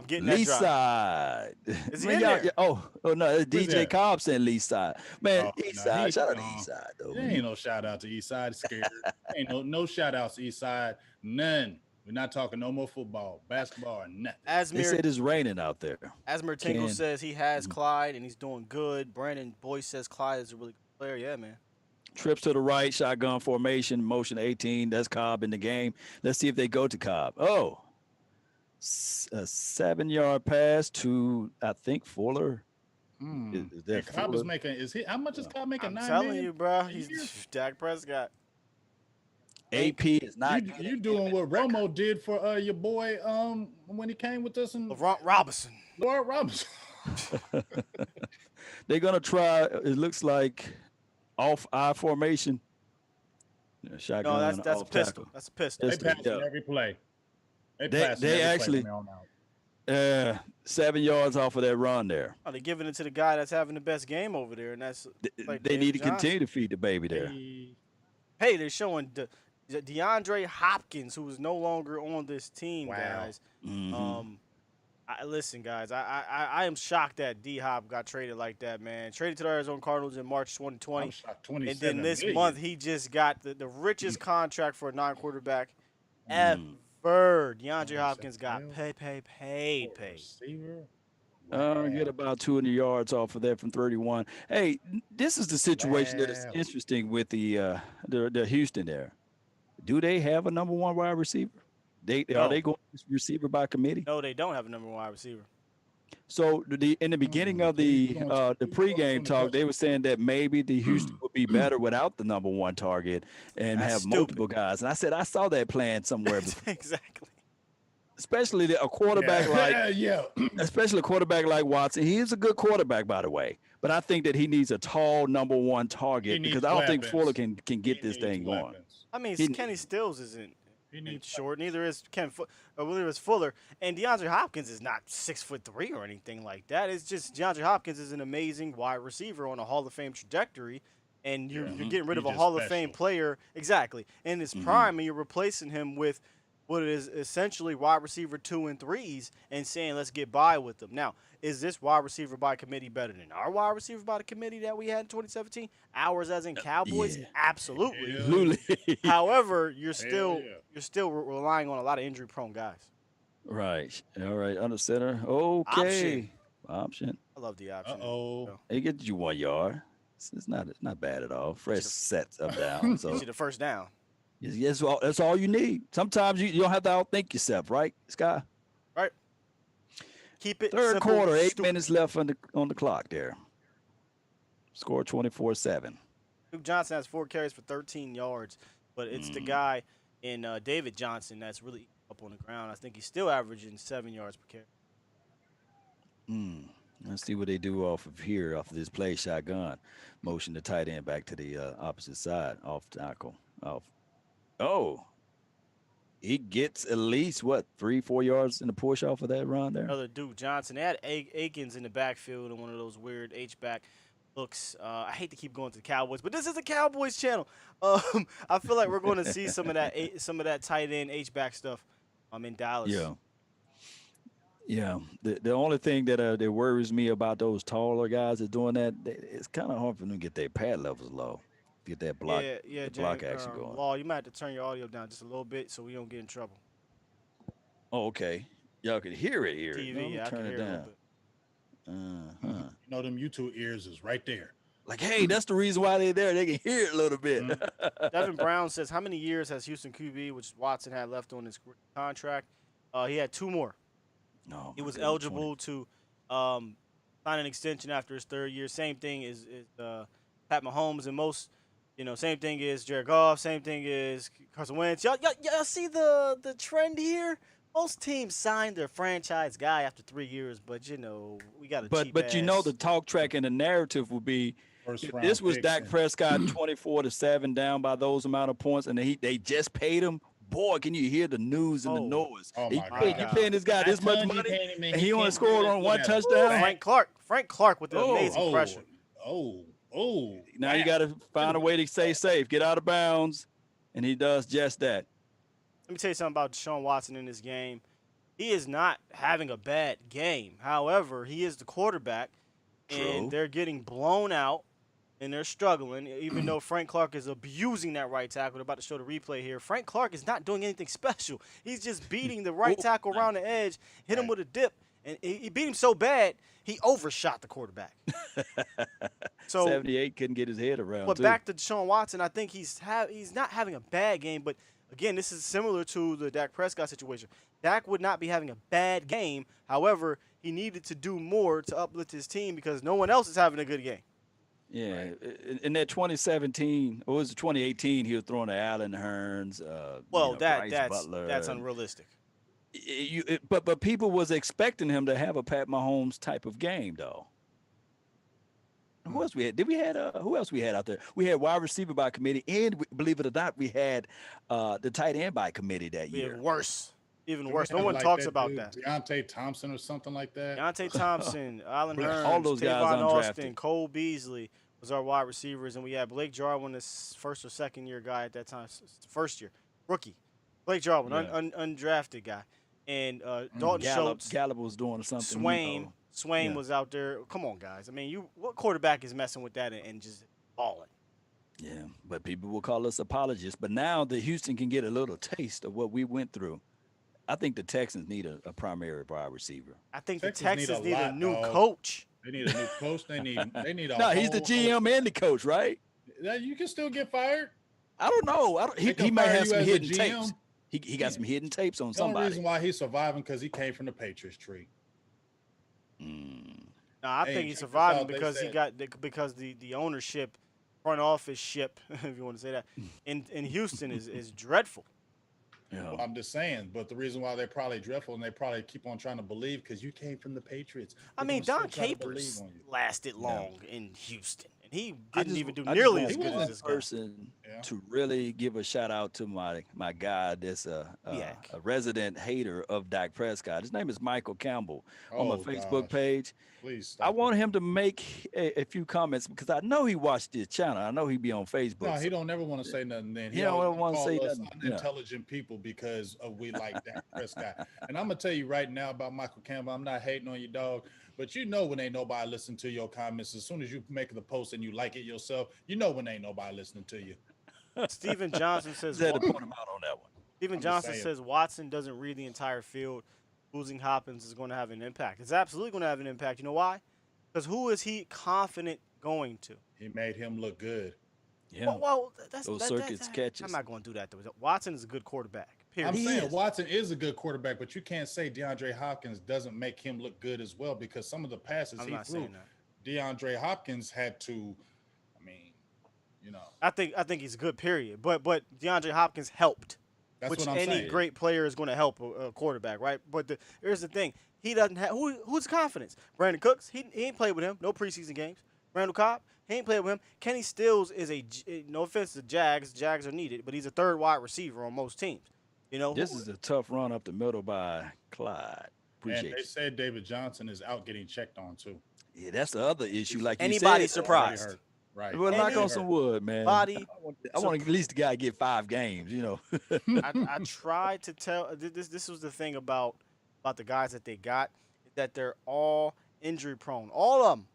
getting that Lee's drop. Side. Is he in there? Oh no, it's DJ Cobb saying Lee's Side. Man, East Side. Shout out to East Side though. There ain't no shout out to East Side. Scared. Ain't no shout outs to East Side. None. We're not talking no more football, basketball, or nothing. They said it's raining out there. Asmer Tingle says he has Clyde and he's doing good. Brandon Boyce says Clyde is a really good player. Yeah, man. Trips to the right, shotgun formation, motion 18. That's Cobb in the game. Let's see if they go to Cobb. Oh, a 7-yard pass to, I think, Fuller. Is that Cobb is making? How much is Cobb making? I'm telling you, bro. He's Dak Prescott. AP is not. You doing what Romo did for your boy when he came with us and Laurent Robinson. Laurent Robinson. They're gonna try. It looks like off I formation. Shotgun. No, that's a pistol. That's a pistol. They pass every play. They actually 7 yards off of that run there. Oh, they're giving it to the guy that's having the best game over there, and that's like they need to continue to feed the baby there. Hey, they're showing DeAndre Hopkins, who is no longer on this team, guys. Mm-hmm. Listen, guys, I am shocked that D-Hop got traded like that, man. Traded to the Arizona Cardinals in March 2020. And then this month, he just got the richest contract for a non-quarterback ever. DeAndre Hopkins got paid. Get about 200 yards off of that from 31. Hey, this is the situation that is interesting with the Houston there. Do they have a number one wide receiver? Are they going receiver by committee? No, they don't have a number one wide receiver. So in the beginning of the pregame talk, they were saying that maybe the Houston would be better without the number one target and have multiple guys. And I said I saw that plan somewhere before. Exactly. Especially a quarterback especially a quarterback like Watson. He is a good quarterback, by the way. But I think that he needs a tall number one target because I don't think Fuller can get this thing going. I mean, Kenny Stills isn't short. Neither is neither is Fuller. And DeAndre Hopkins is not 6'3" or anything like that. It's just DeAndre Hopkins is an amazing wide receiver on a Hall of Fame trajectory. And you're getting rid of a Hall of Fame player. Exactly. In his prime, and you're replacing him with what is essentially wide receiver 2 and 3s and saying, let's get by with them. Now, is this wide receiver by committee better than our wide receiver by the committee that we had in 2017? Ours as in Cowboys? Yeah. Absolutely. However, you're still relying on a lot of injury-prone guys. Right. All right. Under center. Okay. Option. I love the option. He gets you 1 yard. It's not bad at all. Fresh sets up down. So the first down. Yes, that's all you need. Sometimes you don't have to outthink yourself, right, Sky? Right. Keep it Third simple, quarter, 8 minutes left on the clock there. Score 24-7. Duke Johnson has 4 carries for 13 yards, but it's the guy in David Johnson that's really up on the ground. I think he's still averaging 7 yards per carry. Let's see what they do off of this play shotgun. Motion the tight end back to the opposite side, off tackle. Oh, he gets at least, 3-4 yards in the push off of that run there? Another Duke Johnson. They had Akins in the backfield and one of those weird H-back looks. I hate to keep going to the Cowboys, but this is a Cowboys channel. I feel like we're going to see some of that tight end H-back stuff in Dallas. Yeah, the only thing that worries me about those taller guys that doing that, it's kind of hard for them to get their pad levels low, get that Yeah, the block James. action going. Law, you might have to turn your audio down just a little bit so we don't get in trouble. Oh, okay. Y'all can hear it. No, let TV, me yeah, I can turn it hear it a little down. bit. Uh-huh. Them YouTube ears is right there. Like, hey, that's the reason why they're there. They can hear it a little bit. Mhm. Devin Brown says, how many years has Houston QB, which Watson had left on his contract? He had 2 more. No, He my was goodness, 20. eligible to sign an extension after his 3rd year. Same thing is Pat Mahomes and most, same thing is Jared Goff. Same thing is Carson Wentz. Y'all see the trend here? Most teams sign their franchise guy after 3 years, but we got a cheap But ass. the talk track and the narrative would be First if round this was picks Dak and Prescott 24-7 down by those amount of points, and they just paid him. Boy, can you hear the news and the Oh, noise? oh my my You God. paying this guy I this much told you, money, can't even- and he only can't scored do on this one without a touchdown. Frank Clark with the amazing pressure. Oh. Now you got to find a way to stay safe, get out of bounds, and he does just that. Let me tell you something about Deshaun Watson in this game. He is not having a bad game. However, he is the quarterback, and True. they're getting blown out, and they're struggling. Even though Frank Clark is abusing that right tackle, they're about to show the replay here. Frank Clark is not doing anything special. He's just beating the right tackle around the edge, hit him with a dip, and he beat him so bad he overshot the quarterback. So 78 couldn't get his head around. but too. back to Deshaun Watson, I think he's not having a bad game, but again, this is similar to the Dak Prescott situation. Dak would not be having a bad game. However, he needed to do more to uplift his team because no one else is having a good game. Yeah, in that 2017, or was it 2018? He was throwing to Allen Hearns. Well, Bryce that's Butler. unrealistic. But people was expecting him to have a Pat Mahomes type of game, though. Who else we had? Who else we had out there? We had wide receiver by committee, and believe it or not, we had the tight end by committee that year. Even worse. No one talks about that. Deontay Thompson or something like that. Deontay Thompson, Allen Hearns, all those guys Tavon undrafted. Austin, Cole Beasley was our wide receivers, and we had Blake Jarwin, this 1st or 2nd year guy at that time, 1st year rookie. Blake Jarwin, undrafted guy, and Dalton Schultz. Gallup was doing something. Swain was out there. Come on, guys. I mean, what quarterback is messing with that and just balling? Yeah, but people will call us apologists. But now that Houston can get a little taste of what we went through, I think the Texans need a primary wide receiver. I think Texans the Texans need a new dog. coach. They need a new coach. They need a No, he's the whole- GM and the coach, right? You can still get fired. I don't know. They can He might fire have you some as a hidden GM. tapes. He got some hidden tapes on The only somebody. reason why he's surviving because he came from the Patriots tree. No, I Hey, think he's check this surviving out. They because said- because the ownership, front office ship, if you want to say that, in Houston is dreadful. Yeah. Well, I'm just saying, but the reason why they're probably dreadful and they probably keep on trying to believe because you came from the Patriots. I They're mean, gonna Don still try to Capers believe on you. lasted long in Houston, and he I didn't just- even do I just nearly want as good one as this guy. person Yeah. to really give a shout out to my guy that's a resident hater of Dak Prescott. His name is Michael Campbell on my Oh, Facebook gosh. page. Please stop. I want him to make a few comments because I know he watched this channel. I know he be on Facebook. No, he don't never want to say nothing. Then He don't always ever wanna call say us nothing. Yeah. unintelligent people because of we like Dak Prescott. And I'm gonna tell you right now about Michael Campbell. I'm not hating on you, dog, but you know when ain't nobody listening to your comments. As soon as you make the post and you like it yourself, you know when ain't nobody listening to you. Stephen Johnson says Just had to point him out on that one. Stephen I'm just Johnson saying. says Watson doesn't read the entire field. Losing Hopkins is going to have an impact. It's absolutely going to have an impact. You know why? Because who is he confident going to? He made him look good. Yeah. Well, that's Those that- circuits catches. I'm not going to do that though. Watson is a good quarterback. Period. I'm He saying is. Watson is a good quarterback, but you can't say DeAndre Hopkins doesn't make him look good as well because some of the passes I'm he not threw, saying that. DeAndre Hopkins had to. I mean, you know, I think he's a good. Period. But DeAndre Hopkins helped, that's which what I'm any saying. great player is going to help a quarterback, right? But here's the thing: he doesn't have who's confidence. Brandon Cooks, he ain't played with him. No preseason games. Randall Cobb, he ain't played with him. Kenny Stills is no offense to Jags. Jags are needed, but he's a third wide receiver on most teams. You know, This is a tough run up the middle by Clyde. And Appreciate they you. said David Johnson is out getting checked on too. Yeah, that's the other issue. Like Anybody you said, surprised? Already hurt. Right. Well, knock on Any- some wood, man. Body. I want at least the guy to get 5 games. You know. I tried to tell this was the thing about about the guys that they got is that they're all injury prone. All of them.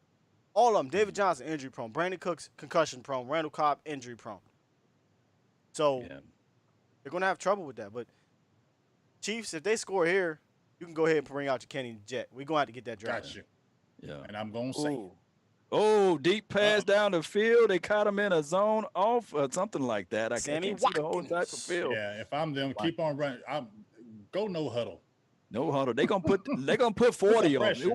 All of them. David Johnson, injury prone. Brandon Cooks, concussion prone. Randall Cobb, injury prone. So they're going to have trouble with that. But Chiefs, if they score here, you can go ahead and bring out your Kenny Jet. We're going to have to get that draft. Got you. Yeah. And I'm going to say. Oh, deep pass down the field. They caught him in a zone off or something like that. I Sammy can't see the whole type of Watkins. field. Yeah, if I'm them, keep on running. Go no huddle. No huddle. They're gonna put 40 on. They're gonna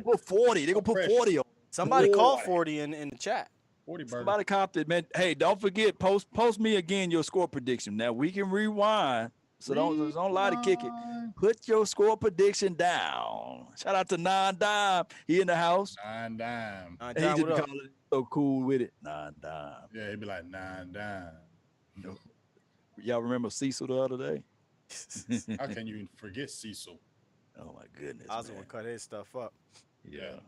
put 40. They're gonna put 40 on. Somebody called 40 in the chat. 40 burger. Somebody copped it, man. Hey, don't forget, post me again your score prediction. Now we can rewind. So don't lie to kick it. Put your score prediction down. Shout out to Nine Dime. He in the house. Nine Dime. He just call it so cool with it. Nine Dime. Yeah, he'd be like Nine Dime. Y'all remember Cecil the other day? How can you even forget Cecil? Oh my goodness. I was going to cut his stuff up. Yeah.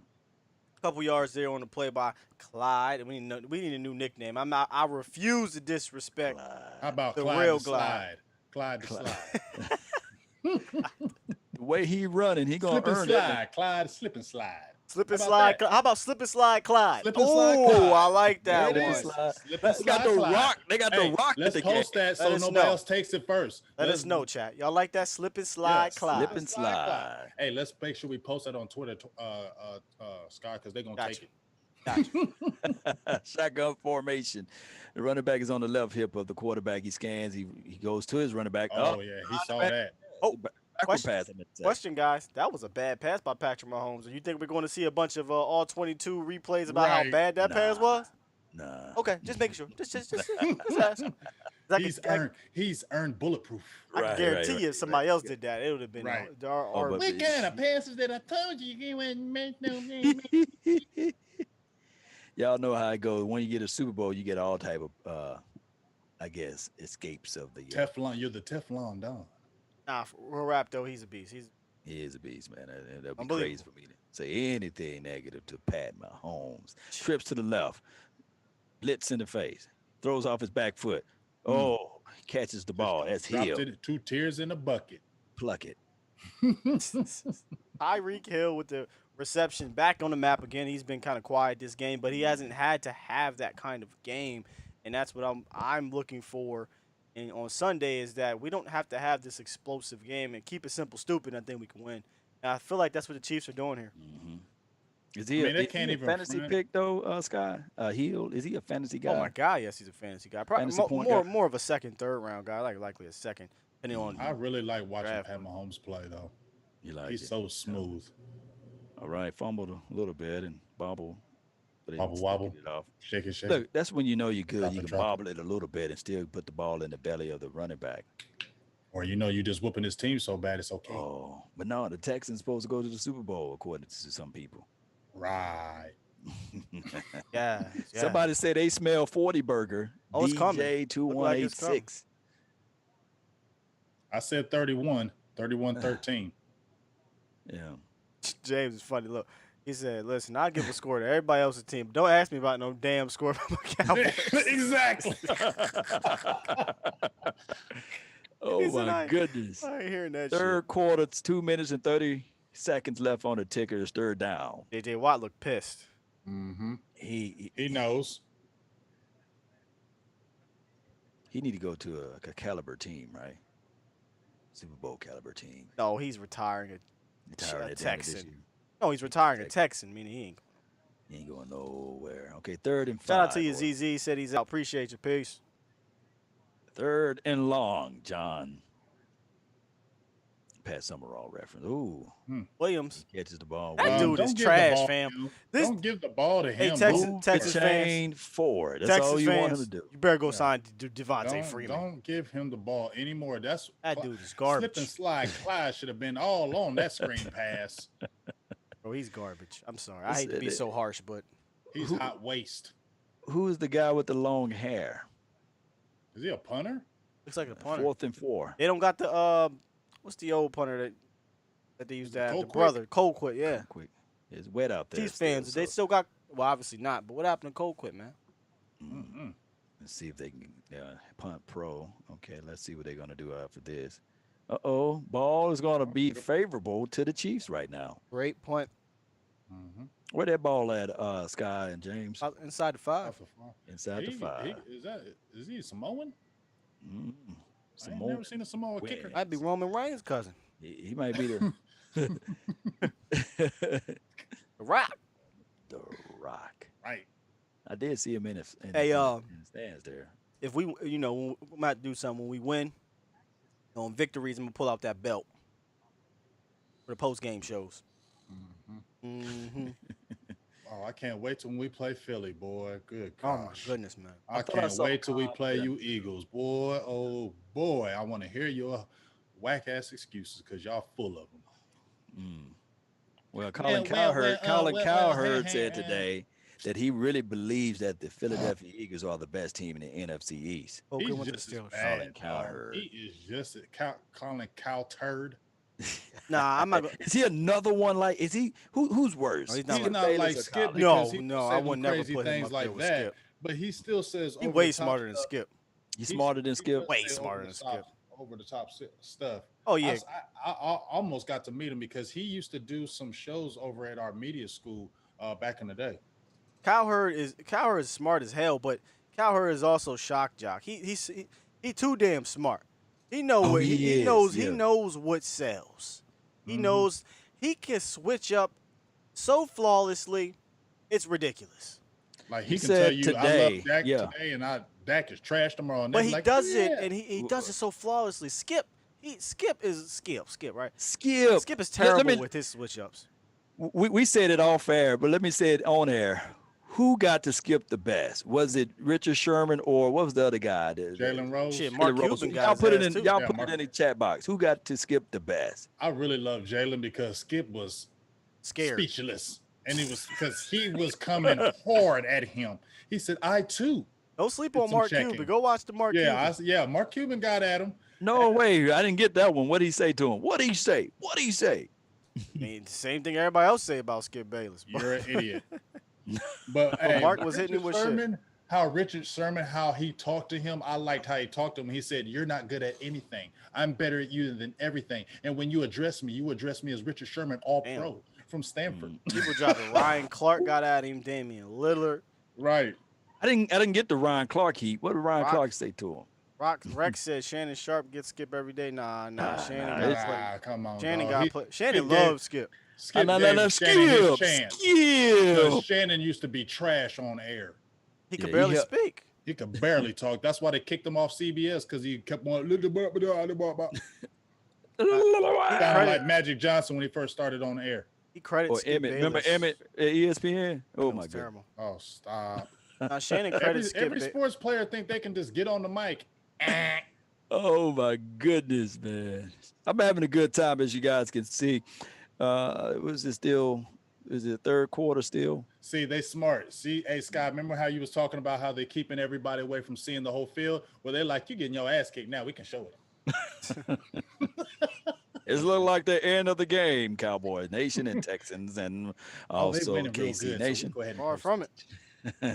A couple yards there on the play by Clyde. We need a new nickname. I refuse to disrespect How about the Clyde real the Slide? Clyde the Slide. The way he running, he gonna earn slide. Clyde slip and slide. Slip and slide. How about slip and slide Clyde? Slip and slide Clyde. Oh, I like that one. They got the rock. They got the rock. Let's post that so nobody else takes it first. Let us know, chat. Y'all like that slip and slide Clyde? Slip and slide. Hey, let's make sure we post that on Twitter, Scott, because they're gonna take it. Gotcha. Shotgun formation. The running back is on the left hip of the quarterback. He scans. He goes to his running back. Oh yeah, he saw that. Oh, question, guys. That was a bad pass by Patrick Mahomes. You think we're going to see a bunch of all 22 replays about how bad that pass was? Nah. Okay, just making sure. Just ask. He's earned bulletproof. I can guarantee you if somebody else did that, it would have been What kind of passes that I told you wouldn't make no game? Y'all know how it goes. When you get a Super Bowl, you get all type of, I guess, escapes of the Teflon. You're the Teflon Don. Nah, real rap though, he's a beast. He is a beast, man. That'd be crazy for me to say anything negative to Pat Mahomes. Trips to the left, blitz in the face, throws off his back foot. Oh, catches the ball. That's Hill. 2 tears in a bucket. Pluck it. Tyreek Hill with the reception back on the map again. He's been kind of quiet this game, but he hasn't had to have that kind of game, and that's what I'm looking for. And on Sunday is that we don't have to have this explosive game and keep it simple, stupid. And I think we can win. And I feel like that's what the Chiefs are doing here. Mm-hmm. Is he a fantasy pick though, Scott? Hill? Is he a fantasy guy? Oh my God, yes, he's a fantasy guy. Probably more of a second, third round guy. Likely a second, depending on. I really like watching Pat Mahomes play though. He's so smooth. All right, fumbled a little bit and bobbled. But wobble, it off. Shake it. Look, that's when you know you're good. You can bobble it a little bit and still put the ball in the belly of the running back. Or you just whooping his team so bad it's okay. Oh, but no, the Texans supposed to go to the Super Bowl according to some people. Right. Yeah. Somebody said they smell 40 burger. Oh, it's coming. DJ2186. I said 31-13. Yeah. James is funny. Look. He said, listen, I'll give a score to everybody else's team. Don't ask me about no damn score from my Cowboys. Exactly. Oh, my goodness. I ain't hearing that Third quarter, it's 2 minutes and 30 seconds left on the ticker. It's third down. J.J. Watt looked pissed. Mm-hmm. He knows. He need to go to a caliber team, right? Super Bowl caliber team. No, he's retiring a Texan. No, he's retiring a Texan, meaning he ain't going nowhere. Okay, 3rd and 5. Shout out to you, ZZ. Said he's out. Appreciate you. Peace. 3rd and long, John. Pat Summerall reference. Ooh. Williams. He catches the ball. That dude is trash, fam. Don't give the ball to him. Hey, Texas fans. Forward. That's Texas all you fans, want him to do. You better go sign Devontae Freeman. Don't give him the ball anymore. That dude is garbage. Slip and slide Clyde should have been all on that screen pass. Bro, he's garbage. I'm sorry. I hate to be so harsh, but he's hot waste. Who is the guy with the long hair? Is he a punter? Looks like a punter. 4th and 4. They don't got the what's the old punter that they used to have? The brother, Colquitt, yeah. Colquitt. It's wet out there. Chiefs fans, they still got, well, obviously not, but what happened to Colquitt, man? Let's see if they can punt pro. Okay, let's see what they're going to do after this. Ball is going to be favorable to the Chiefs right now. Great point. Mm-hmm. Where that ball at, Sky and James? Inside the 5. Inside the 5. Is he Samoan? Mm, I ain't never seen a Samoan kicker. Might be Roman Reigns' cousin. He might be the The Rock. the Rock. Right. I did see him in the stands there. If we might do something when we win on victories, I'm gonna pull out that belt for the post game shows. Mm-hmm. Oh, I can't wait till when we play Philly, boy. Good gosh. Oh my goodness, man! I can't wait till we play you Eagles, boy. Oh boy, I want to hear your whack ass excuses because y'all full of them. Well, Colin Cowherd said today that he really believes that the Philadelphia Eagles are the best team in the NFC East. He's just as bad. Colin Cowherd. He is just a Colin Cowturd. Nah, I'm not. Is he another one? Like, is he who's worse? No, he's He's not like Skip. No, I would never crazy put him things up like there with that. Skip. But he still says He's way smarter than Skip. He's smarter than Skip. Way smarter than Skip. Over the top stuff. Oh yeah, I almost got to meet him because he used to do some shows over at our media school back in the day. Cowherd is smart as hell, but Cowherd is also shock jock. He too damn smart. He knows he knows what sells. He knows he can switch up so flawlessly, it's ridiculous. Like he can tell you, today, I love Dak today, and Dak is trash tomorrow. But he does it, and he does it so flawlessly. Skip is Skip, right? Skip is terrible with his switch ups. We said it off air, but let me say it on air. Who got to Skip the best? Was it Richard Sherman or what was the other guy? Jalen Rose. Shit, Mark Cuban got y'all put it in. too. Y'all put it in the chat box. Who got to Skip the best? I really love Jalen because Skip was scared, speechless, and he was coming hard at him. He said, "I too." Don't sleep on Mark Cuban. Go watch the Mark Cuban. Mark Cuban got at him. No way. I didn't get that one. What did he say to him? What did he say? I mean, the same thing everybody else say about Skip Bayless. You're an idiot. But hey, Mark was hitting him with shit. Richard Sherman, how he talked to him, I liked how he talked to him. He said, "You're not good at anything. I'm better at you than everything. And when you address me as Richard Sherman, All-Pro from Stanford." People dropping. Ryan Clark got at him. Damian Lillard. Right. I didn't get the Ryan Clark heat. What did Ryan Clark say to him? Rex said Shannon Sharp gets Skip every day. Nah. Shannon come on. Shannon got put. Shannon loves Skip. Skip. Shannon used to be trash on air. He could barely speak. He could barely talk. That's why they kicked him off CBS because he kept on sounded like Magic Johnson when he first started on air. He credits Skip Emmett. Remember Emmett at ESPN? Oh my god. Terrible. Oh, stop. Now Shannon credits Skip. Every sports player think they can just get on the mic. Oh my goodness, man! I'm having a good time, as you guys can see. Is it third quarter still? See, they smart. See, hey Scott, remember how you was talking about how they keeping everybody away from seeing the whole field? Well, they're like, you getting your ass kicked now. We can show it. It's looking like the end of the game, Cowboys Nation and Texans, and also KC Nation. So go ahead. Far from it.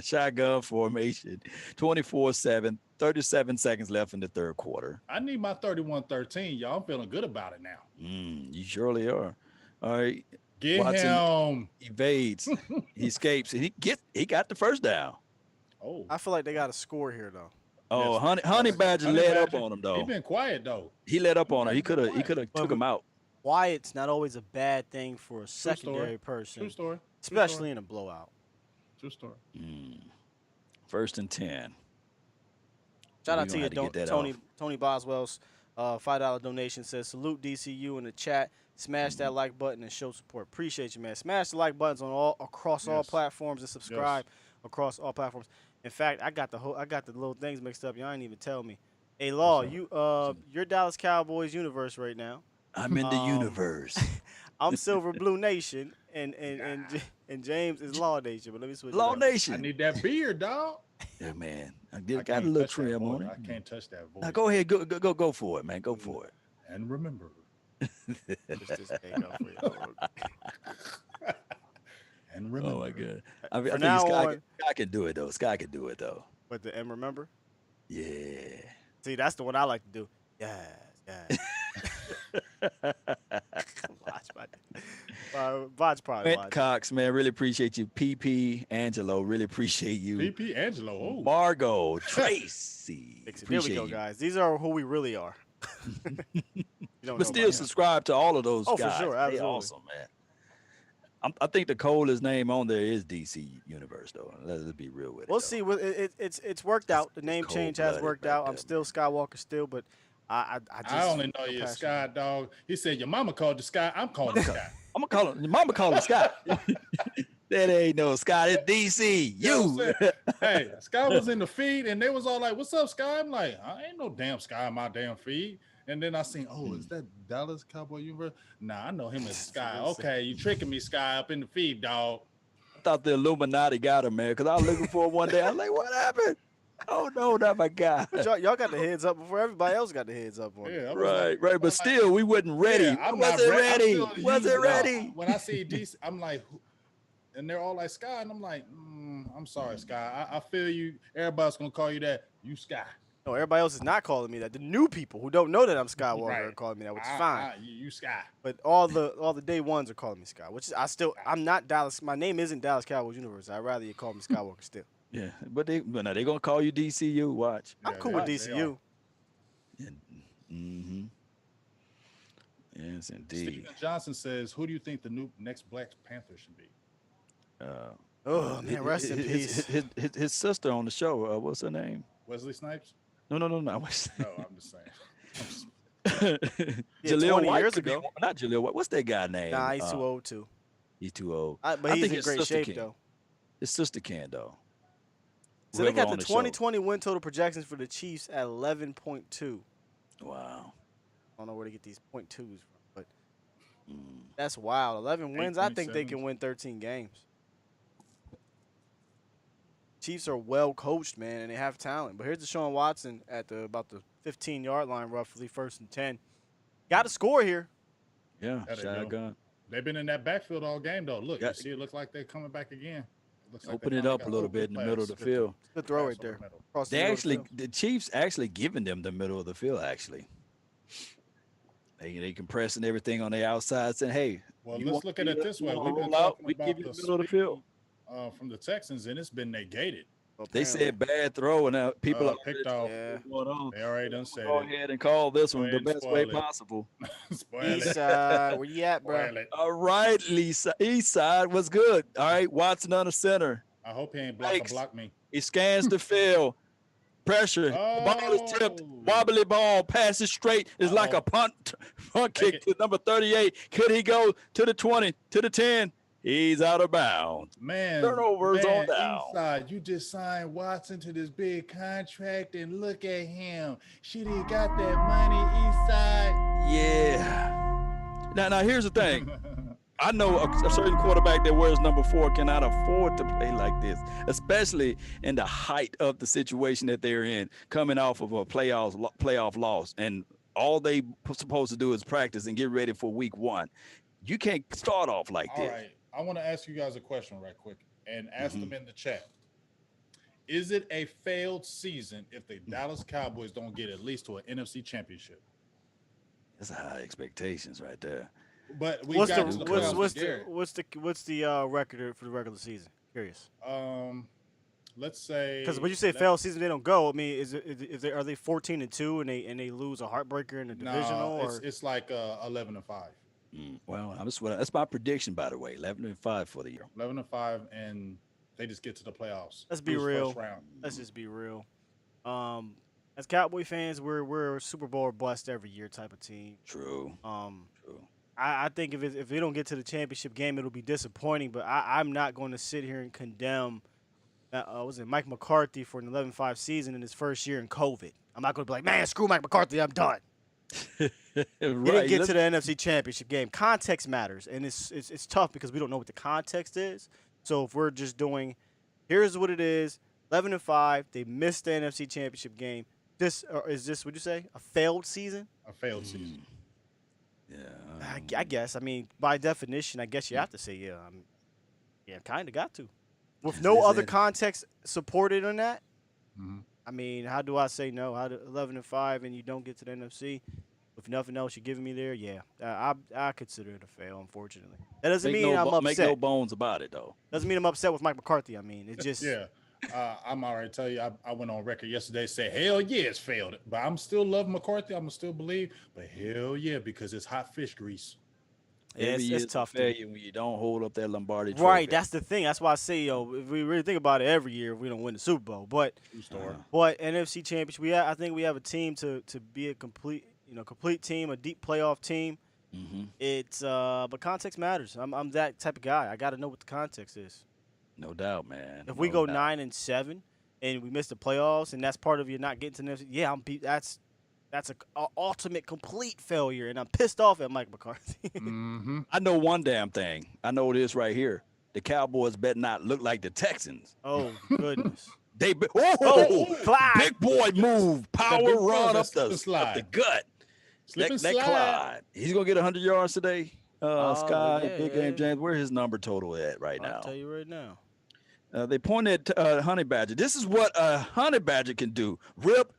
Shotgun formation, 24-7, 37 seconds left in the third quarter. I need my 31-13. Y'all, I'm feeling good about it now. You surely are. All right. Get Watson him. Evades. He escapes. And he got the first down. Oh. I feel like they got a score here, though. Oh, Yes. Honey Badger let up on him, though. He's been quiet, though. He let up on him. He could have took him out. Quiet's not always a bad thing for a secondary person. True story. Especially in a blowout. True story. 1st and 10. Shout out to you, Tony Boswell's $5 donation says, salute DCU in the chat. Smash that like button and show support. Appreciate you, man. Smash the like buttons on across all platforms and subscribe across all platforms. In fact, I got the little things mixed up. Y'all ain't even tell me. Hey, Law, you're Dallas Cowboys universe right now. I'm in the universe. I'm Silver Blue Nation, and James is Law Nation. But let me switch. Law Nation. I need that beard, dog. Yeah, man. I got a little trim on it. I can't touch that voice. Now go ahead, go for it, man. Go for it. And remember. And remember. Oh my god. I think Sky can do it though. Sky can do it though. But the and remember? Yeah. See, that's the one I like to do. Yeah. Vod's probably Brent watching. Cox, man, really appreciate you. PP Angelo, really appreciate you. PP Angelo. Oh. Margot, Tracy. There we Appreciate go, you. guys. These are who we really are. But still subscribe to all of those guys. For sure. Absolutely. They awesome, man. I think the coldest name on there is DC Universe, though. Let's be real with it. We'll see. It's worked out. The name change has worked out. I'm still Skywalker still, but I only know you're Sky, dog. He said your mama called the Sky. I'm calling the Sky. I'm gonna call him. Your mama call him Sky. That ain't no Sky. It's DC. You. Hey, Sky was in the feed, and they was all like, "What's up, Sky?" I'm like, "I ain't no damn Sky in my damn feed." And then I seen, "Oh, is that Dallas Cowboy Universe?" Nah, I know him as Sky. Okay, you tricking me, Sky, up in the feed, dog. I thought the Illuminati got him, man, because I was looking for him one day. I was like, "What happened?" Oh no, not my guy. But y'all got the heads up before everybody else got the heads up on it. Yeah, Right. But still, we wasn't ready. Yeah, Wasn't ready. Wasn't ready. When I see DC, I'm like, and they're all like Sky, and I'm like, I'm sorry, Sky. I feel you. Everybody's gonna call you that. You Sky. No, everybody else is not calling me that. The new people who don't know that I'm Skywalker are calling me that, which is fine. You Sky. But all the day ones are calling me Sky, which is I'm not Dallas. My name isn't Dallas Cowboys Universe. I'd rather you call me Skywalker still. Yeah, but now they're gonna call you DCU. Watch. I'm cool with DCU. Mm-hmm. Yes, indeed. Stephen Johnson says, "Who do you think the next Black Panther should be?" Oh man, rest in peace. His sister on the show. What's her name? Wesley Snipes. No. No, I'm just saying. Jaleel 20 White years could be ago. one. Not Jaleel White. What's that guy name? Nah, he's too old too. He's too old. But I he's think in his great sister shape can. though. His sister can though. So they got Whoever the on show. 2020 win total projections for the Chiefs at 11.2. Wow. I don't know where to get these .2s from, but that's wild. 11 wins. I think they can win 13 games. Chiefs are well coached, man, and they have talent. But here's Deshaun Watson at about the 15-yard line, roughly, 1st and 10. Got to score here. Yeah, shotgun. They've been in that backfield all game, though. Look, you see, it looks like they're coming back again. Like Open it up a little bit in the middle of the field. Good throw right there. The Chiefs actually giving them the middle of the field. Actually, they compressing everything on the outside, saying, "Hey, well, let's look at it this way. We've been we talking give you about the middle of the field from the Texans, and it's been negated. They said bad throw, and now people are picked off. Yeah. Going on. They already done said Go it. ahead and call this one the best way it. possible. East side, where you at, bro? All right, Lisa. East side was good. All right, Watson under center. I hope he ain't block me. He scans the field. Pressure. The ball is tipped. Wobbly ball. Passes straight. It's like a punt kick to number 38. Could he go to the 20, to the 10? He's out of bounds. Man, turnovers on down. Eastside, you just signed Watson to this big contract, and look at him. Shit, he got that money, Eastside. Yeah. Now here's the thing. I know a certain quarterback that wears number 4 cannot afford to play like this, especially in the height of the situation that they're in, coming off of a playoff loss, and all they supposed to do is practice and get ready for week 1. You can't start off like this. All right. I want to ask you guys a question right quick and ask them in the chat. Is it a failed season if the Dallas Cowboys don't get at least to an NFC championship? That's high expectations right there. But what's the record for the regular season? Curious. Let's say, because when you say failed season, they don't go. I mean, are they 14-2 and they lose a heartbreaker in the divisional? Or? It's like 11-5. Well, that's my prediction, by the way. 11-5 for the year. 11-5, and they just get to the playoffs. Let's be real. Let's just be real. As Cowboy fans, we're a Super Bowl blessed every year type of team. True. True. I think if they don't get to the championship game, it'll be disappointing. But I'm not going to sit here and condemn. Mike McCarthy for an 11-5 season in his first year in COVID? I'm not going to be like, man, screw Mike McCarthy, I'm done. Right. He didn't get to the NFC Championship game. Context matters, and it's tough because we don't know what the context is. So if we're just doing, here's what it is: 11-5, they missed the NFC Championship game. Is this? Would you say a failed season? A failed season. Yeah. I guess. I mean, by definition, I guess you have to say kind of got to. With no other context supported on that. I mean, how do I say no? 11-5 and you don't get to the NFC? If nothing else you're giving me there, yeah, I consider it a fail. Unfortunately, that doesn't Make mean I'm upset. make no bones about it though. Doesn't mean I'm upset with Mike McCarthy. I mean, it just Yeah. I'm already tell you, I went on record yesterday say, hell yeah, it's failed. But I'm still love McCarthy. I'm still believe, but hell yeah, because it's hot fish grease. yeah, Every year it's tough. To, failure when you don't hold up that Lombardi trophy. right, that's the thing. That's why I say, yo, if we really think about it, every year we don't win the Super Bowl, but True story. but NFC Championship, I think we have a team to be a complete team, a deep playoff team. Mm-hmm. It's but context matters. I'm that type of guy. I got to know what the context is. No doubt, man. If we go 9-7 and we miss the playoffs, and that's part of you not getting to the NFC, yeah, that's a ultimate complete failure, and I'm pissed off at Mike McCarthy. Mm-hmm. I know one damn thing. I know this right here. The Cowboys better not look like the Texans. Oh goodness. Clyde. Big boy move, power big run boy, up the gut. Slip and That slide. Clyde, he's gonna get 100 yards today. Sky, yeah, big game, James. Where's his number total at right now? I'll tell you right now. They pointed at Honey Badger. This is what a Honey Badger can do. Rip,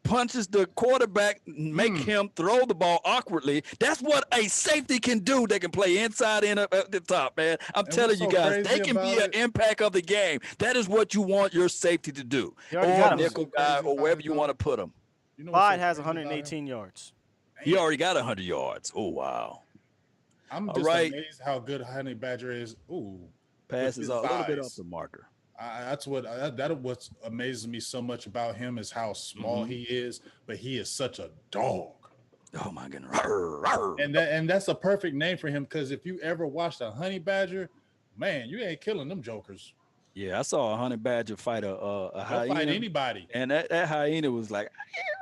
punches the quarterback, make him throw the ball awkwardly. That's what a safety can do. They can play inside and up at the top, man. I'm telling you guys, they can be an impact of the game. That is what you want your safety to do. Or nickel guy, or wherever you want to put him. Clyde has 118 yards. He already got 100 yards. Oh, wow. I'm just amazed how good Honey Badger is. Ooh. Passes a little bit off the marker. That's what amazes me so much about him is how small he is, but he is such a dog. Oh my goodness! And that's a perfect name for him because if you ever watched a Honey Badger, man, you ain't killing them jokers. Yeah, I saw a Honey Badger fight a hyena. Fight anybody, and that hyena was like,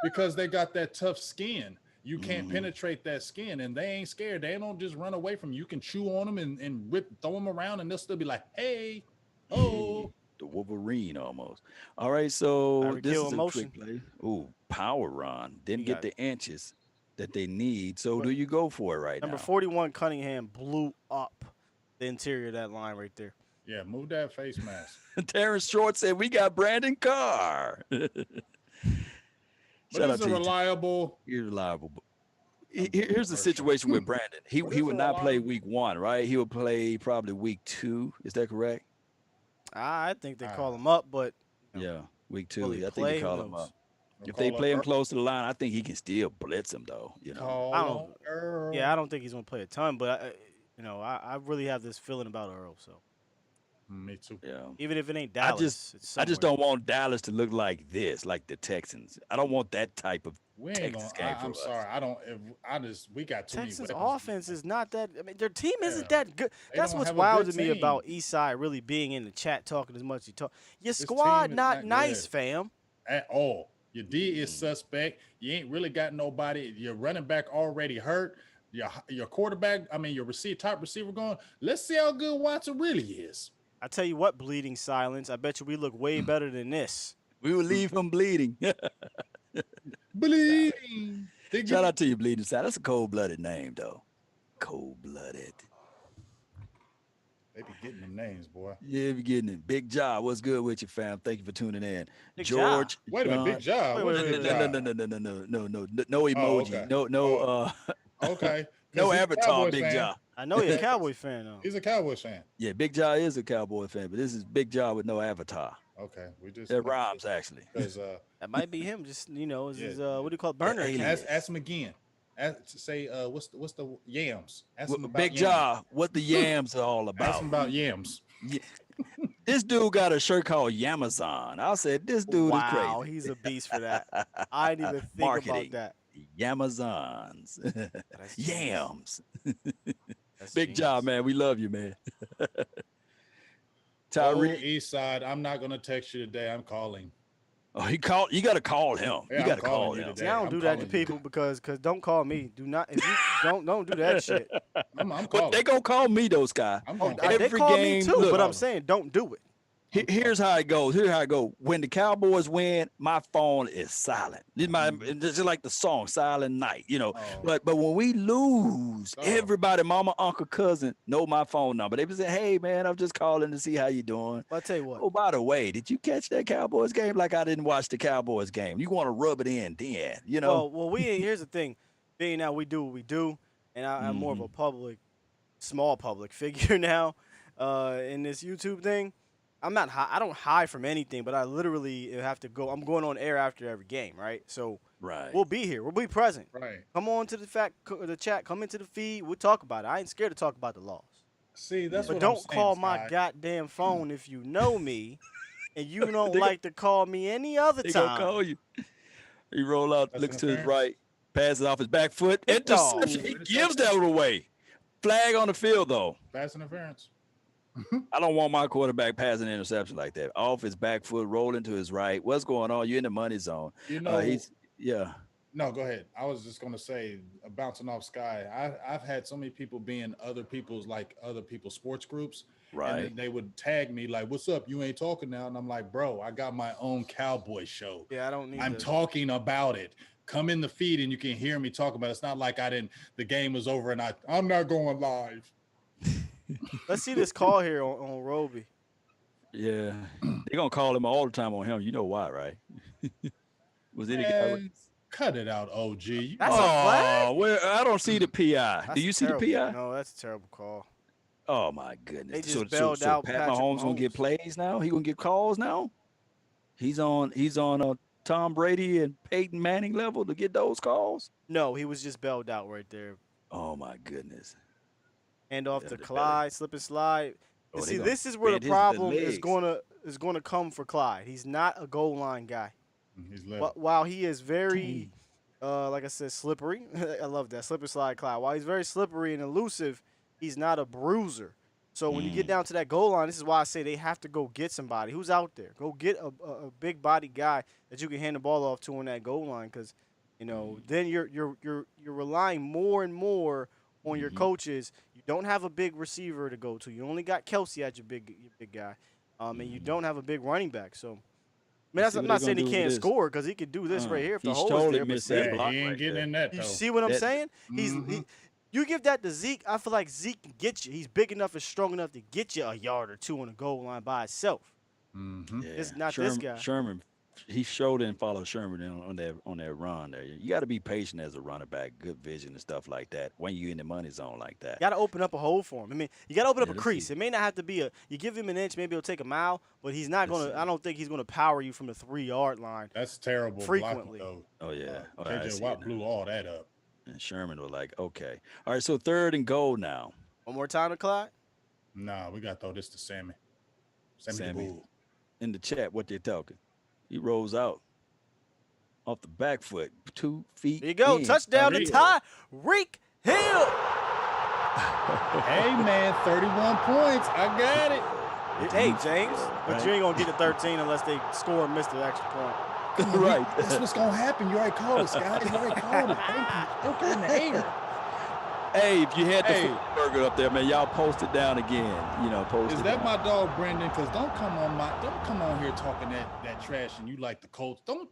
because they got that tough skin. You can't penetrate that skin, and they ain't scared. They don't just run away from you. You can chew on them and throw them around, and they'll still be like, hey, oh. The Wolverine almost. All right, so this is a trick play. Ooh, power run. Didn't get the inches that they need. So do you go for it right now? Number 41, Cunningham, blew up the interior of that line right there. Yeah, move that face mask. Terrence Short said, we got Brandon Carr. But he's reliable. He's reliable. Here's the situation with Brandon. He would not play week 1, right? He would play probably week 2. Is that correct? I think they call him up, but yeah, week 2. I think they call him up. If They'll they play him close to the line, I think he can still blitz him though. You know, I don't think he's gonna play a ton, but I really have this feeling about Earl. So me too. Yeah. Even if it ain't Dallas, I just don't want Dallas to look like this, like the Texans. I don't want that type of Texas game. I'm sorry. We got too many. Texans offense is not that. I mean, their team isn't that good. That's what's wild to me about Eastside really being in the chat talking as much as you talk. Your squad not nice, fam. At all. Your D is suspect. You ain't really got nobody. Your running back already hurt. Your quarterback, your top receiver going. Let's see how good Watson really is. I tell you what, bleeding silence. I bet you we look way better than this. We will leave him bleeding. Bleeding. Shout out to you, Bleeding Silence. That's a cold-blooded name, though. Cold-blooded. They be getting them names, boy. Yeah, be getting it. Big Job. What's good with you, fam? Thank you for tuning in. Big George. Job. Wait a minute, Big Job. No emoji. Okay. No. Okay. No avatar, Big Job. I know you're a Cowboys fan, though. He's a Cowboys fan. Yeah, Big Job is a Cowboy fan, but this is Big Job with no avatar. Okay, that rhymes actually. That might be him. Just what do you call it? Burner. Ask him again. Say what's the yams? Ask him about Big Job. What the yams are all about? Ask him about yams. Yeah. This dude got a shirt called Yamazon. I said, this dude is crazy. Wow, he's a beast for that. I didn't even think about that. Yamazons. Yams. Big genius. Job, man. We love you, man. Tyreek East Side. I'm not gonna text you today. I'm calling. Oh, he called. You got to call him. Yeah, you got to call him. See, I don't do that to people because don't call me. Do not. If you don't do that shit. I'm calling. But they gonna call me, those guys. They call me too. But I'm saying don't do it. Here's how it goes. When the Cowboys win, my phone is silent. It's just like the song "Silent Night," But when we lose, everybody, mama, uncle, cousin, know my phone number. They be saying, "Hey, man, I'm just calling to see how you doing." I'll tell you what. Oh, by the way, did you catch that Cowboys game? Like I didn't watch the Cowboys game. You want to rub it in, then, Well, here's the thing. being that we do what we do, and I'm more of a small public figure now in this YouTube thing. I'm not high. I don't hide from anything, but I literally have to go. I'm going on air after every game, right? So we'll be here. We'll be present. Right. Come on to the chat. Come into the feed. We'll talk about it. I ain't scared to talk about the loss. See, that's but what don't I'm saying, call Sky. my goddamn phone if you know me, and you don't like to call me any other They time. gonna call you. He roll out, That's looks to his interference. right, passes off his back foot. Big dog. Interception. He gives that one away. Flag on the field, though. Pass interference. I don't want my quarterback passing an interception like that. Off his back foot, rolling to his right. What's going on? You're in the money zone. You know, yeah. No, go ahead. I was just gonna say, bouncing off Sky. I've had so many people be in other people's sports groups, Right. And they would tag me like, "What's up? You ain't talking now?" And I'm like, "Bro, I got my own Cowboy show. Yeah, I don't need. I'm talking about it. Come in the feed and you can hear me talk about it. It's not like the game was over and I'm not going live." Let's see this call here on Roby. Yeah. They're going to call him all the time on him. You know why, right? Was any guy? Man, cut it out, OG. That's a flag? Well, I don't see the PI. That's Do you see terrible. the PI? No, that's a terrible call. Oh, my goodness. They just bailed out Pat Patrick Mahomes going to get plays now? He going to get calls now? He's on Tom Brady and Peyton Manning level to get those calls? No, he was just bailed out right there. Oh, my goodness. Hand off Yeah, to they Clyde, slip and slide. Oh, And they see, gonna this is where bend the his problem is legs. going to come for Clyde. He's not a goal line guy. He's left. While he is very, like I said, slippery. I love that slip and slide Clyde. While he's very slippery and elusive, he's not a bruiser. So when you get down to that goal line, this is why I say they have to go get somebody who's out there. Go get a big body guy that you can hand the ball off to on that goal line, because then you're relying more and more on your coaches. You don't have a big receiver to go to. You only got Kelsey at your big guy, and you don't have a big running back. So, I'm not saying he can't score, because he could do this right here if the hole is there. missed But that see, block he ain't right getting there. in that, you though. see what I'm That- saying? You give that to Zeke, I feel like Zeke can get you. He's big enough and strong enough to get you a yard or two on the goal line by himself. Mm-hmm. Yeah. It's not this guy. Sherman, he showed and followed Sherman on that run there. You got to be patient as a running back, good vision and stuff like that when you're in the money zone like that. You got to open up a hole for him. I mean, you got to open up a let's crease. see. It may not have to be you give him an inch, maybe it'll take a mile, but he's not going to, I don't think he's going to power you from the 3-yard line. That's terrible. Frequently. Blocking, though. Oh, yeah. I KJ see Watt it now. blew all that up. And Sherman was like, okay. All right, so 3rd and goal now. One more time to Clyde. Nah, we got to throw this to Sammy. Sammy the Sammy. Bull. In the chat, what they talking. He rolls out off the back foot, 2 feet. There you go. in. Touchdown to Tyreek. Tyreek Hill. Hey, man, 31 points. I got it. Hey, James. But Right. you ain't going to get the 13 unless they score and miss the extra point. Right. That's what's going to happen. You already called it, guys. You already called it. Thank you. Okay, in the air. Hey, if you had the Hey. burger up there, man, y'all post it down again. Post Is it that down. my dog Brendan? Because don't come on here talking that trash and you like the Colts. Don't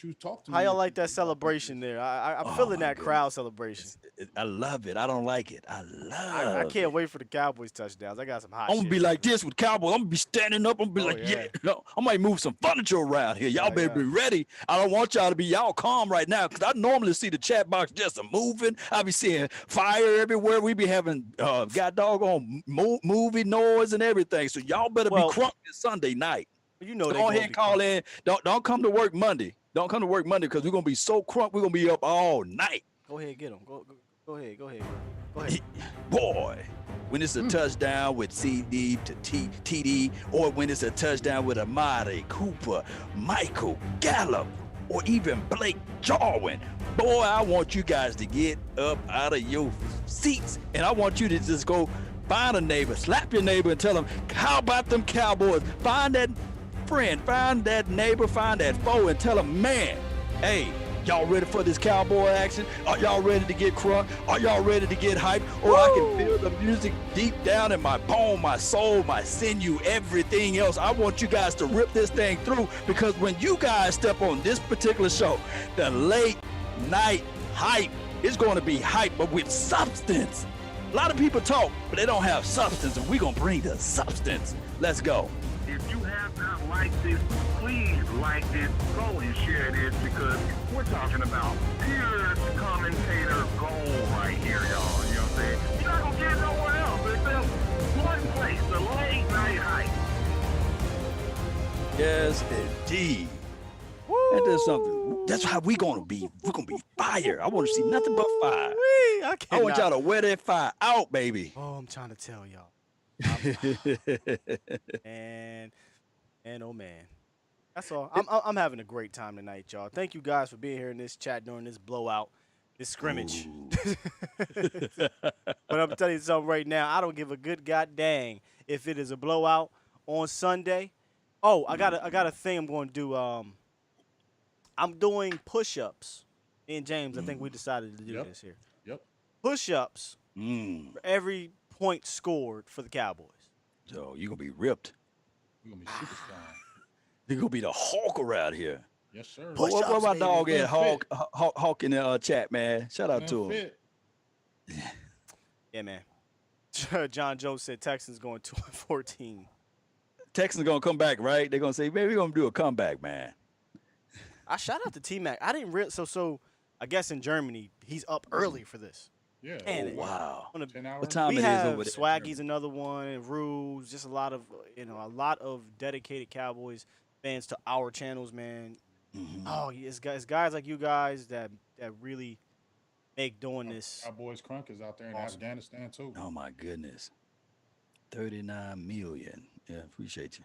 you talk to me. How y'all like that celebration there? I'm Oh, feeling my that crowd celebration. I love it. I don't like it. I can't wait for the Cowboys touchdowns. I got some hot I'm gonna shit. be like this with Cowboys. I'm gonna be standing up. I'm gonna be Oh, like, yeah. yeah. No, I might move some furniture around here. Y'all Yeah, better be ready. I don't want y'all to be y'all calm right now, because I normally see the chat box just a moving. I be seeing fire everywhere. We be having got doggone movie noise and everything. So y'all better Well, be crunk this Sunday night. You know, Go ahead and call in. Don't come to work Monday. Don't come to work Monday, because we're gonna be so crunk. We're gonna be up all night. Go ahead, get him. Go ahead. Go ahead. Boy, when it's a touchdown with CD to TD, or when it's a touchdown with Amari Cooper, Michael Gallup, or even Blake Jarwin, boy, I want you guys to get up out of your seats, and I want you to just go find a neighbor, slap your neighbor, and tell them, how about them Cowboys? Find that friend, find that neighbor, find that foe, and tell them, man, hey, y'all ready for this Cowboy action? Are y'all ready to get crunk? Are y'all ready to get hyped? Or I can feel the music deep down in my bone, my soul, my sinew, everything else. I want you guys to rip this thing through, because when you guys step on this particular show, the late night hype is going to be hype, but with substance. A lot of people talk, but they don't have substance, and we're going to bring the substance. Let's go. If you have have not liked this, please like this, go and share this, because we're talking about pure commentator gold right here, y'all. You know what I'm saying? You're not going to get nowhere else except one place, the late night hype. Yes, indeed. And there's something. That's how we gonna be. We're gonna be fire. I want to see nothing but fire. I want y'all to wear that fire out, baby. Oh, I'm trying to tell y'all. And oh man, that's all. I'm having a great time tonight, y'all. Thank you guys for being here in this chat during this blowout, this scrimmage. But I'm gonna tell you something right now. I don't give a good god dang if it is a blowout on Sunday. Oh, I got a thing I'm going to do. I'm doing push-ups. Me and James, I think we decided to do this here. Yep. Push-ups for every point scored for the Cowboys. So you're going to be ripped. You're going to be super strong. You're going to be the Hulk around here. Yes, sir. Where my dog at? Hulk in the chat, man. Shout out to him. Yeah, man. John Jones said Texans going 2-14. Texans going to come back, right? They're going to say, maybe we're going to do a comeback, man. I shout out to T-Mac. I didn't realize. So I guess in Germany, he's up early for this. Yeah. And wow. 10 hours. What time we it have is over there? Swaggy's another one, Ruse, just a lot of dedicated Cowboys fans to our channels, man. Mm-hmm. Oh, it's guys like you guys that really make doing this. Cowboys Crunk is out there in awesome. Afghanistan too. Oh my goodness. 39 million. Yeah, appreciate you.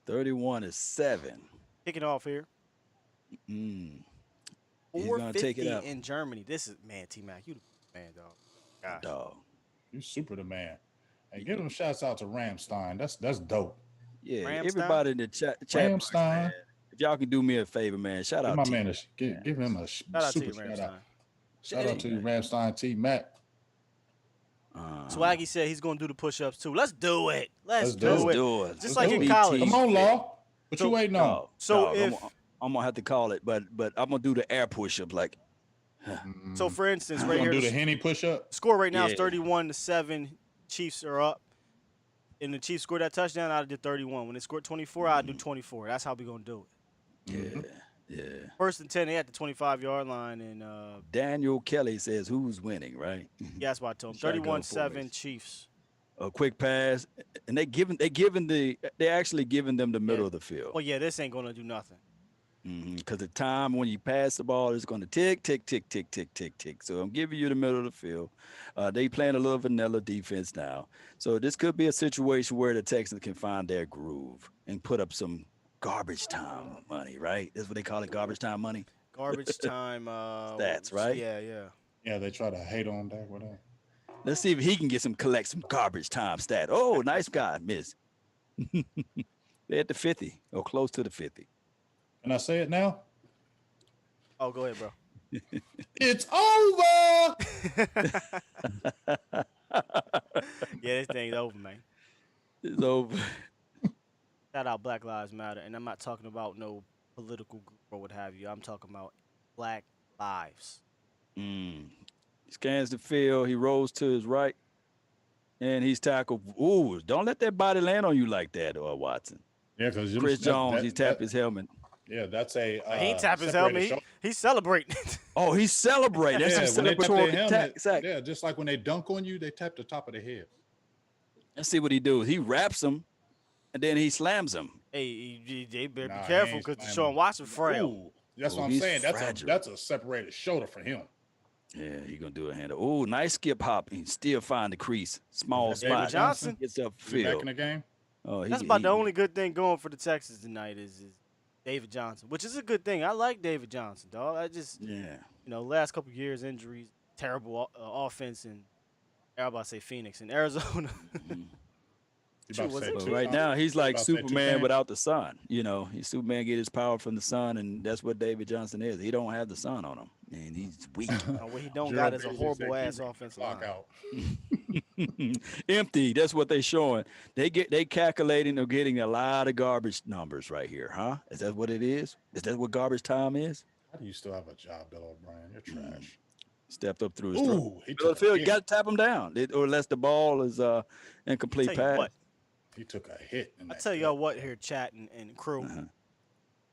31-7. Kicking off here. He's 450 take it out. in Germany. This is, man, T-Mac, you the man, dog. Gosh. Dog. You super the man. Hey, give them shouts out to Ramstein. That's dope. Yeah, Ramstein? everybody in the chat box, man, if y'all can do me a favor, man, shout out my to man. Give him a super shout out. Shout out to you, Ramstein T-Mac. Swaggy said he's going to do the push-ups, too. Let's do it. Let's do it. it. Just like in college. Come on, Law. What you waiting on? I'm going to have to call it, but I'm going to do the air push-ups like. So, for instance, I'm right here. Do the Henny push-up? Score right now is 31-7. Chiefs are up. And the Chiefs scored that touchdown, I'd do 31. When they scored 24, I'd do 24. That's how we going to do it. Yeah. First and 10, they at the 25-yard line. And Daniel Kelly says, who's winning, right? Yeah, that's what I told him. 31-7 Chiefs. A quick pass. And they actually giving them the middle of the field. Well, yeah, this ain't going to do nothing. Because the time when you pass the ball is going to tick, tick, tick, tick, tick, tick, tick. So I'm giving you the middle of the field. They playing a little vanilla defense now. So this could be a situation where the Texans can find their groove and put up some garbage time money, right? That's what they call it, garbage time money? Garbage time. Stats, right? Yeah. Yeah, they try to hate on that. Whatever. Let's see if he can collect some garbage time stat. Oh, nice guy, miss. They're at the 50 or close to the 50. Can I say it now? Oh, go ahead, bro. It's over. Yeah, this thing's over, man. It's over. Shout out Black Lives Matter. And I'm not talking about no political group or what have you. I'm talking about Black lives. He scans the field. He rolls to his right. And he's tackled. Ooh, don't let that body land on you like that, Watson. Yeah, because Chris Jones, he tapped his helmet. Yeah, that's a. He ain't tap his helmet. He's celebrating. Oh, he's celebrating. That's some celebratory attack. Yeah, just like when they dunk on you, they tap the top of the head. Let's see what he do. He wraps him, and then he slams him. Hey, they better be careful because Deshaun Watson frail. Ooh, that's what I'm saying. That's a separated shoulder for him. Yeah, he's going to do a handle. Oh, nice skip hop. He still find the crease. Small spot. David Johnson gets up field. Back in the game. Oh, that's about the only good thing going for the Texans tonight is David Johnson, which is a good thing. I like David Johnson, dog. I just, last couple of years, injuries, terrible offense, and I'm about to say Phoenix and Arizona. Right now, he's like Superman without the sun. Superman get his power from the sun, and that's what David Johnson is. He don't have the sun on him, and he's weak. What he don't got is a horrible-ass offensive line. Empty. That's what they showing. They calculating. They're getting a lot of garbage numbers right here, huh? Is that what it is? Is that what garbage time is? How do you still have a job, Bill O'Brien? You're trash. Stepped up through his throat. You got to tap him down, or unless the ball is incomplete pass. He took a hit. I tell y'all what here, chat and crew.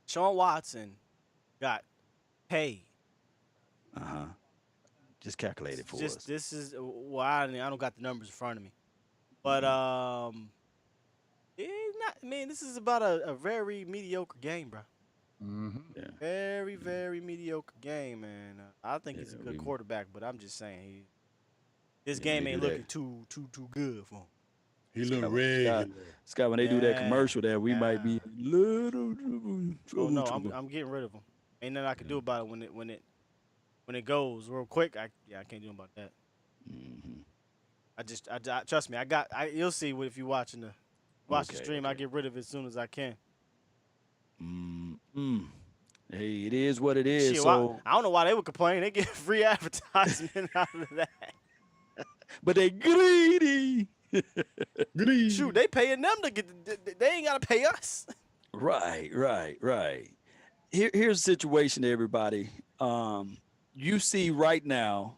Sean Watson got paid. Just calculate it for us. This is I don't got the numbers in front of me, but this is about a very mediocre game, bro. Yeah. Very, very mediocre game, man. I think he's a good quarterback, but I'm just saying this game ain't looking too good for him. He look red. Scott, when they do that commercial there, we might be a little. Oh no, I'm getting rid of him. Ain't nothing I can do about it when it goes real quick. I can't do about that. I trust me. You'll see if you watching the stream. I get rid of it as soon as I can. Hey, it is what it is. Shit, so I don't know why they would complain. They get free advertisement out of that. But they greedy. Shoot, they paying them to get. They ain't gotta pay us. Right. Here's the situation, everybody. You see right now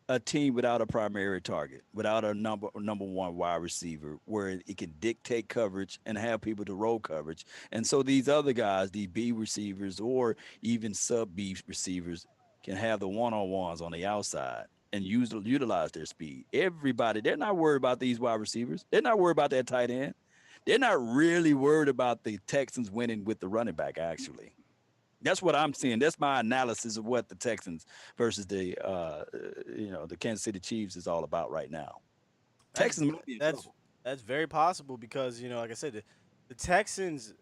a team without a primary target, without a number one wide receiver, where it can dictate coverage and have people to roll coverage. And so these other guys, the B receivers or even sub B receivers, can have the one-on-ones on the outside and utilize their speed. Everybody, they're not worried about these wide receivers. They're not worried about that tight end. They're not really worried about the Texans winning with the running back, actually. That's what I'm seeing. That's my analysis of what the Texans versus the Kansas City Chiefs is all about right now. Texans might be in trouble. That's very possible because, like I said, the Texans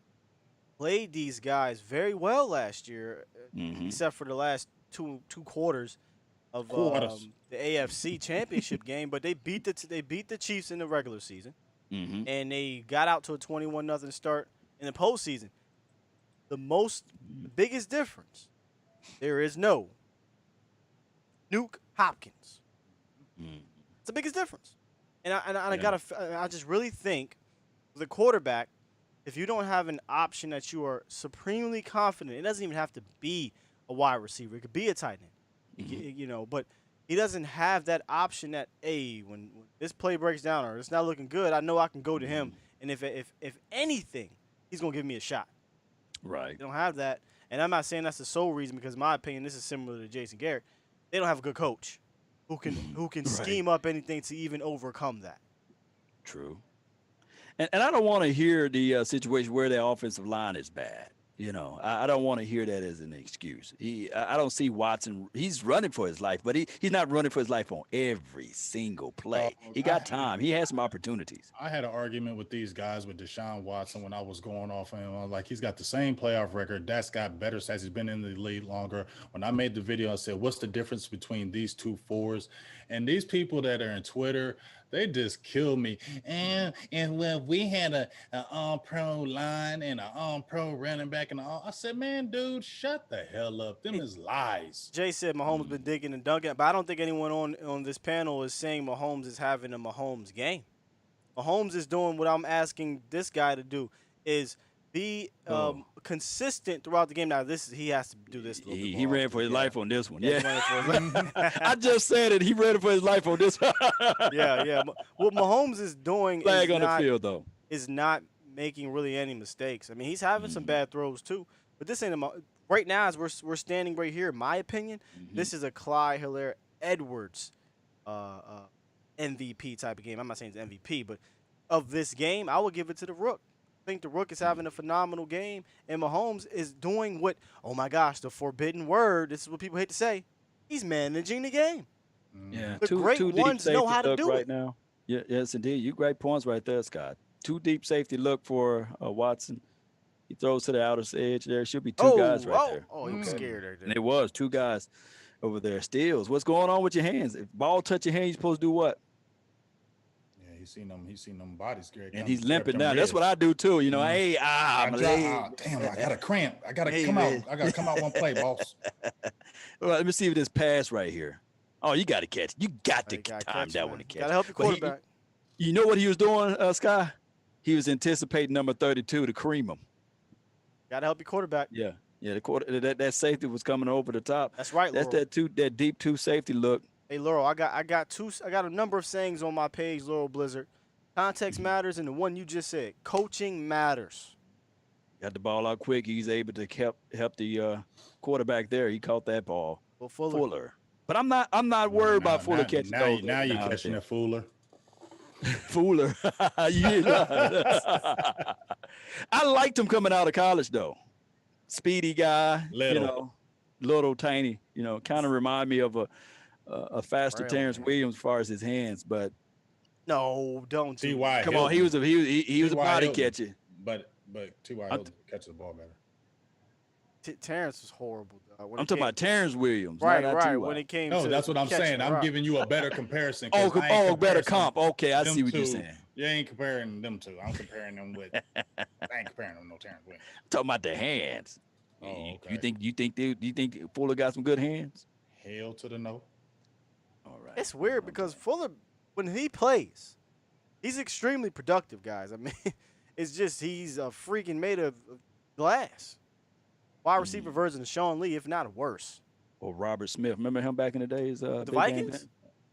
played these guys very well last year, except for the last two quarters of the AFC Championship game. But they beat the Chiefs in the regular season, and they got out to a 21-0 start in the postseason. The biggest difference, there is no Nuke Hopkins. It's the biggest difference. And I just really think the quarterback, if you don't have an option that you are supremely confident, it doesn't even have to be a wide receiver. It could be a tight end, but he doesn't have that option that, when this play breaks down or it's not looking good, I know I can go to him. And if anything, he's going to give me a shot. Right. They don't have that. And I'm not saying that's the sole reason because, in my opinion, this is similar to Jason Garrett. They don't have a good coach who can scheme up anything to even overcome that. True. And I don't want to hear the situation where their offensive line is bad. I don't want to hear that as an excuse. I don't see Watson. He's running for his life, but he's not running for his life on every single play. He got time. He has some opportunities. I had an argument with these guys with Deshaun Watson when I was going off on him. I was like, he's got the same playoff record. That's got better stats. He's been in the league longer. When I made the video, I said, what's the difference between these two fours? And these people that are in Twitter, they just kill me. And well, we had an all-pro line and an all-pro running back and all. I said, man, dude, shut the hell up. Them is lies. Jay said Mahomes been digging and dunking, but I don't think anyone on this panel is saying Mahomes is having a Mahomes game. Mahomes is doing what I'm asking this guy to do, is be consistent throughout the game. Now, he has to do this. He ran for his life on this one. Yeah. I just said it. He ran for his life on this one. Yeah. What Mahomes is doing the field, though, is not making really any mistakes. I mean, he's having some bad throws, too. But this ain't right now, as we're standing right here, in my opinion, this is a Clyde Helaire-Edwards MVP type of game. I'm not saying it's MVP, but of this game, I would give it to the Rook. I think the Rook is having a phenomenal game, and Mahomes is doing what, oh my gosh, the forbidden word, this is what people hate to say, he's managing the game. Yeah, the great ones know how to do it. Now. Yeah, yes, indeed. You great points right there, Scott. 2 deep safety look for Watson. He throws to the outer edge. There should be 2 guys right there. Oh, he was scared right there. And it was 2 guys over there. Steals. What's going on with your hands? If ball touch your hand, you're supposed to do what? He's seen them bodies, Greg. And he's limping now. That's what I do too. Damn, I got a cramp. I gotta come out. I gotta come out one play, boss. Well, let me see if this pass right here. Oh, you got to catch it. You got to time that one to catch. Gotta help your quarterback. You know what he was doing, Sky? He was anticipating number 32 to cream him. Gotta help your quarterback. Yeah. The that safety was coming over the top. That's right. That's Laurel. that deep 2 safety look. Hey, Laurel, I got a number of sayings on my page, Laurel Blizzard. Context matters, and the one you just said, coaching matters. Got the ball out quick. He's able to help the quarterback there. He caught that ball. Well, Fuller. But I'm not worried about Fuller catching those. Now you're catching a Fuller. Fuller. Yeah. I liked him coming out of college though. Speedy guy, little tiny, kind of remind me of a faster Terrence Williams as far as his hands, but no, don't do T.Y. Come on, he was a body catcher. But T.Y. Hilton catches the ball better. Terrence was horrible. I'm talking about Terrence Williams. Right. When it came to that's what I'm saying. I'm giving you a better comparison. Better comp. Okay, I see what you're saying. You ain't comparing them two. I'm comparing them with. I ain't comparing them no Terrence Williams. I'm talking about the hands. Oh, okay. You think Fuller got some good hands? Hell to the no. All right. It's weird because Fuller, when he plays, he's extremely productive, guys. I mean, it's just he's a freaking made of glass. Wide receiver version of Sean Lee, if not worse. Or Robert Smith. Remember him back in the days? The Vikings?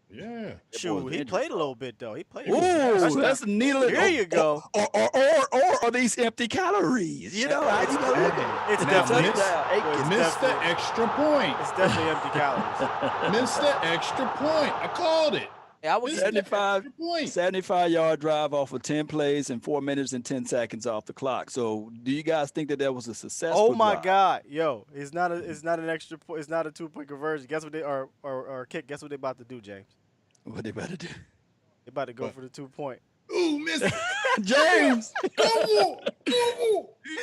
Yeah. Shoot, he played a little bit, though. He played. Ooh, that's needle. Here you go. Or are these empty calories? It's definitely missed the extra point. It's definitely empty calories. Missed the extra point. I called it. Yeah, I was 75-yard drive off of 10 plays and 4 minutes and 10 seconds off the clock. So, do you guys think that was a successful? Oh my drive? God, yo, it's not an extra point. It's not a 2-point conversion. Guess what they or kick? Guess what they about to do, James? What they about to do? They about to go for the 2-point. Ooh, miss James. Go on.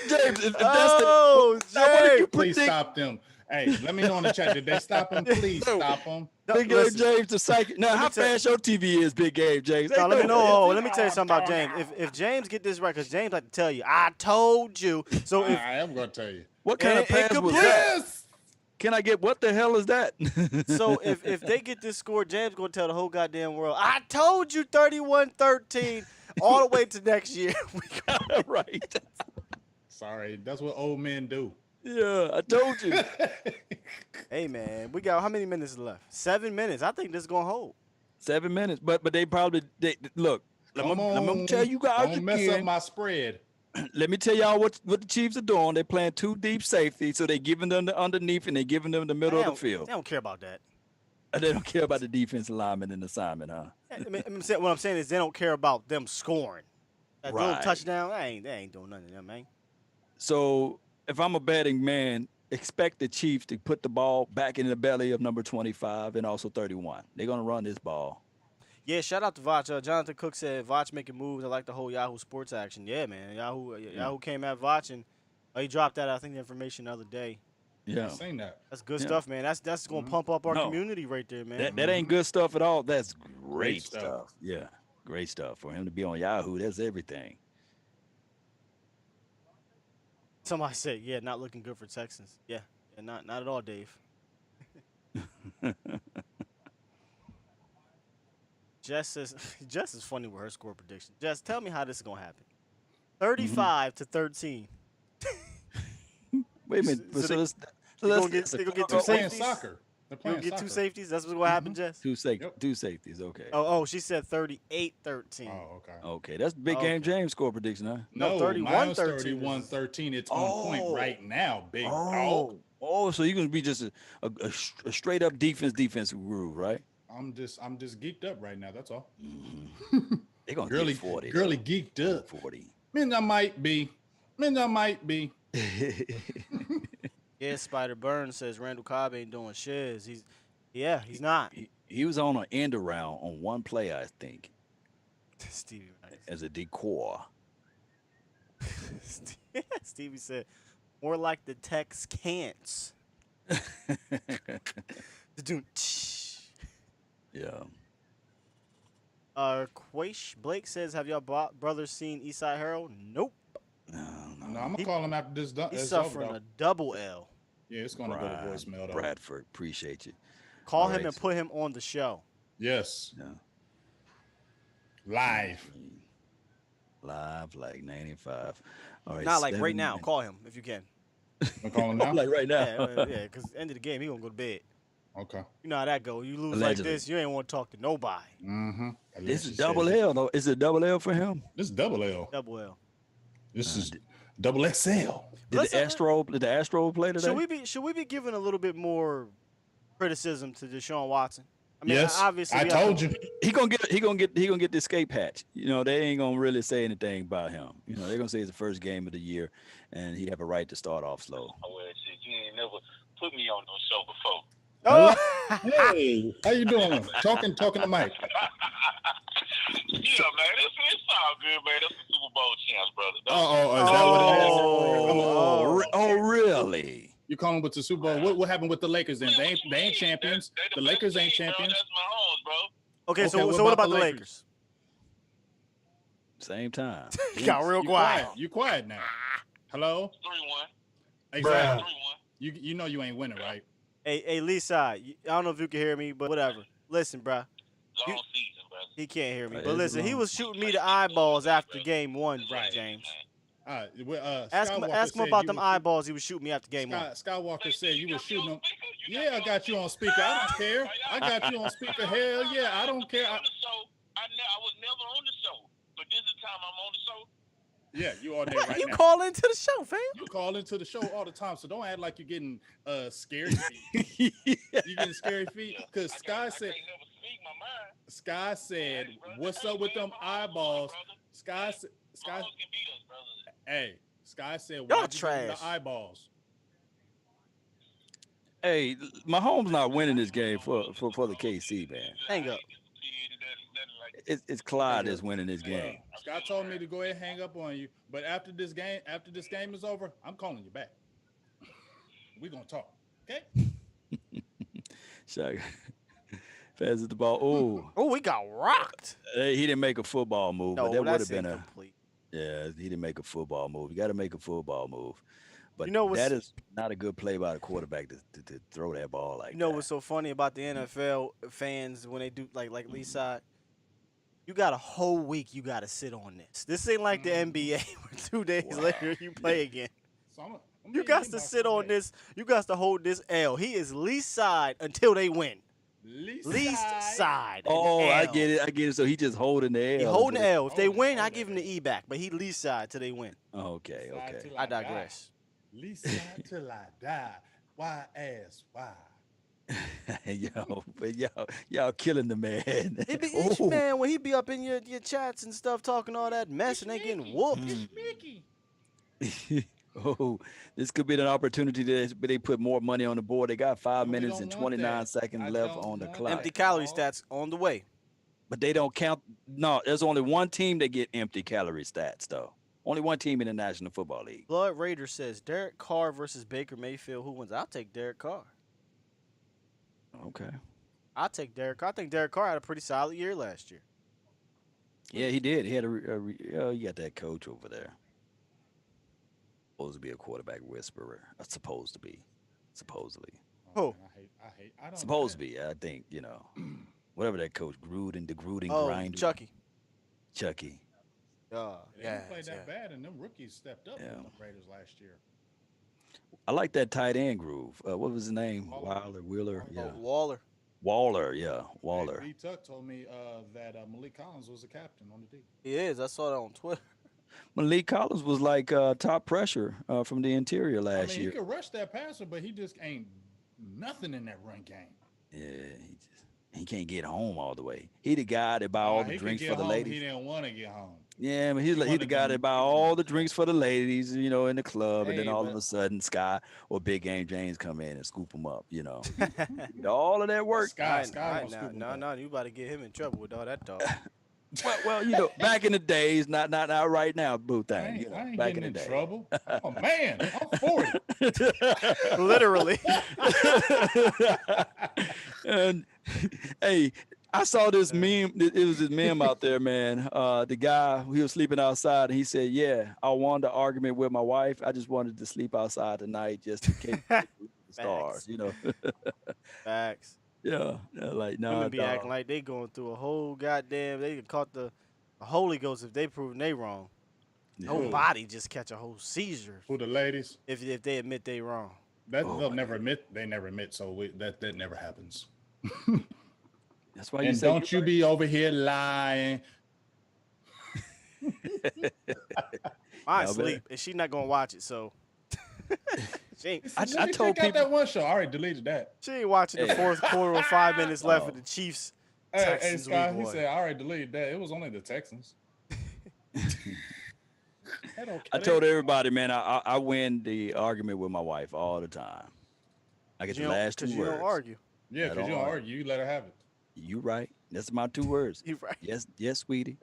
James, if that's James. Please stop them. Hey, let me know in the chat. Did they stop him? Please stop him. Big Game James, the psychic. Now, how fast your TV is, Big Game James? No, let me know. Let me tell you something about James. If James get this right, because James like to tell you, I told you. So if I am going to tell you. What kind of pass was that? Can I get what the hell is that? So if they get this score, James going to tell the whole goddamn world, I told you 31-13 all the way to next year. Right. Sorry, that's what old men do. Yeah, I told you. Hey, man, we got how many minutes left? 7 minutes. I think this is going to hold. 7 minutes. But they probably look. Let me tell you guys don't mess up my spread. Let me tell y'all what the Chiefs are doing. They're playing 2 deep safety, so they're giving them the underneath and they're giving them the middle of the field. They don't care about that. They don't care about the defensive lineman and assignment, huh? What I'm saying is they don't care about them scoring. That right. little touchdown, they ain't doing nothing to them, man. So if I'm a betting man, expect the Chiefs to put the ball back in the belly of number 25 and also 31. They're going to run this ball. Yeah, shout out to Vach. Jonathan Cook said Vach making moves. I like the whole Yahoo Sports action. Yeah, man. Yahoo came at Vach, and he dropped that, I think, the information the other day. Yeah. I've seen that. That's good stuff, man. That's going to pump up our community right there, man. That ain't good stuff at all. That's great stuff. Yeah, great stuff. For him to be on Yahoo, that's everything. Somebody said, yeah, not looking good for Texans. Yeah, not at all, Dave. Jess is funny with her score prediction. Jess, tell me how this is going to happen. 35-13. Wait a minute. They're going to get 2 safeties? Soccer. They're playing soccer. 2 safeties? That's what's going to happen, Jess? 2 safeties, okay. Oh, she said 38-13. Oh, okay. Okay, that's Big Game James score prediction, huh? No, 31-13. 31-13. It's on point right now, big dog. Oh, so you're going to be just a straight up defensive groove, right? I'm just geeked up right now. That's all. Mm-hmm. They're going to get 40. Girly geeked up. 40. I might be. Yeah, Spider Burns says Randall Cobb ain't doing shiz. He's not. He was on an end around on one play, I think. Stevie as a decor. Stevie said, more like the Texans. Yeah. Quaish Blake says, have y'all brothers seen Eastside Harold? Nope. No, I'm going to call him after this. He's suffering a double L. Yeah, it's going to go to voicemail, though. Bradford, appreciate you. Call him and put him on the show. Yes. Yeah. Live like 95. All right. Not like right now. Call him if you can. I'm calling now? Like right now. Yeah, because end of the game, he going to go to bed. Okay. You know how that go. You lose Allegedly. like this, you ain't want to talk to nobody. Mm-hmm. This is double L, though. Is it double L for him? This is double L. Double L. This is double XL. Did the Astro play today? Should we be giving a little bit more criticism to Deshaun Watson? I mean, yes, obviously I told you. He gonna get the escape hatch. You know, they ain't gonna really say anything about him. You know, they're gonna say it's the first game of the year, and he have a right to start off slow. Oh, well, shit, you ain't never put me on no show before. Oh. Hey, how you doing? Talking to Mike. Yeah, man, it's all good, man. That's the Super Bowl champs, brother. Is that what it is? Oh, really? You calling with the Super Bowl? What happened with the Lakers then? They ain't champions. The Lakers ain't champions. That's my homes, bro. Okay, so what about the Lakers? Same time. You got real quiet. You quiet now. Hello? 3-1. Exactly. 3-1. You know you ain't winning, right? Hey, Lisa, I don't know if you can hear me, but whatever. Listen, bro. Long season, brother. He can't hear me. Right, But it's listen, he long. was shooting me the eyeballs after game 1, Right. James. Ask Ask him about them eyeballs he was shooting me after game 1. Skywalker said you were shooting them. Yeah, I got you on speaker. I don't care. I got you on speaker. Hell yeah, I don't care. I was never on the show, but this is the time I'm on the show. Yeah, you are there What? right You now. call into the show, fam? You call into the show all the time, so don't act like you're getting scary feet. You getting scary feet? Because Sky said, I can't never speak my mind. Sky said, "What's up with them eyeballs?" Sky, Mahomes can beat us, brother. hey, Sky said, Y'all "Why'd you give me trash. the eyeballs?" Hey, Mahomes not winning this game for the KC, man. Hang up. It's Clyde that's winning this game. Scott told me to go ahead and hang up on you, but after this game is over, I'm calling you back. We're gonna talk, okay? Shaq passes the ball. Oh, we got rocked. He didn't make a football move, No, but that would that's have been incomplete. he didn't make a football move. You got to make a football move. But You know what's- that is not a good play by the quarterback to throw that ball like You know that. what's so funny about the NFL fans when they do like Lee side? You got a whole week you got to sit on this. This ain't like the NBA where 2 days later you play again. So I'm You getting got him to by sit on Sunday. this. You got to hold this L. He is least side until they win. Least side. Oh, I L. get it. So he just holding the L. He holding the L. If they Holding- win, I holding give him the the E back. But he least side till they win. Okay. Side till I die. digress. Least side till I die. Why ass? Why? y'all killing the man. He be, Oh. man, when he be up in your chats and stuff talking all that mess and they getting whooped. Mickey. Oh, this could be an opportunity but they put more money on the board. They got 5 No, we minutes don't and want 29 that. seconds I left don't on the want clock. Empty calorie stats on the way. But they don't count. No, there's only one team that get empty calorie stats, though. Only one team in the National Football League. Blood Raider says Derek Carr versus Baker Mayfield. Who wins? I'll take Derek Carr. Okay. I'll take Derek Carr. I think Derek Carr had a pretty solid year last year. Yeah, he did. He had you got that coach over there. Supposed to be a quarterback whisperer. Supposed to be. Supposedly. Who? I hate. I don't. Supposed to be. I think, whatever that coach, the Gruden Oh, grinder. Chucky. Chucky. They Yeah. didn't play that bad, and them rookies stepped up Yeah. in the Raiders last year. I like that tight end groove. What was his name? Waller. Wheeler. Yeah. Oh, Waller. Waller. Yeah. Waller. B. Tuck told me that Malik Collins was the captain on the D. He is. I saw that on Twitter. Malik Collins was like top pressure from the interior last He year. could rush that passer, but he just ain't nothing in that run game. Yeah, he can't get home all the way. He the guy that buy all the He could drinks get for the home, ladies. He didn't want to get home. Yeah, but he the wanted guy them- that buy all the drinks for the ladies, in the club, and then Hey, all of but- a sudden Sky or Big Game James come in and scoop them up. All of that work. Sky All right, won't scoop him up. no, you about to get him in trouble with all that talk. Well, back in the days, not right now, boo I thing. ain't, I ain't Back getting in the day. trouble. Oh man, I'm 40. Literally. And hey, I saw this meme. It was this meme out there, man. The guy, he was sleeping outside, and he said, "Yeah, I won the argument with my wife. I just wanted to sleep outside tonight just in case the stars." Facts. Yeah, like no. Women be acting like they going through a whole goddamn. They caught the Holy Ghost if they proven they wrong. The whole body just catch a whole seizure Who the ladies? if they admit they wrong. they'll never admit. They never admit. So that never happens. That's why you and say don't you be over here lying. Mine's sleep, and she's not gonna watch it. So she ain't, I told check out people that one show. I already deleted that. she ain't watching the fourth quarter with 5 minutes left Oh. of the Chiefs. Hey, Texans Scott, week he one. said I already deleted that. It was only the Texans. I told everybody, man, I win the argument with my wife all the time. I get the last 2 words. You don't argue. Yeah, because you don't argue. You let her have it. You right. That's my 2 words. You right. Yes, sweetie.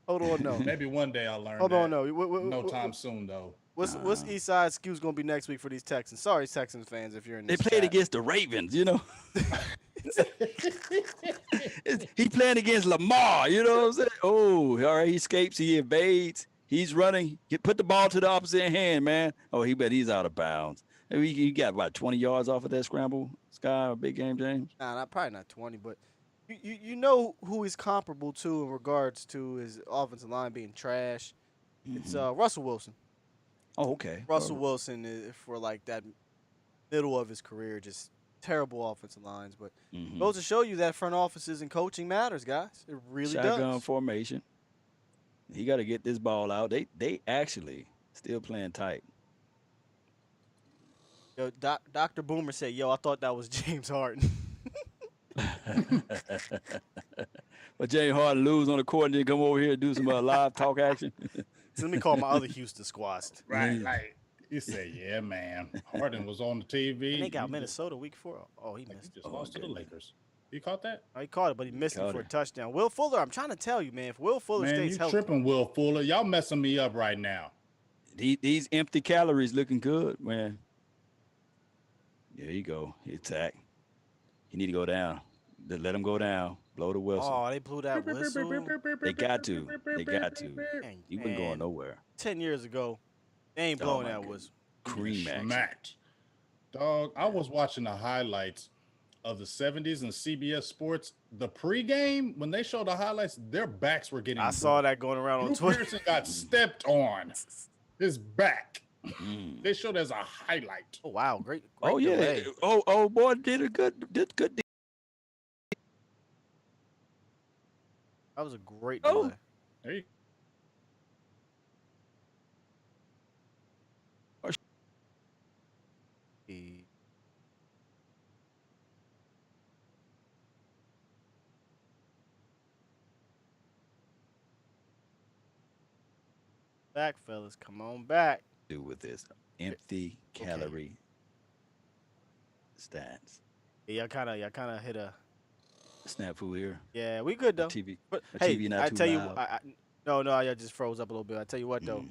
Hold on, no. Maybe one day I'll learn. Hold that. on, no. No time soon, though. What's East Side excuse gonna be next week for these Texans? Sorry, Texans fans, if you're in They this played chat. against the Ravens, you know. He playing against Lamar, you know what I'm saying? Oh, all right, he escapes, he evades, he's running. Put the ball to the opposite hand, man. Oh, he's out of bounds. He got about 20 yards off of that scramble, Sky, or big game, James? Nah, probably not 20, but you know who he's comparable to in regards to his offensive line being trash. It's Russell Wilson. Oh, okay. Russell Wilson is for like that middle of his career, just terrible offensive lines. But goes to show you that front offices and coaching matters, guys. It really Shotgun does. formation. He got to get this ball out. They actually still playing tight. Yo, Dr. Boomer said, "Yo, I thought that was James Harden." But James Harden lose on the court and then come over here and do some live talk action. So let me call my other Houston squads. Right, like you say, yeah, man. Harden was on the TV. And they got Minnesota week 4. Oh, he missed. He just lost to the Lakers. You caught that? Oh, he caught it, but he missed it for a touchdown. Will Fuller, I'm trying to tell you, man. If Will Fuller stays you healthy, tripping, Will Fuller. Y'all messing me up right now. These empty calories looking good, man. There you go. He attack. He need to go down. Let him go down. Blow the whistle. oh, they blew that whistle. They got to. They got to. Man, He wasn't going nowhere. 10 years ago, they ain't blowing that whistle. Cream action. Smacked. Dog, I was watching the highlights of the 70s and CBS Sports. The pregame, when they showed the highlights, their backs were getting I saw that going around on Drew Twitter. Pearson got stepped on. His back. They showed as a highlight. Oh, wow. Great Oh yeah. delay. Oh boy, did good. That was a great Oh. delay. There you Back, fellas. Come on back. Do with this empty calorie stats. Yeah, y'all kind of hit a. Snafu here. Yeah, we good though. TV. But My hey, TV not I too tell you, loud. no, y'all just froze up a little bit. I tell you what though,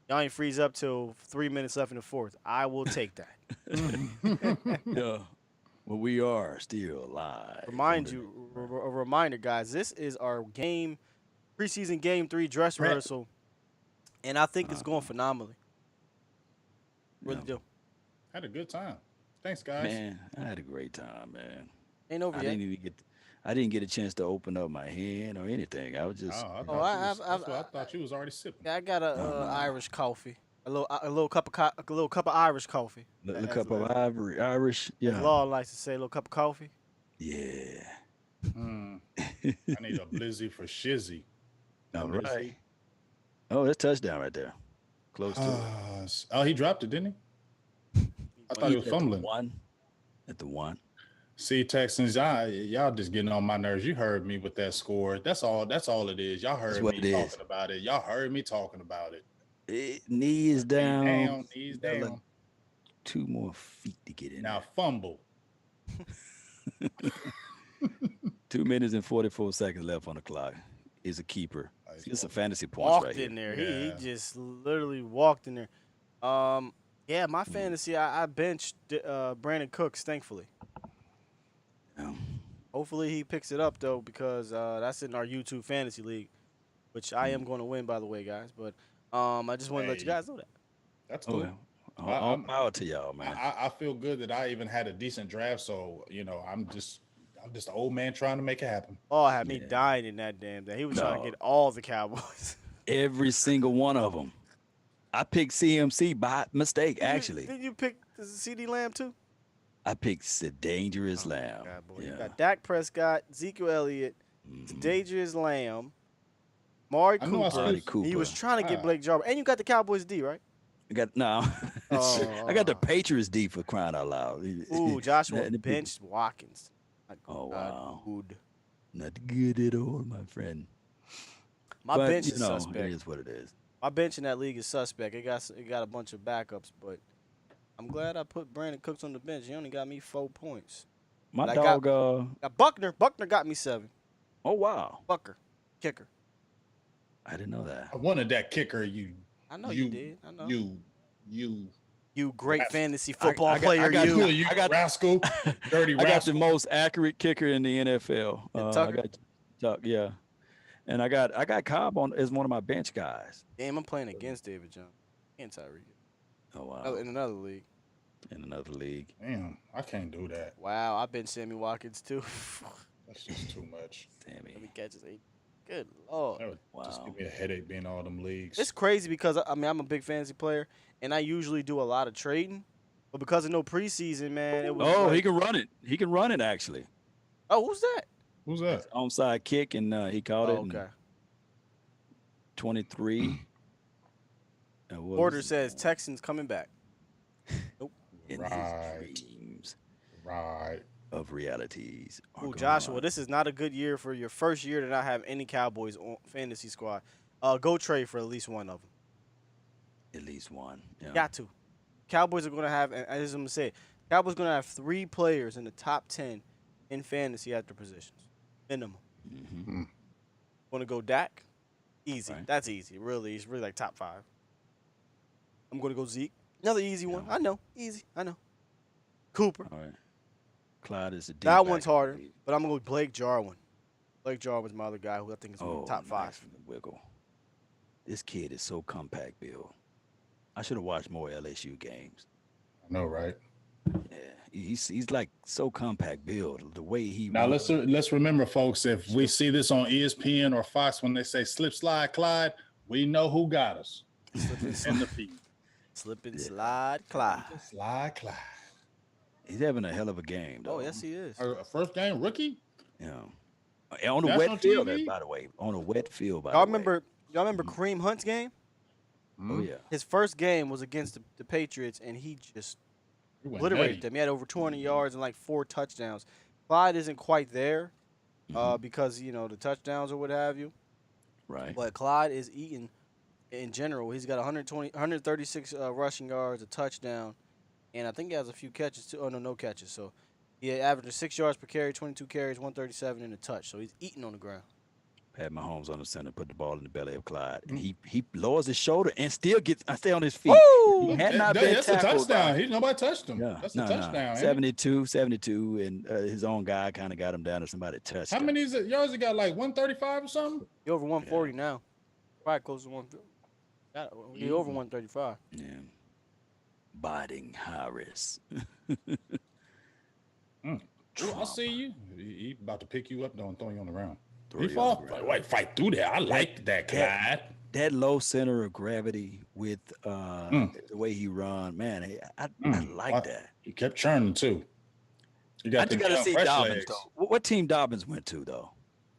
y'all ain't freeze up till 3 minutes left in the fourth. I will take that. Yeah. Well, we are still alive. A reminder, guys. This is our preseason game 3 dress rehearsal, and I think it's going phenomenally. Really do. had a good time. Thanks, guys. Man, I had a great time, man. Ain't over yet. I didn't get a chance to open up my hand or anything. I was just. I thought you was already sipping. Yeah, I got a Irish coffee, a little cup of Irish coffee. Little cup of Irish. As Yeah. Law likes to say, a little cup of coffee. Yeah. I need a blizzy for shizzy. All right. Oh, that's touchdown right there. Close to it. Oh, he dropped it, didn't he? I thought he was fumbling. At the one. See, Texans, y'all just getting on my nerves. You heard me with that score. That's all it is. Y'all heard me talking about it. Y'all heard me talking about it. Knees down. Knees down. Like 2 more feet to get in. Now fumble. 2 minutes and 44 seconds left on the clock. Is a keeper. It's a fantasy points Walked right here. in there. He just literally walked in there. Yeah, my fantasy, I benched Brandon Cooks, thankfully. Yeah. Hopefully he picks it up, though, because that's in our YouTube fantasy league, which I am going to win, by the way, guys. But I just want to let you guys know that. That's cool. All power to y'all, man. I feel good that I even had a decent draft, so I'm just an old man trying to make it happen. Oh, had me dying in that damn day. He was trying to get all the Cowboys. Every single one of them. I picked CMC by mistake, actually. Did you pick CD Lamb too? I picked the Dangerous Lamb. God, boy. Yeah. You got Dak Prescott, Ezekiel Elliott, Mhm. Dangerous Lamb, Mari I know I Cooper. spent- Cooper. He was trying to get Blake Jarvis. And you got the Cowboys D, right? I got no. Oh. I got the Patriots D for crying out loud. Ooh, Joshua And the people- benched Watkins. Oh, wow. Good. Not good at all, my friend. My But, bench you is know, suspect. It is what it is. My bench in that league is suspect. It got a bunch of backups, but I'm glad I put Brandon Cooks on the bench. He only got me 4 points. My But I dog. Got Buckner. Buckner got me 7. Oh wow, Bucker, kicker. I didn't know that. I wanted that kicker. I know you did. I know. You great Rascal. fantasy football I player. got You. you I got- rascal, dirty I got the rascal. most accurate kicker in the NFL. And I Tucker? got Tuck, yeah, and I got Cobb on as one of my bench guys. Damn, I'm playing against David Jones and Tyreek. Oh wow, Oh, in another league. in another league. Damn, I can't do that. Wow, I've been Sammy Watkins too. That's just too much. Let me Sammy, catch his 8. Good lord. That would just Wow. give me a headache being all them leagues. It's crazy because I'm a big fantasy player and I usually do a lot of trading, but because of no preseason, man, it was. oh, like, he can run it. He can run it actually. Oh, who's that? Who's that? Onside kick, and he caught it. Oh, in okay. 23. What Order was it? says Texans coming back. In Right. his dreams Right. of realities. are Ooh, gone. Joshua, this is not a good year for your first year to not have any Cowboys on fantasy squad. Go trade for at least one of them. At least one. Yeah. Got to. Cowboys are going to have, and as I'm going to say, Cowboys going to have 3 players in the top 10 in fantasy at their positions. Minimum. Mhm. Want to go Dak? Easy. Right. That's easy. Really, it's really like top 5. I'm going to go Zeke. Another easy one. I know. Easy. I know. Cooper. All right. Clyde is a deep That back, one's I harder, believe. but I'm going to go Blake Jarwin. Blake Jarwin's my other guy who I think is in the top 5. nice from the wiggle. This kid is so compact build. I should have watched more LSU games. I know, right? Yeah, he's like so compact build. The way he Now runs. let's remember, folks. If we see this on ESPN or Fox when they say slip slide Clyde, we know who got us in the feed. Slip and slide, Clyde. Slide Clyde. He's having a hell of a game. Though. Oh, yes, he is. First game rookie. Yeah. On a National wet field, TV? by the way. On a wet field, by Y'all the way. remember Kareem Hunt's game? Oh yeah. His first game was against the Patriots, and he just He went obliterated nutty. them. He had over 200 yards and like 4 touchdowns. Clyde isn't quite there because, the touchdowns or what have you. Right. But Clyde is eating in general. He's got 136 rushing yards, a touchdown, and I think he has a few catches too. Oh, no catches. So he averages 6 yards per carry, 22 carries, 137 and a touch. So he's eating on the ground. Had Mahomes on the center, put the ball in the belly of Clyde, and he lowers his shoulder and still stay on his feet. Woo! He had not been That's a tackled. touchdown. Nobody touched him. Yeah, That's no, a touchdown. no. ain't it? 72, and his own guy kind of got him down, and somebody touched How him. many is it? Yards he got? Like 135 or something? He over 140 now. Probably close to 150. He over 135. Yeah. Biting Harris. Ooh, I see you. He about to pick you up, though, and throw you on the ground. Throw He you fall. on the ground. Wait, fight through there. I like that, Clyde. That low center of gravity with the way he run, man, I like that. He kept churning too. You I got just the got to see fresh Dobbins legs. though. What team Dobbins went to though?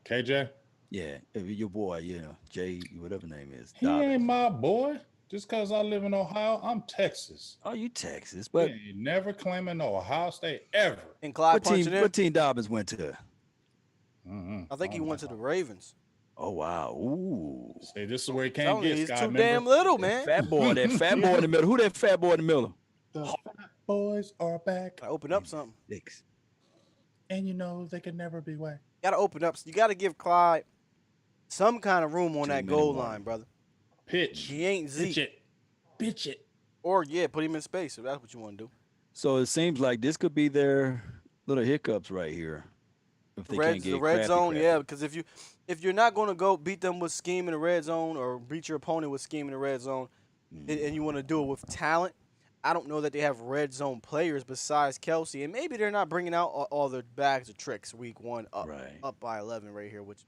KJ. Yeah, your boy, Jay, whatever name is. He Dobbins. ain't my boy. Just because I live in Ohio, I'm Texas. Oh, you Texas, He but ain't never claiming no Ohio State ever. And Clyde what punching in. what team Dobbins went to? I think he went to the Ravens. Oh wow, ooh, See, this is where he can't Telling you, get. he's Scott, too remember? damn little, man. fat boy, that fat boy in the middle. Who that fat boy in the middle? The fat boys are back, Gotta open up something. Six. and you know they can never be whacked. Gotta open up. You gotta give Clyde some kind of room on 2 that minute goal warning. line, brother. Pitch. He ain't Pitch Zeke. it. Pitch it. Or put him in space if that's what you want to do. So it seems like this could be their little hiccups right here. If they can't get The red crafty, zone, crafty. yeah, because if you're not gonna go beat them with scheme in the red zone or beat your opponent with scheme in the red zone, and you want to do it with talent, I don't know that they have red zone players besides Kelsey, and maybe they're not bringing out all their bags of tricks week 1 Right. up by 11 right here, which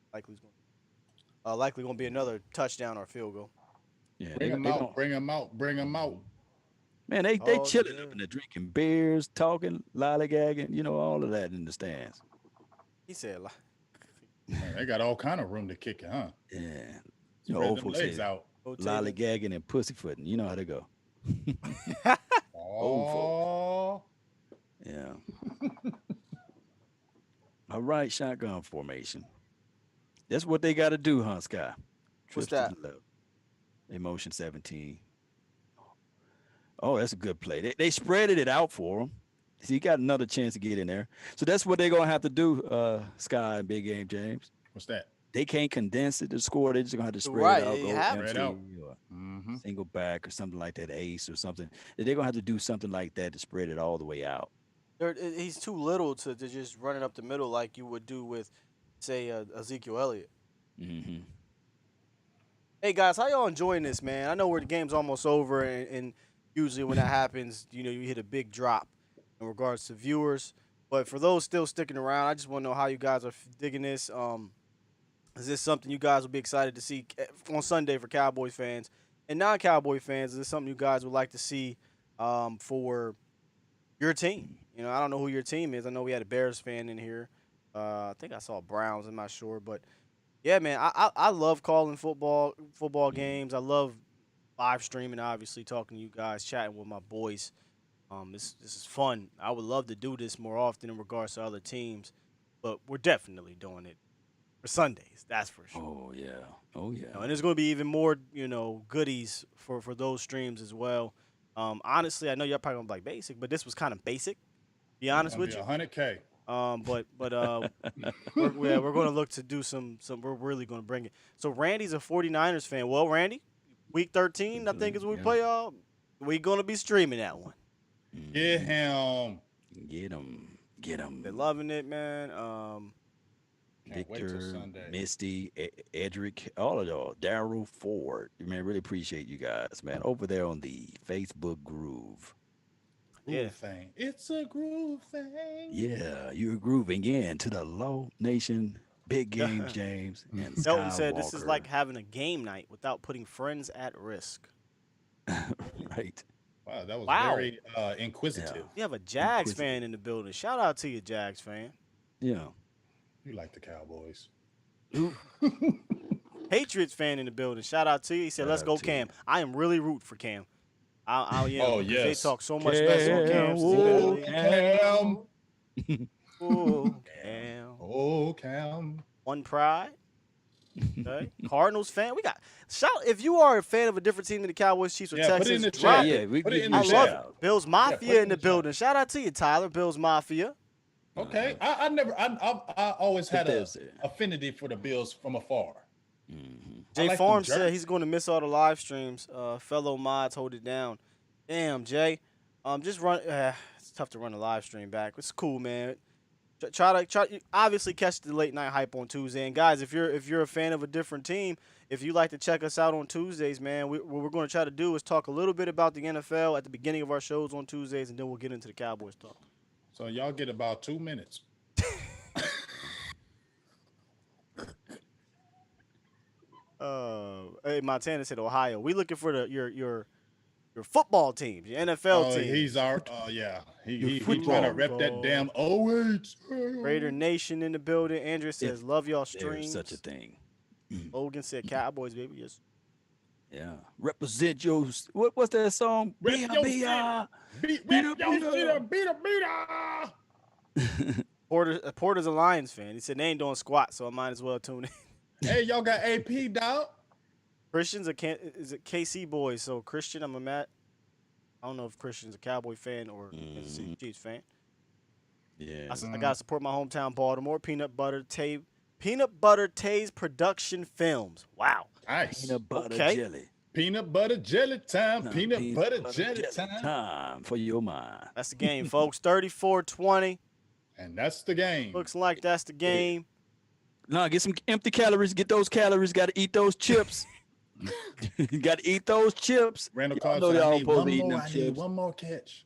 likely going to be another touchdown or field goal. Yeah, Bring them out. Bring them out. Bring them out. Man, they Oh, chilling yeah. up in there, drinking beers, talking, lollygagging, all of that in the stands. He said, Man, they got all kind of room to kick it, huh? Yeah. Spread Old them folks legs say out. lollygagging and pussyfooting. You know how they go. Old folks. Oh, Yeah. All right, shotgun formation. That's what they got to do, huh, Sky? What's Trips to that? the left. Emotion 17. Oh, that's a good play. They spreaded it out for him. So he got another chance to get in there. So that's what they're going to have to do, Sky and Big Game James. what's that? They can't condense it to score. They're just going to have to spread Right, it out, you go have empty to. or Mm-hmm. single back or something like that, ace or something. They're going to have to do something like that to spread it all the way out. He's too little to just run it up the middle like you would do with, say, Ezekiel Elliott. Mm-hmm. Hey, guys, how y'all enjoying this, man? I know the game's almost over, and usually when that happens, you hit a big drop in regards to viewers. But for those still sticking around, I just want to know how you guys are digging this. Is this something you guys will be excited to see on Sunday for Cowboys fans and non-Cowboy fans? Is this something you guys would like to see for your team? I don't know who your team is. I know we had a Bears fan in here. I think I saw Browns. I'm not sure, but yeah, man, I love calling football games. I love live streaming, obviously, talking to you guys, chatting with my boys. This is fun. I would love to do this more often in regards to other teams, but we're definitely doing it for Sundays. That's for sure. Oh, yeah. Oh, yeah. And there's going to be even more, goodies for those streams as well. Honestly, I know you're probably going to be like basic, but this was kind of basic, to be honest with you. 100K. But we're going to look to do some. We're really going to bring it. So Randy's a 49ers fan. Well, Randy, week 13, I think is when we play y'all. We're going to be streaming that one. Get him. Get him. They're loving it, man. Can't wait till Victor, Sunday. Misty, Edric, all of y'all, Daryl Ford. Man, really appreciate you guys, man. Over there on the Facebook Groove. Yeah. Groove thing. It's a groove thing. Yeah, you're grooving in to the Low Nation, Big Game James, and Selton said this is Skywalker. like having a game night without putting friends at risk. Right. Wow, that was Wow. very inquisitive. You have a Jags Inquisitive. fan in the building. Shout out to you, Jags fan. Yeah. You like the Cowboys. Patriots fan in the building. Shout out to you. He said, "Let's Shout go, out to Cam." I am really rooting for Cam. Oh, because they yes. talk so much mess on Cam. Whoa, Cam. Oh, Cam. Oh, Cam. One pride. Okay. Cardinals fan. We got shout. If you are a fan of a different team than the Cowboys, Chiefs, or Yeah, put it in Texans, the drop chat. it. Yeah, we Put it give in you I the a love shout chat. it. Bills Mafia put it in in the the building. Shout out to you, Tyler. Bills Mafia. Okay. I always had a Bills, yeah. affinity for the Bills from afar. Mhm. Jay like them Farm said jerseys. he's going to miss all the live streams. Fellow mods, hold it down. Damn, Jay. Just run. It's tough to run a live stream back. It's cool, man. Try to obviously catch the late night hype on Tuesday. And guys, if you're a fan of a different team, if you like to check us out on Tuesdays, man, what we're going to try to do is talk a little bit about the NFL at the beginning of our shows on Tuesdays, and then we'll get into the Cowboys talk. So y'all get about 2 minutes. Hey, Montana said Ohio. We looking for your football teams, your NFL teams. He's our yeah. He football. trying to rep that damn OH. Raider Nation in the building. Andrew says, love y'all There's streams. such a thing. Logan said, Cowboys, baby. Yes. Yeah. Represent your what's that song? Rep your Beat Porter's a Lions fan. He said they ain't doing squat, so I might as well tune in. Hey, y'all got AP, dog? Christian's is it KC boys? So Christian, I'm a Matt. I don't know if Christian's a Cowboy fan or Kansas City Chiefs fan. Yeah. I gotta support my hometown Baltimore. Peanut Butter Taze Production Films. Wow. Nice. Peanut butter Okay. jelly. Peanut butter jelly time. Peanut butter jelly time. Time for your mind. That's the game, folks. 34-20. And that's the game. Looks like that's the game. No, get some empty calories. Get those calories. Got to eat those chips. Got to eat those chips. Randall Y'all Cobb know said, y'all I need supposed one to eat more. them I need chips. one more catch.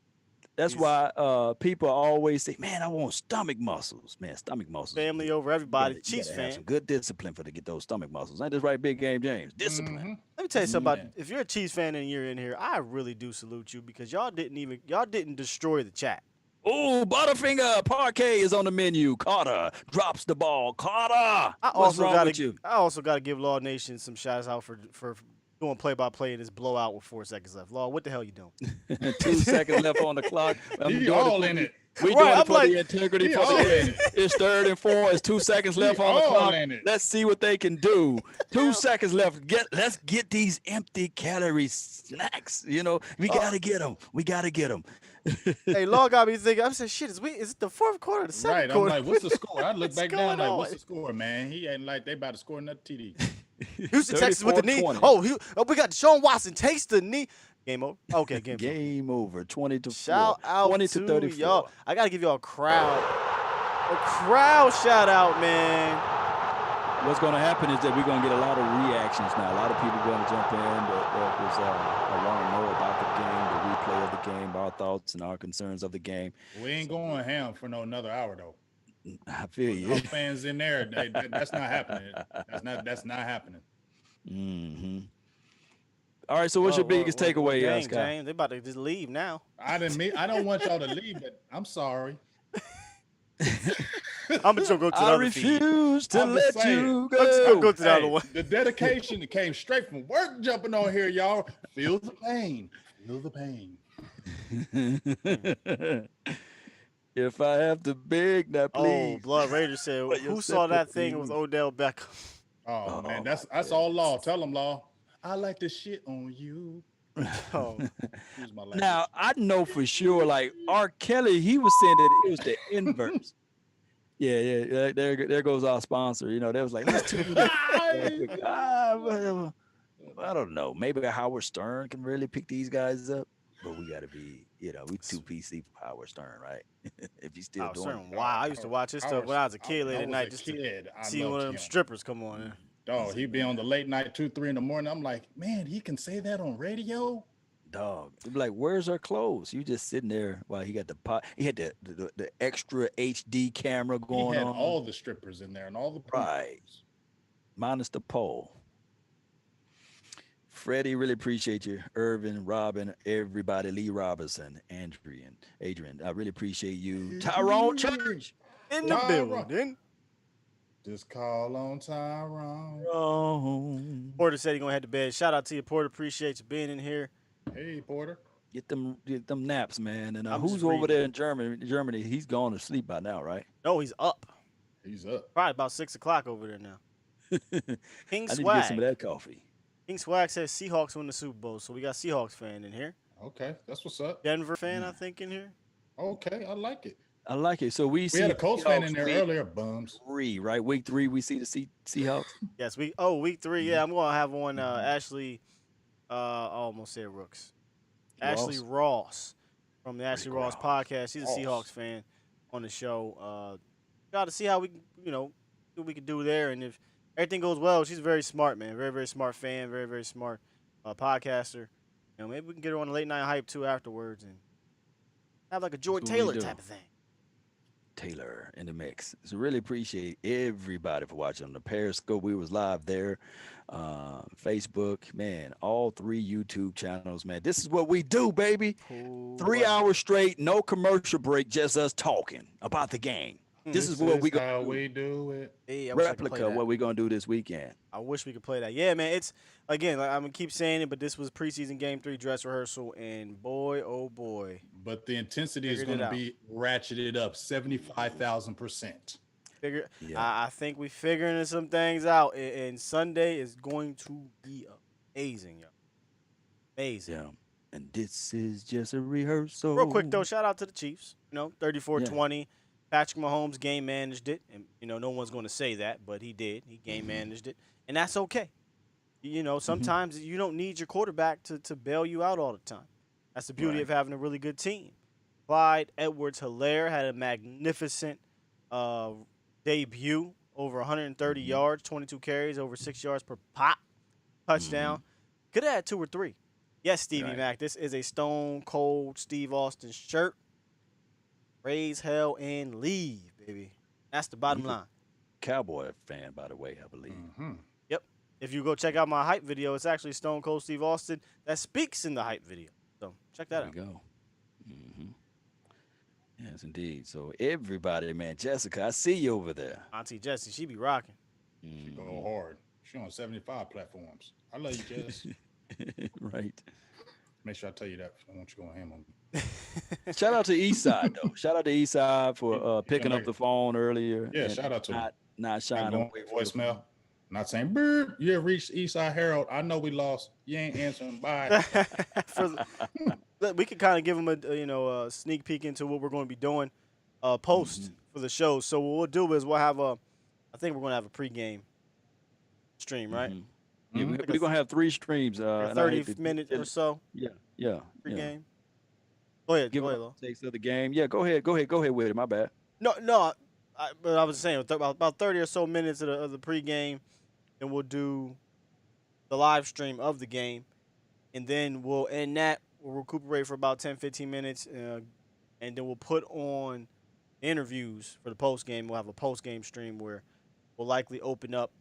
That's why people always say, "Man, I want stomach muscles." Man, stomach muscles. Family over everybody. You Chiefs gotta have fan. some good discipline to get those stomach muscles. Ain't this right, Big Game James? Discipline. Let me tell you something about if you're a Chiefs fan and you're in here, I really do salute you because y'all didn't destroy the chat. Oh, Butterfinger Parkway is on the menu. Carter drops the ball. Carter, what's wrong with you? I also got to give Law Nation some shots out for doing play-by-play in this blowout with 4 seconds left. Law, what the hell you doing? 2 seconds left on the clock. We all in it. We doing it for the integrity. For the it's 3rd and 4. It's 2 seconds left on the clock. Let's see what they can do. 2 seconds left. Let's get these empty calorie snacks. You know, we gotta get them. We gotta get them. Hey, Law got me thinking. I said, "Shit, is it the 4th quarter, or the 2nd quarter?" I'm like, "What's the score?" I look back down like, "What's the score, man?" He ain't like they about to score another TD. Houston Texas with the knee. We got Deshaun Watson takes the knee. Game over. Okay, game over. 20-4. Shout out 20 to to 34. y'all. I gotta give y'all a crowd shout out, man. What's going to happen is that we're going to get a lot of reactions now. A lot of people going to jump in that want to know about the game, the replay of the game, our thoughts and our concerns of the game. We ain't going ham for another hour though. I feel you. No fans in there. That's not happening. That's not happening. Mm-hmm. All right. So, what's your biggest takeaway, Scott? James, they about to just leave now. I don't want y'all to leave, but I'm sorry. I'm just gonna go to the other feed. I refuse to let you go. Let's go to the other one. The dedication that came straight from work, jumping on here, y'all. Feel the pain. Feel the pain. If I have to beg, now please. Oh, Blood Raider said, "Who saw that thing with Odell Beckham?" Oh man, that's all Law. Tell them, Law. I like to shit on you. Oh. Now I know for sure, like R. Kelly, he was saying that it was the inverse. Yeah. There goes our sponsor. You know, they was like, let's tune it. I don't know. Maybe Howard Stern can really pick these guys up, but we got to be, we too PC for Howard Stern, right? If he's still doing it. Wow, I used to watch his stuff when I was a kid late at night just to see one of them strippers come on. Dog, he'd be on the late night 2-3 in the morning. I'm like, man, he can say that on radio. Dog, it'd be like, where's her clothes? You just sitting there while he got the pot. He had the extra HD camera going on. He had all the strippers in there and all the right, minus the pole. Freddie, really appreciate you. Irvin, Robin, everybody, Lee Robinson, Adrian. I really appreciate you. Tyrone Church in the building. Just call on Tyrone. Porter said he gonna head to bed. Shout out to you, Porter. Appreciate you being in here. Hey, Porter. Get them naps, man. And who's over there in Germany? He's gone to sleep by now, right? No, he's up. He's up. Probably about 6 o'clock over there now. King I need Swag. to get some of that coffee. King Swag says Seahawks win the Super Bowl, so we got Seahawks fan in here. Okay, that's what's up. Denver fan, I think, in here. Okay, I like it. I like it. So we had a Colts fan in there earlier. Bums. Right? Week 3, we see the Seahawks. Yes, week 3. Yeah, I'm gonna have on Ashley. I almost said Rooks. Ashley Ross from the Ashley Ross podcast. She's a Seahawks fan on the show. Got to see how we what we can do there, and if everything goes well, she's very smart, man. Very, very smart fan. Very, very smart podcaster. Maybe we can get her on the late night hype too afterwards, and have like a Joy Taylor type of thing. Taylor in the mix. So really appreciate everybody for watching on the Periscope. We was live there, Facebook, man, all 3 YouTube channels, man. This is what we do, baby. 3 hours straight, no commercial break, just us talking about the game. This is what we how we do it. Hey, replica what we're gonna do this weekend. I wish we could play that. Yeah, man. It's again, like, I'm gonna keep saying it, but this was preseason game 3 dress rehearsal, and boy, oh boy. But the intensity is going to be ratcheted up 75,000%. I think we figuring some things out, and Sunday is going to be amazing, yo. Amazing. Yeah. And this is just a rehearsal. Real quick though, shout out to the Chiefs. 34-20. Patrick Mahomes game managed it, and no one's going to say that, but he did. He game managed it, and that's okay. Sometimes you don't need your quarterback to bail you out all the time. That's the beauty of having a really good team. Clyde Edwards-Helaire had a magnificent debut, over 130 yards, 22 carries, over 6 yards per pop, touchdown. Could have had 2 or 3. Yes, Stevie Mac, this is a stone cold Steve Austin shirt. raise hell and leave, baby. That's the bottom line. Cowboy fan, by the way, I believe. Mm-hmm. Yep. If you go check out my hype video, it's actually Stone Cold Steve Austin that speaks in the hype video. So check that out. There we go. Hmm. Yes, indeed. So everybody, man, Jessica, I see you over there. Auntie Jessie, she be rocking. She go hard. She on 75 platforms. I love you, Jess. Right. Make sure I tell you that. I want you going ham on me. Shout out to Eastside though. Shout out to Eastside for picking up the phone earlier. Yeah, shout out to him. Not shying away from voicemail. Not saying, "Burp, you have reached Eastside Herald. I know we lost. You ain't answering. Bye." We could kind of give them a sneak peek into what we're going to be doing post for the show. So what we'll do is we'll have I think we're going to have a pregame stream, right? Yeah, we're going to have 3 streams. 30 minutes or so. Yeah. Pregame. Go ahead. Give go ahead, up takes of the game. Yeah, go ahead with it. My bad. No. But I was saying about 30 or so minutes of the pregame, and we'll do the live stream of the game, and then we'll end that. We'll recuperate for about 10, 15 minutes, and then we'll put on interviews for the post game. We'll have a post game stream where we'll likely open up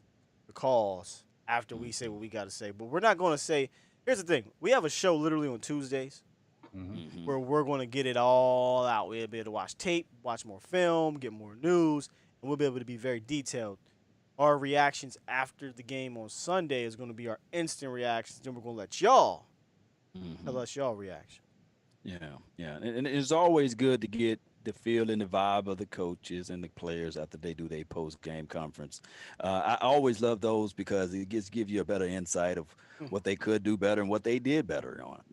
the calls after we say what we got to say. But we're not going to say. Here's the thing: we have a show literally on Tuesdays. Where we're going to get it all out. We'll be able to watch tape, watch more film, get more news, and we'll be able to be very detailed. Our reactions after the game on Sunday is going to be our instant reactions. Then we're going to let y'all tell us y'all reaction. Yeah. And it's always good to get the feel and the vibe of the coaches and the players after they do their post-game conference. I always love those because it gives you a better insight of what they could do better and what they did better on,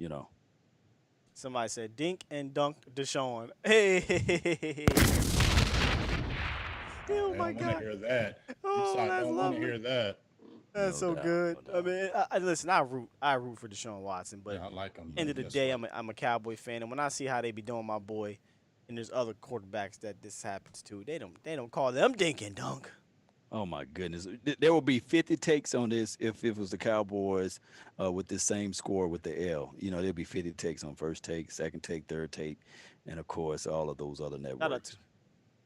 Somebody said, dink and dunk Deshaun. Hey. Oh, my God. I want to hear that. Oh, I don't want to hear that. That's No so doubt, good. no doubt. I mean, listen, I root for Deshaun Watson, but Yeah, I like him. end of the day, I'm a Cowboy fan, and when I see how they be doing my boy, and there's other quarterbacks that this happens to, they don't call them dink and dunk. Oh my goodness, there will be 50 takes on this if it was the Cowboys with the same score with the L. There'll be 50 takes on first take, second take, third take, and of course all of those other networks.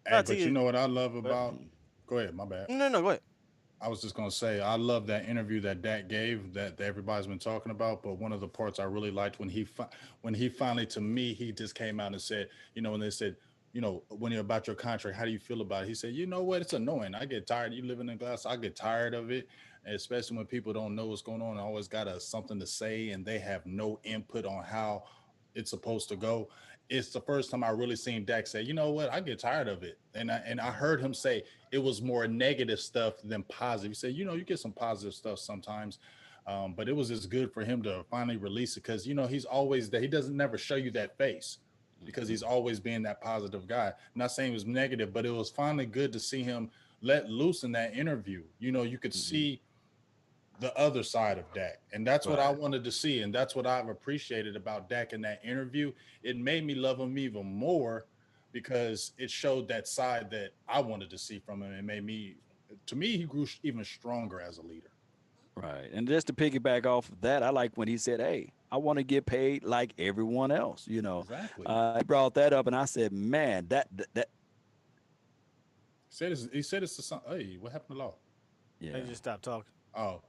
Hey, but you know what I love about? Go ahead, my bad. No, go ahead. I was just gonna say I love that interview that Dak gave that everybody's been talking about. But one of the parts I really liked when he finally, to me, he just came out and said, when they said, when you're about your contract, how do you feel about it? He said, you know what? It's annoying. I get tired. You living in glass. I get tired of it, especially when people don't know what's going on. I always got something to say, and they have no input on how it's supposed to go. It's the first time I really seen Dak say, you know what? I get tired of it. And I heard him say it was more negative stuff than positive. He said, you get some positive stuff sometimes. But it was just good for him to finally release it because, he's always that he doesn't never show you that face. Because he's always been that positive guy. I'm not saying it was negative, but it was finally good to see him let loose in that interview. You could see the other side of Dak. And that's what I wanted to see. And that's what I've appreciated about Dak in that interview. It made me love him even more because it showed that side that I wanted to see from him. To me, he grew even stronger as a leader. Right. And just to piggyback off of that, I like when he said, hey, I want to get paid like everyone else, Exactly. He brought that up and I said, man, that He said it's the hey, what happened to Law? yeah. They just stopped talking. Oh,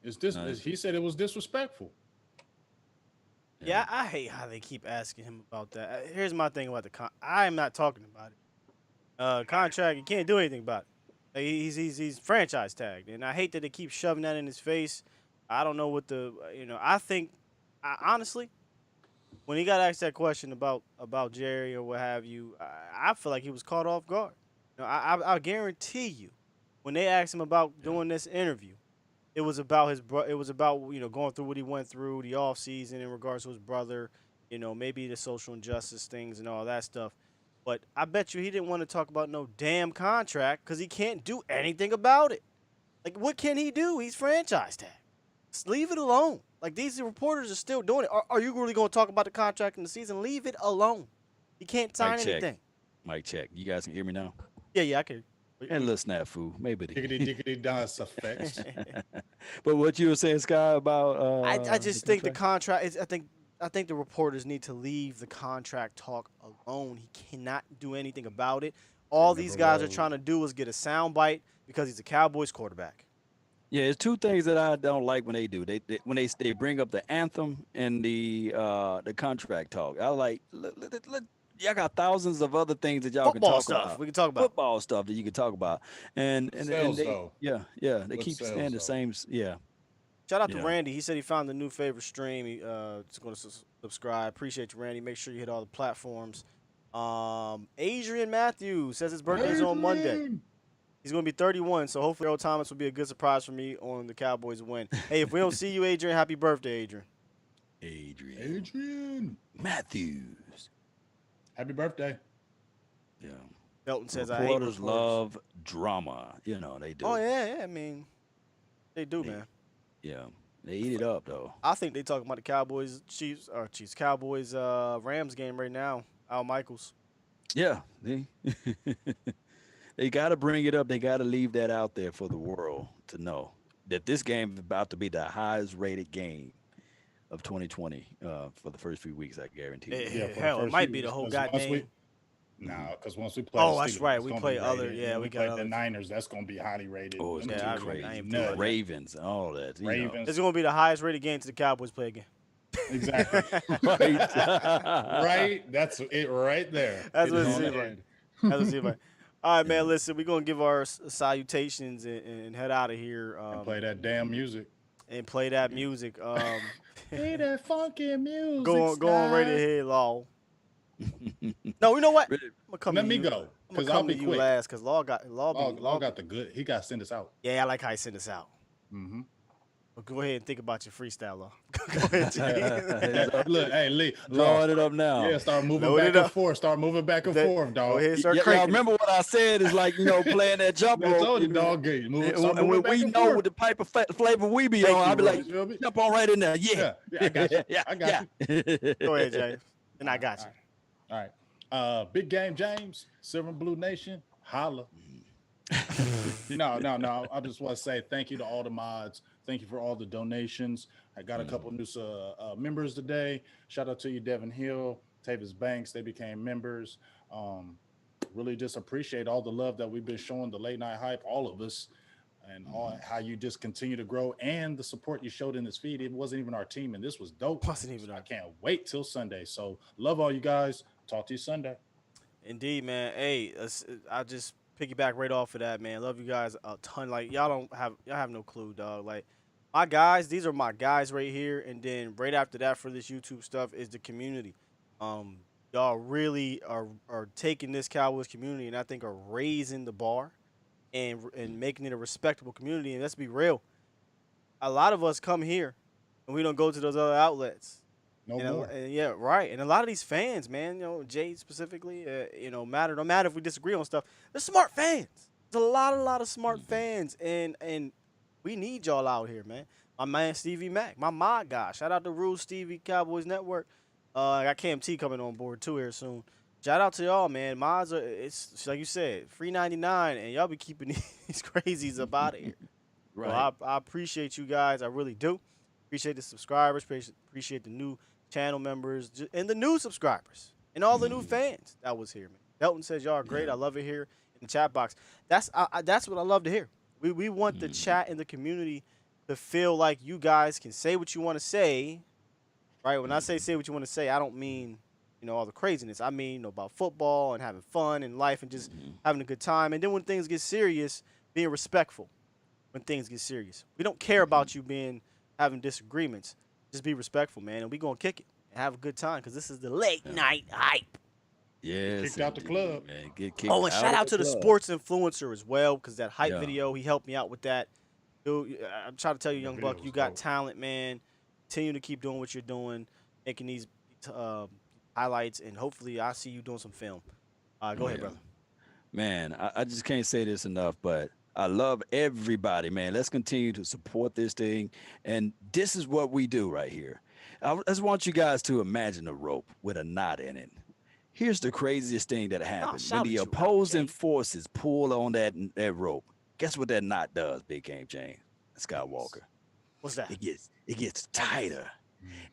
he said it was disrespectful. Yeah, I hate how they keep asking him about that. Here's my thing about I am not talking about it. Contract, you can't do anything about it. He's franchise tagged, and I hate that they keep shoving that in his face. I don't know what I think, honestly, when he got asked that question about Jerry or what have you, I feel like he was caught off guard. I guarantee you, when they asked him about doing this interview, it was about it was about going through what he went through the off season in regards to his brother, maybe the social injustice things and all that stuff. But I bet you he didn't want to talk about no damn contract because he can't do anything about it. Like, what can he do? He's franchise tag. Just leave it alone. Like, these reporters are still doing it. Are you really going to talk about the contract in the season? Leave it alone. He can't sign anything. Mic check. You guys can hear me now? Yeah, I can. And little snafu, maybe. Diggity dance effects. But what you were saying, Sky, about I just think the contract is. I think I think the reporters need to leave the contract talk alone. He cannot do anything about it. All these guys are trying to do is get a sound bite because he's a Cowboys quarterback. Yeah, it's two things that I don't like when they do. When they bring up the anthem and the contract talk. I like y'all got thousands of other things that y'all Football can talk stuff about. we can talk about. Football stuff that you can talk about. And Sales, they though. they What keep sales, saying the though? same. Yeah. Shout out to Yeah. Randy. He said he found the new favorite stream. He's going to subscribe. Appreciate you, Randy. Make sure you hit all the platforms. Adrian Matthews says his birthday is on Monday. He's going to be 31, so hopefully Earl Thomas will be a good surprise for me on the Cowboys win. Hey, if we don't see you, Adrian, happy birthday, Adrian. Adrian Matthews. Happy birthday. Yeah. Felton says, I hate Reporters reporters. love drama. You know, they do. Oh, yeah. I mean, they do, man. Yeah. They eat it up, though. I think they talking about the Cowboys, Cowboys, Rams game right now. Al Michaels. Yeah. They got to bring it up. They got to leave that out there for the world to know that this game is about to be the highest rated game of 2020 for the first few weeks, I guarantee you. Yeah, for the Hell, it first might few be the weeks, whole 'cause goddamn. once because once we play, Oh, the that's Steelers, right. it's We gonna play be other- rated. yeah, When we we got play other- the Niners. That's gonna be highly rated. Oh, it's Them gonna Yeah, be I crazy. ain't The feeling that. Ravens and all that. You know. Ravens. It's going to be the highest rated game to the Cowboys play again. Exactly. Right. Right. That's it right there. That's It what is it on seems the like. head. All right, man. Listen, we're going to give our salutations and head out of here And play that damn music. and play that music. Play that funky music. Go on right ahead, Law. No, you know what? Really? I'm gonna come Let to me you. go, I'm 'cause gonna I'll come be to you quick. last because Law got Law got the good. He got to send us out. Yeah, I like how he sent us out. Mm-hmm. But go ahead and think about your freestyle, Law. Go ahead, Jay. Look, hey, Lee. Drawing it up now. Yeah, start moving Load it back and up. forth. Start moving back and forth, Go dog. ahead, and start Y'all cranking. remember what I said is like, playing that jump I rope. told you, dog. Good. Move, start And moving when back we and know forth. what the type of flavor we be Thank on, you, I'll be bro. like, You feel me? jump on right in there. Yeah. Yeah, I got you. Yeah. I got you. Go ahead, Jay. And I got you. All right. Big game, James. Silver and Blue Nation. Holla. No. I just want to say thank you to all the mods. Thank you for all the donations. I got a couple new members today. Shout out to you, Devin Hill, Tavis Banks. They became members. Really just appreciate all the love that we've been showing the late night hype, all of us, and all how you just continue to grow and the support you showed in this feed. It wasn't even our team, and this was dope. Wasn't even So our I can't wait till Sunday. So love all you guys. Talk to you Sunday. Indeed, man. Hey, I just piggyback right off of that, man. Love you guys a ton. Like y'all have no clue, dog. Like my guys, these are my guys right here. And then right after that for this YouTube stuff is the community. Y'all really are taking this Cowboys community and I think are raising the bar and making it a respectable community. And let's be real, a lot of us come here and we don't go to those other outlets. No You know, more. and yeah, right. And a lot of these fans, man, Jay specifically, no matter if we disagree on stuff, they're smart fans. There's a lot of smart fans, and we need y'all out here, man. My man Stevie Mack, my mod guy. Shout out to Rule Stevie Cowboys Network. I got KMT coming on board too here soon. Shout out to y'all, man. Mods it's like you said, free 99, and y'all be keeping these crazies up out of here. Right. So I appreciate you guys. I really do. Appreciate the subscribers. Appreciate the new channel members and the new subscribers and all the new fans that was here, man. Delton says y'all are great. I love it here in the chat box. That's what I love to hear. We want the chat and the community to feel like you guys can say what you want to say, right? When I say what you want to say, I don't mean all the craziness. I mean about football and having fun in life and just having a good time. And then when things get serious, being respectful. When things get serious, we don't care about you having disagreements. Just be respectful, man, and we gonna kick it and have a good time because this is the late night hype. Yes. Kicked out the club. Man. Get kicked Oh, and shout out to the club. sports influencer as well because that hype Yeah. video, he helped me out with that. Dude, I'm trying to tell you, young video buck, was you got dope. talent, man. Continue to keep doing what you're doing, making these highlights, and hopefully I see you doing some film. Go ahead, Yeah. brother. Man, I just can't say this enough, but I love everybody, man. Let's continue to support this thing. And this is what we do right here. I just want you guys to imagine a rope with a knot in it. Here's the craziest thing that happens. shout When the at you, opposing Jay. forces pull on that rope, guess what that knot does, Big Game James Skywalker? What's that? It gets tighter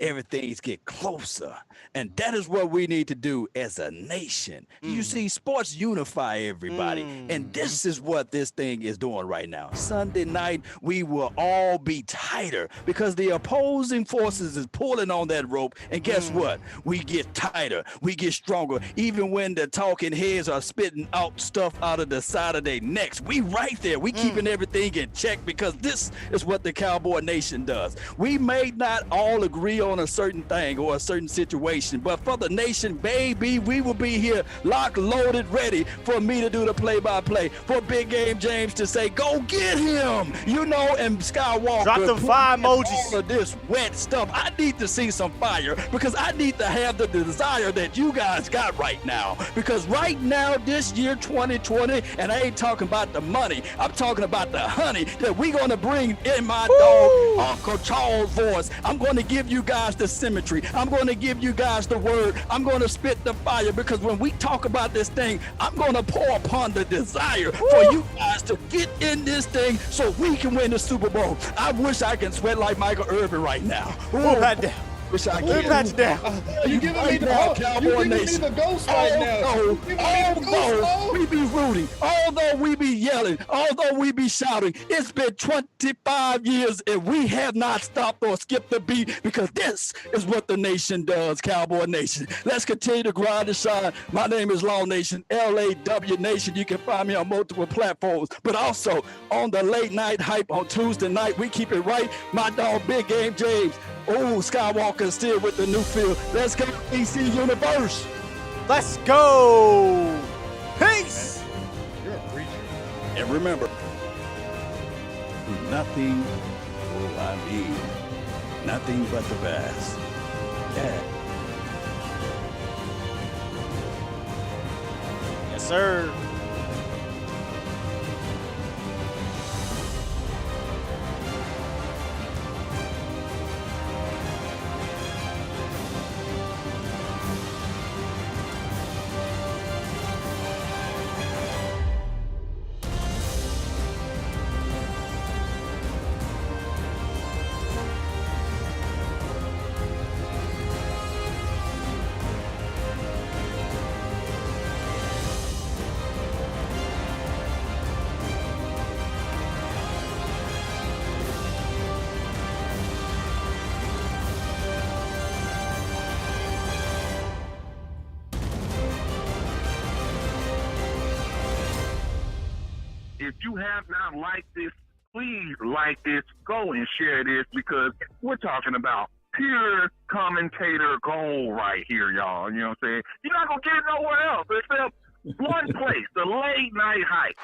everything's get closer. And that is what we need to do as a nation. You see, sports unify everybody. And this is what this thing is doing right now. Sunday night, we will all be tighter because the opposing forces is pulling on that rope. And guess what? We get tighter. We get stronger. Even when the talking heads are spitting out stuff out of the side of their necks, we right there. We keeping everything in check because this is what the Cowboy Nation does. We may not all agree on a certain thing or a certain situation, but for the nation, baby, we will be here locked, loaded, ready for me to do the play-by-play, for Big Game James to say, go get him, you know, and Skywalker. Drop them fire emojis. All of this wet stuff. I need to see some fire because I need to have the desire that you guys got right now. Because right now, this year, 2020, and I ain't talking about the money, I'm talking about the honey that we gonna bring in my dog, Uncle Charles' voice. I'm gonna give you guys the symmetry. I'm gonna give you guys the word. I'm gonna spit the fire because when we talk about this thing, I'm gonna pour upon the desire for you guys to get in this thing so we can win the Super Bowl. I wish I can sweat like Michael Irvin right now. Whoop that down. Wish I Whoop could. that down. You giving me right the now, you Cowboy giving me Nation. the ghost right now. Although we be rooting, although we be yelling, although we be shouting, it's been 25 years and we have not stopped or skipped a beat because this is what the nation does, Cowboy Nation. Let's continue to grind and shine. My name is Law Nation, LAW Nation. You can find me on multiple platforms, but also on the late night hype on Tuesday night. We keep it right. My dog, Big Game James. Oh, Skywalker still with the new field. Let's go, DC Universe. Let's go. Peace. You're a preacher. And remember, nothing will I be. Nothing but the best. Yeah. Yes, sir. If you have not liked this, please like this, go and share this because we're talking about pure commentator gold right here, y'all. You know what I'm saying? You're not going to get it nowhere else except one place, the late night hype.